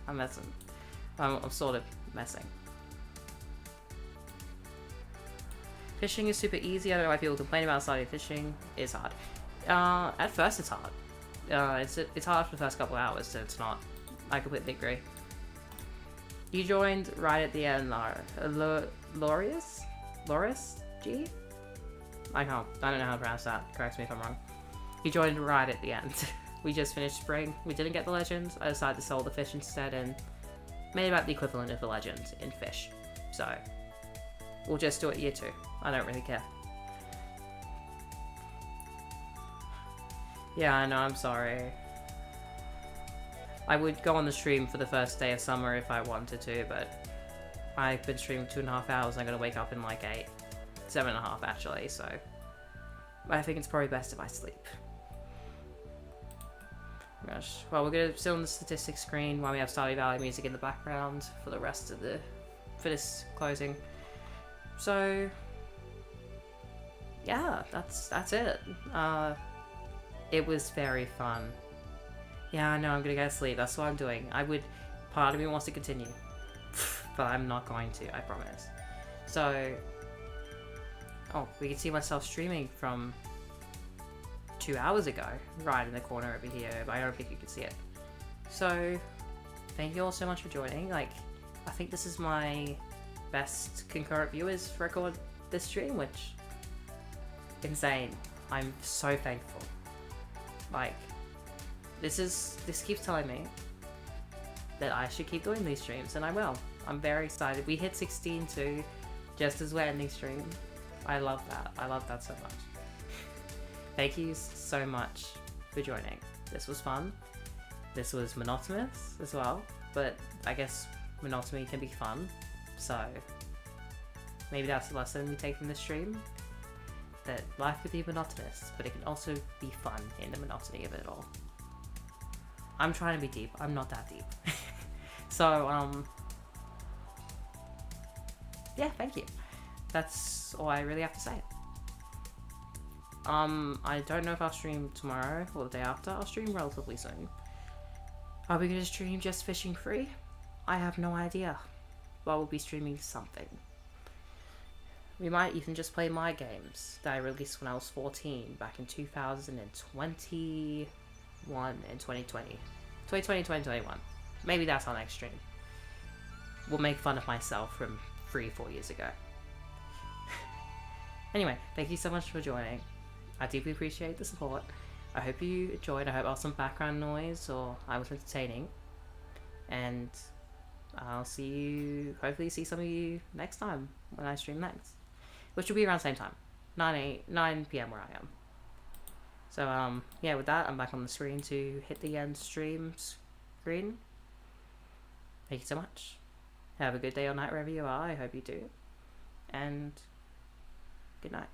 I'm messing. I'm sort of messing. Fishing is super easy. I don't know why people complain about starting fishing. It's hard. At first it's hard. It's hard for the first couple of hours, so it's not. I completely agree. You joined right at the end, Loris? G? I don't know how to pronounce that. Correct me if I'm wrong. You joined right at the end. We just finished spring. We didn't get the legends. I decided to sell the fish instead and made about the equivalent of the legend in fish. So, we'll just do it year 2. I don't really care. Yeah, I know, I'm sorry. I would go on the stream for the first day of summer if I wanted to, but I've been streaming 2.5 hours and I'm gonna wake up in like 8. 7.5 actually, so I think it's probably best if I sleep. Gosh. Well, we're gonna sit on the statistics screen while we have Stardew Valley music in the background for the rest of for this closing. So yeah, that's it. It was very fun. Yeah, I know, I'm gonna go to sleep. That's what I'm doing. Part of me wants to continue, but I'm not going to, I promise. So, oh, we can see myself streaming from 2 hours ago, right in the corner over here, but I don't think you can see it. So, thank you all so much for joining. Like, I think this is my best concurrent viewers record this stream, which, insane. I'm so thankful. Like, this keeps telling me that I should keep doing these streams, and I will. I'm very excited. We hit 16 too, just as we're ending stream. I love that. I love that so much. Thank you so much for joining. This was fun. This was monotonous as well, but I guess monotony can be fun. So maybe that's the lesson we take from this stream. That life could be monotonous, but it can also be fun in the monotony of it all. I'm trying to be deep. I'm not that deep. So, yeah, thank you. That's all I really have to say. I don't know if I'll stream tomorrow or the day after. I'll stream relatively soon. Are we going to stream just fishing free? I have no idea. But we'll be streaming something. We might even just play my games that I released when I was 14 back in 2021 and 2020. 2021. Maybe that's our next stream. We'll make fun of myself from 3-4 years ago. Anyway, thank you so much for joining. I deeply appreciate the support. I hope you enjoyed. I hope I was some background noise or I was entertaining. And I'll hopefully see some of you next time when I stream next. Which will be around the same time. 9 PM where I am. So, yeah, with that, I'm back on the screen to hit the end stream screen. Thank you so much. Have a good day or night wherever you are. I hope you do. And good night.